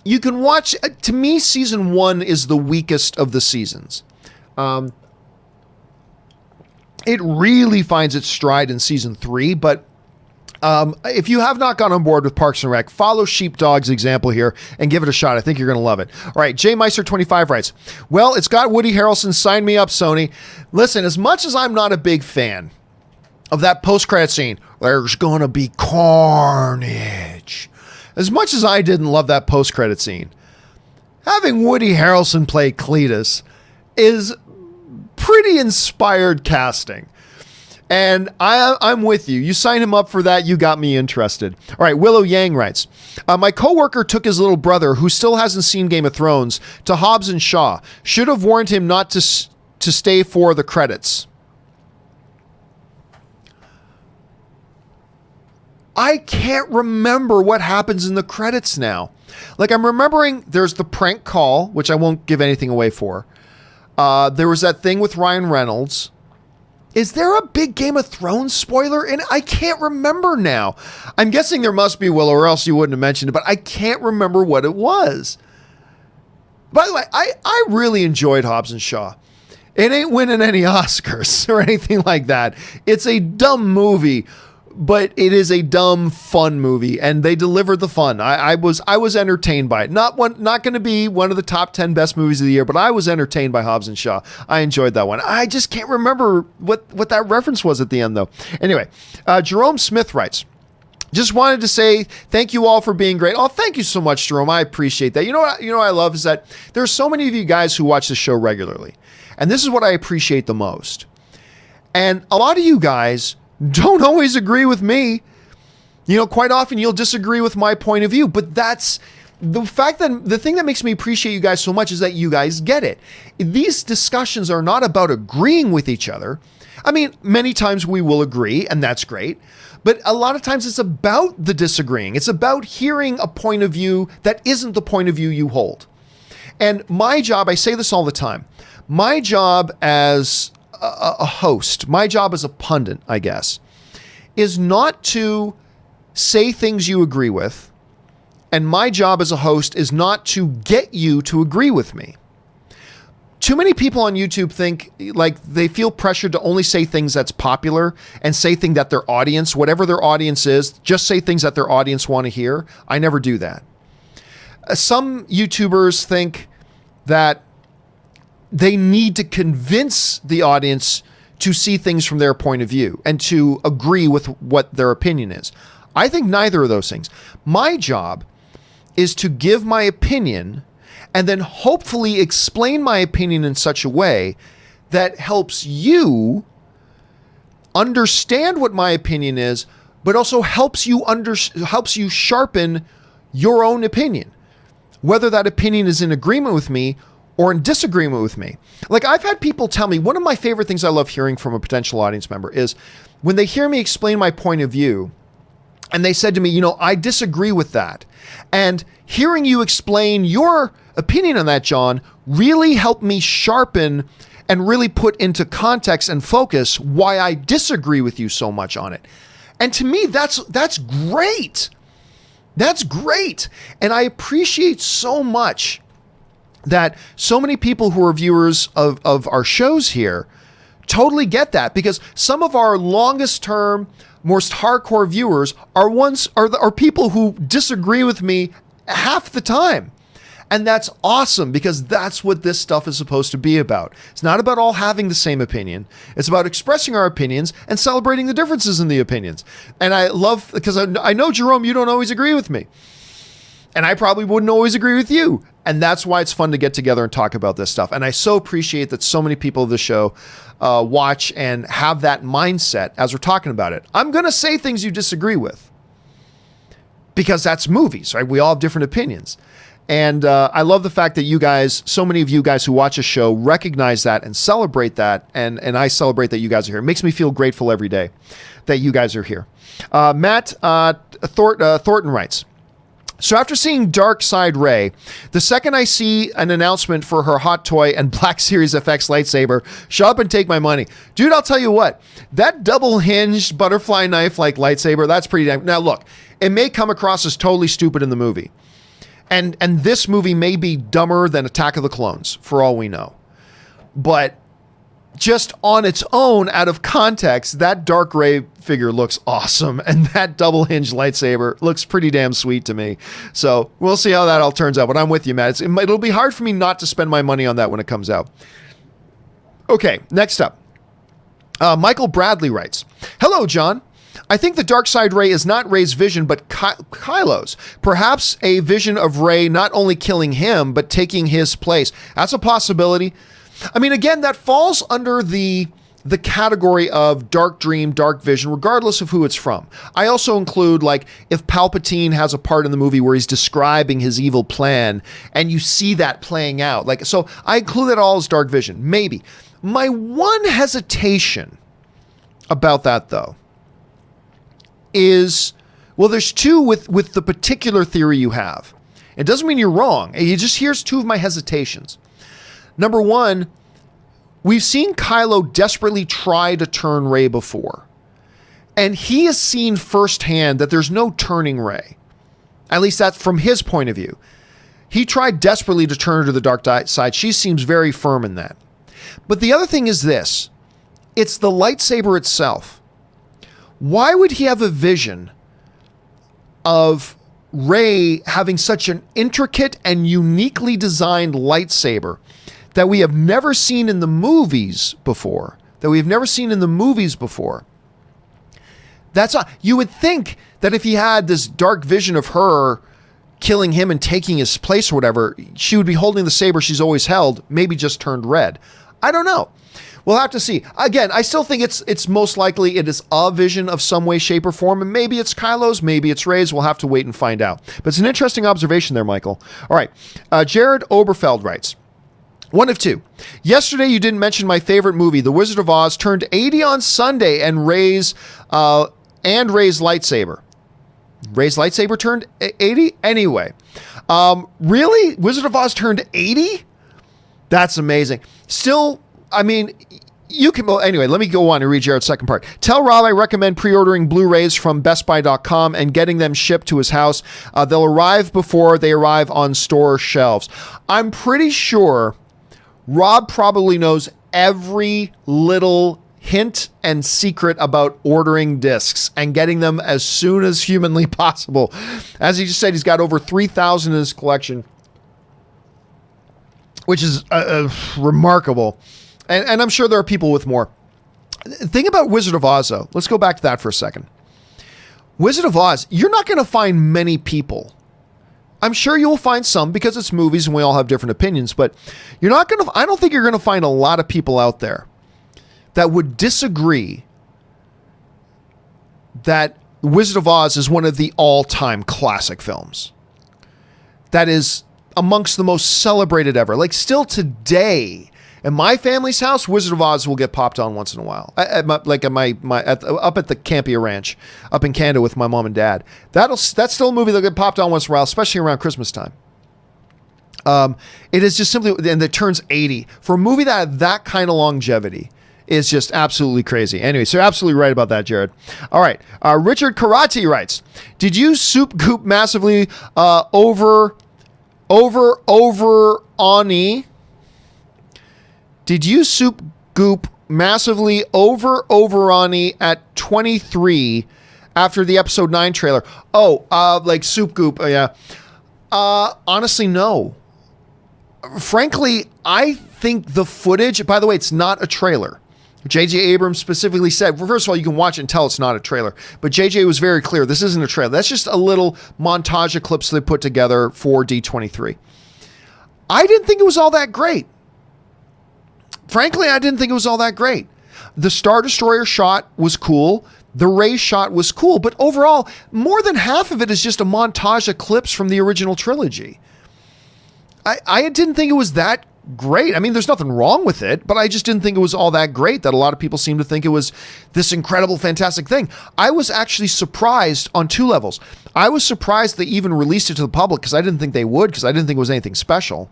You can watch, to me, season 1 is the weakest of the seasons. It really finds its stride in season 3, but if you have not gone on board with Parks and Rec, follow Sheepdog's example here and give it a shot. I think you're going to love it. All right, Jay Meister25 writes, well, it's got Woody Harrelson. Sign me up, Sony. Listen, as much as I'm not a big fan of that post-credit scene, there's going to be carnage. As much as I didn't love that post-credit scene, having Woody Harrelson play Cletus is pretty inspired casting. And I'm with you. You sign him up for that, you got me interested. All right, Willow Yang writes, my coworker took his little brother, who still hasn't seen Game of Thrones, to Hobbs and Shaw. Should have warned him not to stay for the credits. I can't remember what happens in the credits now. Like, I'm remembering there's the prank call, which I won't give anything away for. There was that thing with Ryan Reynolds. Is there a big Game of Thrones spoiler in it? I can't remember now. I'm guessing there must be, Will, or else you wouldn't have mentioned it, but I can't remember what it was. By the way, I really enjoyed Hobbs and Shaw. It ain't winning any Oscars or anything like that. It's a dumb movie, but it is a dumb, fun movie, and they delivered the fun. I was entertained by it. Not going to be one of the top 10 best movies of the year, but I was entertained by Hobbs and Shaw. I enjoyed that one. I just can't remember what that reference was at the end, though. Anyway, Jerome Smith writes, just wanted to say thank you all for being great. Oh, thank you so much, Jerome. I appreciate that. You know what I love is that there's so many of you guys who watch the show regularly, and this is what I appreciate the most. And a lot of you guys don't always agree with me. You know, quite often you'll disagree with my point of view, but that's the fact that the thing that makes me appreciate you guys so much is that you guys get it. These discussions are not about agreeing with each other. I mean, many times we will agree, and that's great, but a lot of times it's about the disagreeing. It's about hearing a point of view that isn't the point of view you hold. And my job, I say this all the time, my job as a host, my job as a pundit, I guess, is not to say things you agree with. And my job as a host is not to get you to agree with me. Too many people on YouTube think like they feel pressured to only say things that's popular and say things that their audience, whatever their audience is, just say things that their audience want to hear. I never do that. Some YouTubers think that they need to convince the audience to see things from their point of view and to agree with what their opinion is. I think neither of those things. My job is to give my opinion and then hopefully explain my opinion in such a way that helps you understand what my opinion is, but also helps you sharpen your own opinion. Whether that opinion is in agreement with me or in disagreement with me. Like, I've had people tell me, one of my favorite things I love hearing from a potential audience member is when they hear me explain my point of view and they said to me, you know, I disagree with that. And hearing you explain your opinion on that, John, really helped me sharpen and really put into context and focus why I disagree with you so much on it. And to me, that's great. That's great. And I appreciate so much that so many people who are viewers of our shows here totally get that, because some of our longest term, most hardcore viewers are people who disagree with me half the time. And that's awesome, because that's what this stuff is supposed to be about. It's not about all having the same opinion. It's about expressing our opinions and celebrating the differences in the opinions. And I love, because I know, Jerome, you don't always agree with me. And I probably wouldn't always agree with you. And that's why it's fun to get together and talk about this stuff. And I so appreciate that so many people of the show watch and have that mindset as we're talking about it. I'm going to say things you disagree with, because that's movies, right? We all have different opinions. And I love the fact that you guys, so many of you guys who watch a show, recognize that and celebrate that. And I celebrate that you guys are here. It makes me feel grateful every day that you guys are here. Matt Thornton writes, so after seeing Dark Side Rey, the second I see an announcement for her hot toy and Black Series FX lightsaber, shut up and take my money. Dude, I'll tell you what, that double-hinged butterfly knife-like lightsaber, that's pretty damn... Now look, it may come across as totally stupid in the movie. And this movie may be dumber than Attack of the Clones, for all we know. But just on its own, out of context, that Dark Rey figure looks awesome. And that double-hinged lightsaber looks pretty damn sweet to me. So we'll see how that all turns out. But I'm with you, Matt. It'll be hard for me not to spend my money on that when it comes out. Okay, next up. Michael Bradley writes, hello, John. I think the dark side Rey is not Rey's vision, but Kylo's. Perhaps a vision of Rey not only killing him, but taking his place. That's a possibility. I mean, again, that falls under the category of dark dream, dark vision, regardless of who it's from. I also include, like, if Palpatine has a part in the movie where he's describing his evil plan and you see that playing out. Like, so I include that all as dark vision. Maybe. My one hesitation about that, though, is, well, there's two with the particular theory you have. It doesn't mean you're wrong. Here's two of my hesitations. Number one, we've seen Kylo desperately try to turn Rey before. And he has seen firsthand that there's no turning Rey. At least that's from his point of view. He tried desperately to turn her to the dark side. She seems very firm in that. But the other thing is this. It's the lightsaber itself. Why would he have a vision of Rey having such an intricate and uniquely designed lightsaber that we have never seen in the movies before? You would think that if he had this dark vision of her killing him and taking his place or whatever, she would be holding the saber she's always held, maybe just turned red. I don't know. We'll have to see. Again, I still think it's most likely it is a vision of some way, shape, or form, and maybe it's Kylo's, maybe it's Rey's. We'll have to wait and find out. But it's an interesting observation there, Michael. All right. Jared Oberfeld writes, one of two. Yesterday, you didn't mention my favorite movie, The Wizard of Oz, turned 80 on Sunday, and Rey's lightsaber. Rey's lightsaber turned 80? Anyway. Really? Wizard of Oz turned 80? That's amazing. Still, I mean, you can... Well, anyway, let me go on and read Jared's second part. Tell Rob I recommend pre-ordering Blu-rays from bestbuy.com and getting them shipped to his house. They'll arrive before they arrive on store shelves. I'm pretty sure Rob probably knows every little hint and secret about ordering discs and getting them as soon as humanly possible. As he just said, he's got over 3,000 in his collection, which is remarkable. And I'm sure there are people with more. The thing about Wizard of Oz, though, let's go back to that for a second. Wizard of Oz, you're not going to find many people. I'm sure you'll find some because it's movies and we all have different opinions, but I don't think you're going to find a lot of people out there that would disagree that Wizard of Oz is one of the all-time classic films. That is amongst the most celebrated ever. Like still today, in my family's house, Wizard of Oz will get popped on once in a while. Up at the Campea Ranch, up in Canada with my mom and dad. That's still a movie that'll get popped on once in a while, especially around Christmas time. It is just simply, and it turns 80 for a movie that had that kind of longevity is just absolutely crazy. Anyway, so you're absolutely right about that, Jared. All right, Richard Karate writes, "Did you soup goop massively over Ani?" Did you soup goop massively over Ani at 23 after the episode 9 trailer? Oh, like soup goop. Yeah. Honestly, no. Frankly, I think the footage, by the way, it's not a trailer. J.J. Abrams specifically said, well, first of all, you can watch it and tell it's not a trailer. But J.J. was very clear, this isn't a trailer. That's just a little montage of clips they put together for D23. I didn't think it was all that great. Frankly, I didn't think it was all that great. The Star Destroyer shot was cool. The Rey shot was cool. But overall, more than half of it is just a montage of clips from the original trilogy. I didn't think it was that great. I mean, there's nothing wrong with it, but I just didn't think it was all that great that a lot of people seem to think it was this incredible, fantastic thing. I was actually surprised on 2 levels. I was surprised they even released it to the public because I didn't think they would, because I didn't think it was anything special.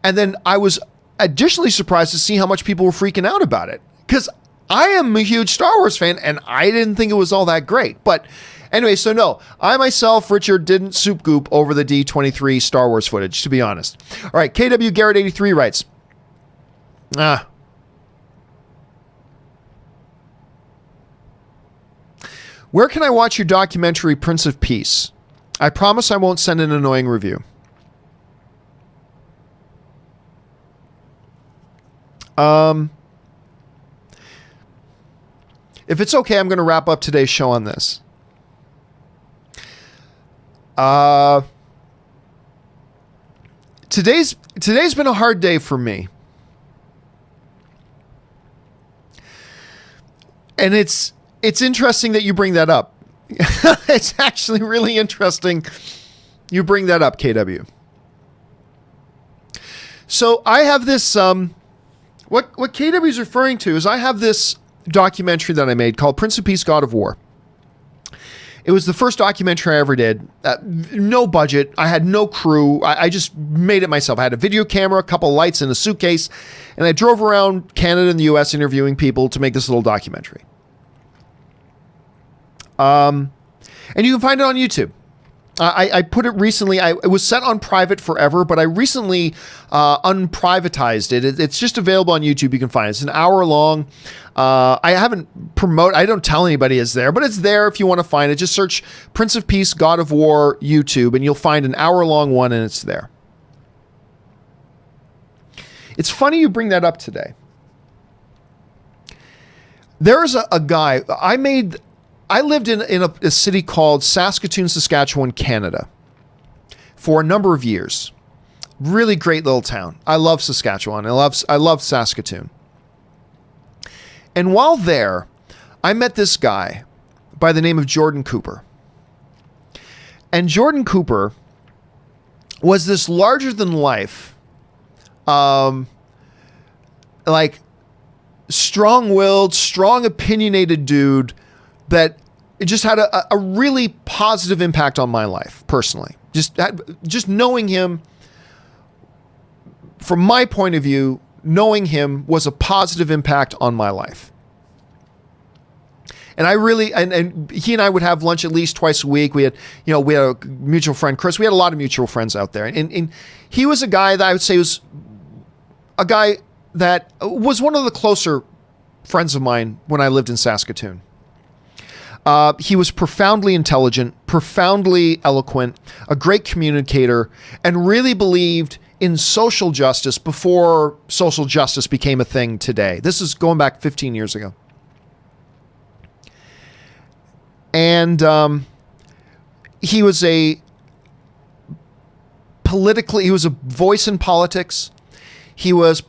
And then I was additionally surprised to see how much people were freaking out about it, because I am a huge Star Wars fan and I didn't think it was all that great. But anyway, so no, I myself, Richard, didn't soup goop over the D23 Star Wars footage, to be honest. All right, KW Garrett 83 writes, where can I watch your documentary Prince of Peace? I promise I won't send an annoying review. If it's okay, I'm going to wrap up today's show on this. Today's been a hard day for me. And it's interesting that you bring that up. It's actually really interesting you bring that up, KW. So I have this what KW is referring to is I have this documentary that I made called Prince of Peace, God of War. It was the first documentary I ever did. No budget. I had no crew. I just made it myself. I had a video camera, a couple lights, and a suitcase, and I drove around Canada and the US interviewing people to make this little documentary. And you can find it on YouTube. I put it recently. It was set on private forever, but I recently unprivatized it. It's just available on YouTube. You can find it. It's an hour long. I don't tell anybody it's there, but it's there if you want to find it. Just search Prince of Peace, God of War, YouTube, and you'll find an hour long one, and it's there. It's funny you bring that up today. There's a guy, I lived in a city called Saskatoon, Saskatchewan, Canada for a number of years. Really great little town. I love Saskatchewan. I love Saskatoon. And while there, I met this guy by the name of Jordan Cooper. And Jordan Cooper was this larger than life, like strong-willed, strong opinionated dude that it just had a really positive impact on my life personally. Just knowing him, from my point of view, knowing him was a positive impact on my life. And I really, and he and I would have lunch at least twice a week. We had a mutual friend, Chris. We had a lot of mutual friends out there. And he was a guy that I would say was a guy that was one of the closer friends of mine when I lived in Saskatoon. He was profoundly intelligent, profoundly eloquent, a great communicator, and really believed in social justice before social justice became a thing today. This is going back 15 years ago. And he was a voice in politics. He was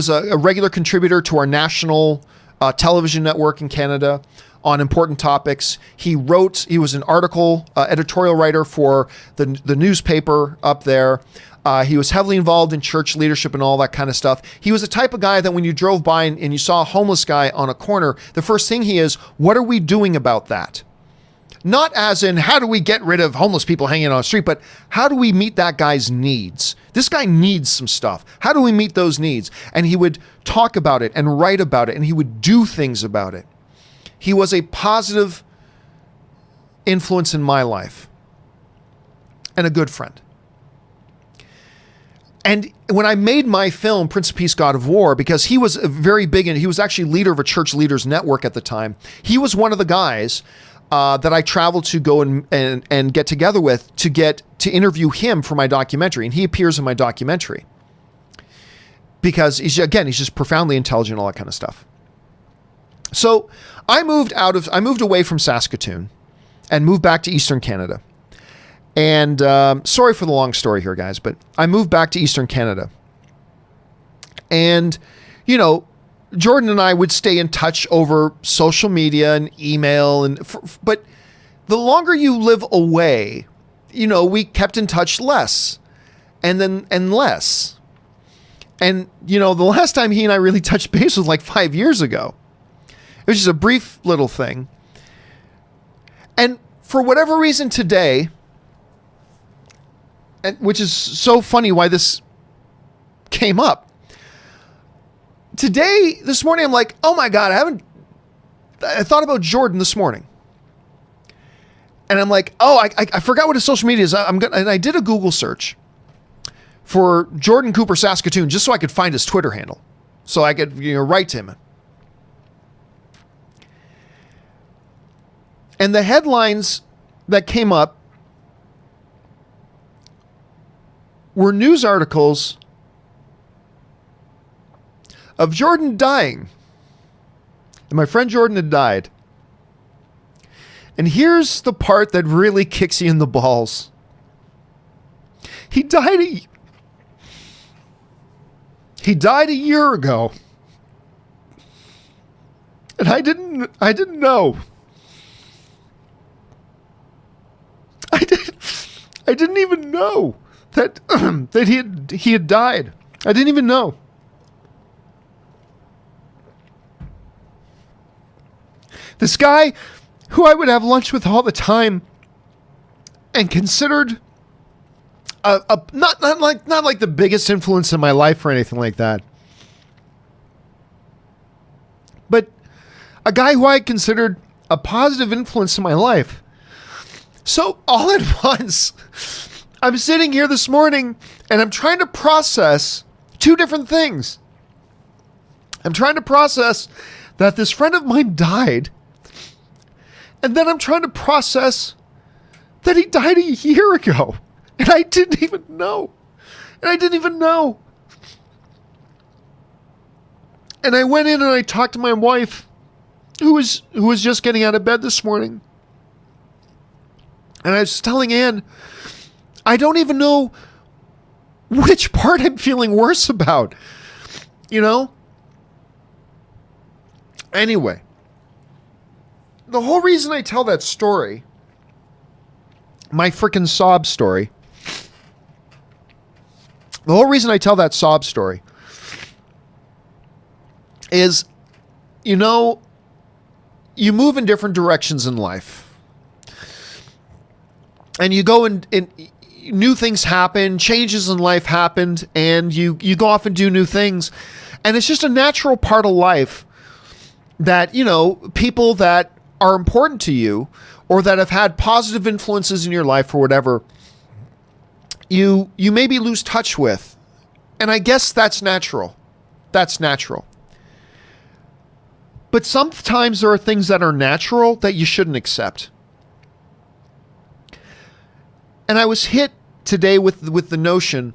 a regular contributor to our national television network in Canada on important topics. He was an article editorial writer for the newspaper up there. He was heavily involved in church leadership and all that kind of stuff. He was the type of guy that when you drove by and you saw a homeless guy on a corner, the first thing he is, what are we doing about that? Not as in, how do we get rid of homeless people hanging on the street, but how do we meet that guy's needs? This guy needs some stuff. How do we meet those needs? And he would talk about it and write about it, and he would do things about it. He was a positive influence in my life and a good friend. And when I made my film, Prince of Peace, God of War, because he was very big, and he was actually leader of a church leaders network at the time. He was one of the guys that I traveled to go and get together with to interview him for my documentary. And he appears in my documentary because he's just profoundly intelligent, all that kind of stuff. So I moved away from Saskatoon and moved back to Eastern Canada. And sorry for the long story here, guys, but I moved back to Eastern Canada. And, Jordan and I would stay in touch over social media and email, but the longer you live away, we kept in touch less and less. And, the last time he and I really touched base was like 5 years ago. It was just a brief little thing. And for whatever reason today, which is so funny why this came up. This morning, I'm like, oh my God, I thought about Jordan this morning. And I'm like, oh, I forgot what his social media is. And I did a Google search for Jordan Cooper Saskatoon just so I could find his Twitter handle. So I could, write to him. And the headlines that came up were news articles of Jordan dying. And my friend Jordan had died. And here's the part that really kicks you in the balls. He died a year ago. And I didn't know. I didn't even know that he had died. I didn't even know. This guy who I would have lunch with all the time and considered not like the biggest influence in my life or anything like that. But a guy who I considered a positive influence in my life. So all at once, I'm sitting here this morning and I'm trying to process two different things. I'm trying to process that this friend of mine died. And then I'm trying to process that he died a year ago. And I didn't even know. And I went in and I talked to my wife, who was just getting out of bed this morning. And I was telling Ann, I don't even know which part I'm feeling worse about. Anyway. The whole reason I tell that story, my freaking sob story, the whole reason I tell that sob story is, you move in different directions in life. And you go and new things happen, changes in life happened, and you go off and do new things. And it's just a natural part of life that, people that are important to you or that have had positive influences in your life or whatever, you maybe lose touch with. And I guess that's natural. That's natural. But sometimes there are things that are natural that you shouldn't accept. And I was hit today with the notion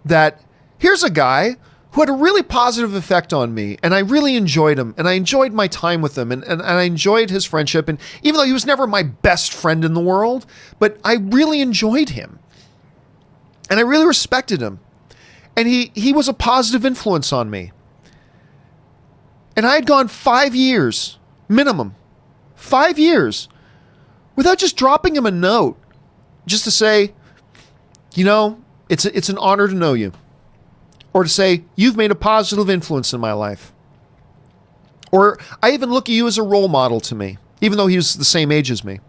that here's a guy who had a really positive effect on me, and I really enjoyed him, and I enjoyed my time with him, and I enjoyed his friendship, and even though he was never my best friend in the world, but I really enjoyed him, and I really respected him, and he was a positive influence on me. And I had gone 5 years, minimum, 5 years, without just dropping him a note, just to say, it's an honor to know you. Or to say, you've made a positive influence in my life. Or I even look at you as a role model to me, even though he was the same age as me.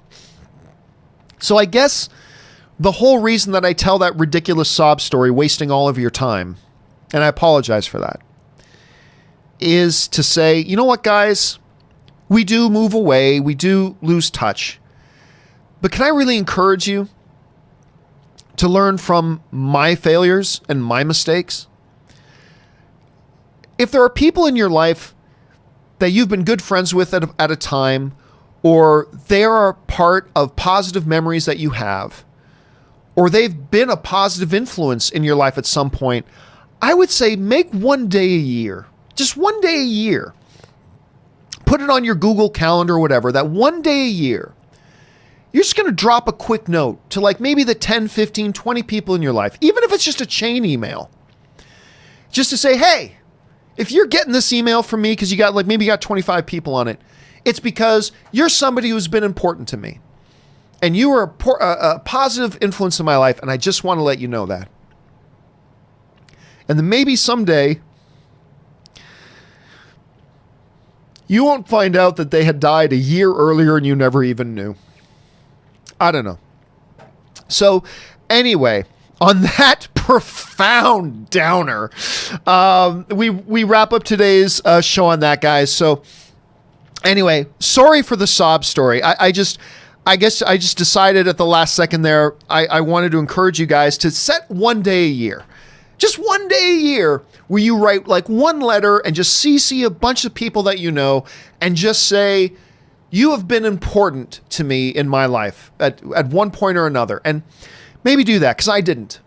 So I guess the whole reason that I tell that ridiculous sob story, wasting all of your time, and I apologize for that, is to say, you know what, guys? We do move away. We do lose touch. But can I really encourage you to learn from my failures and my mistakes? If there are people in your life that you've been good friends with at a time, or they are part of positive memories that you have, or they've been a positive influence in your life at some point, I would say make one day a year, just one day a year. Put it on your Google Calendar or whatever, that one day a year. You're just going to drop a quick note to like maybe the 10, 15, 20 people in your life, even if it's just a chain email, just to say, hey, if you're getting this email from me because you got maybe you got 25 people on it, it's because you're somebody who's been important to me. And you are a positive influence in my life, and I just want to let you know that. And then maybe someday, you won't find out that they had died a year earlier and you never even knew. I don't know. So anyway, on that profound downer, we wrap up today's show on that, guys. So anyway, sorry for the sob story. I guess I just decided at the last second there, I wanted to encourage you guys to set one day a year. Just one day a year where you write like one letter and just CC a bunch of people that you know and just say, you have been important to me in my life at one point or another. And maybe do that, because I didn't.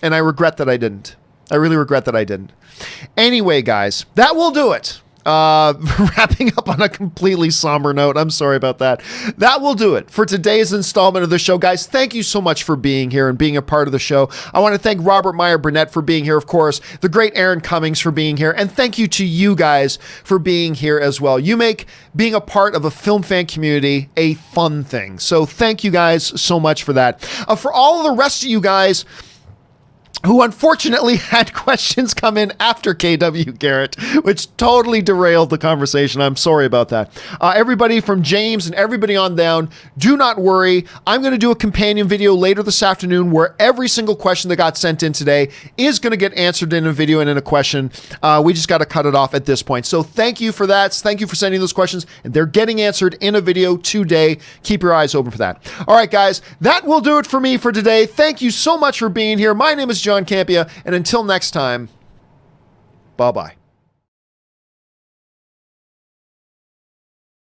And I regret that I didn't. I really regret that I didn't. Anyway, guys, that will do it. Wrapping up on a completely somber note. I'm sorry about that. That will do it for today's installment of the show. Guys, thank you so much for being here and being a part of the show. I want to thank Robert Meyer Burnett for being here, of course, the great Erin Cummings for being here, and thank you to you guys for being here as well. You make being a part of a film fan community a fun thing. So thank you guys so much for that. For all of the rest of you guys who unfortunately had questions come in after KW Garrett, which totally derailed the conversation. I'm sorry about that. Everybody from James and everybody on down, do not worry. I'm going to do a companion video later this afternoon where every single question that got sent in today is going to get answered in a video and in a question. We just got to cut it off at this point. So thank you for that. Thank you for sending those questions. And they're getting answered in a video today. Keep your eyes open for that. All right, guys, that will do it for me for today. Thank you so much for being here. My name is John Campea, and until next time, bye-bye.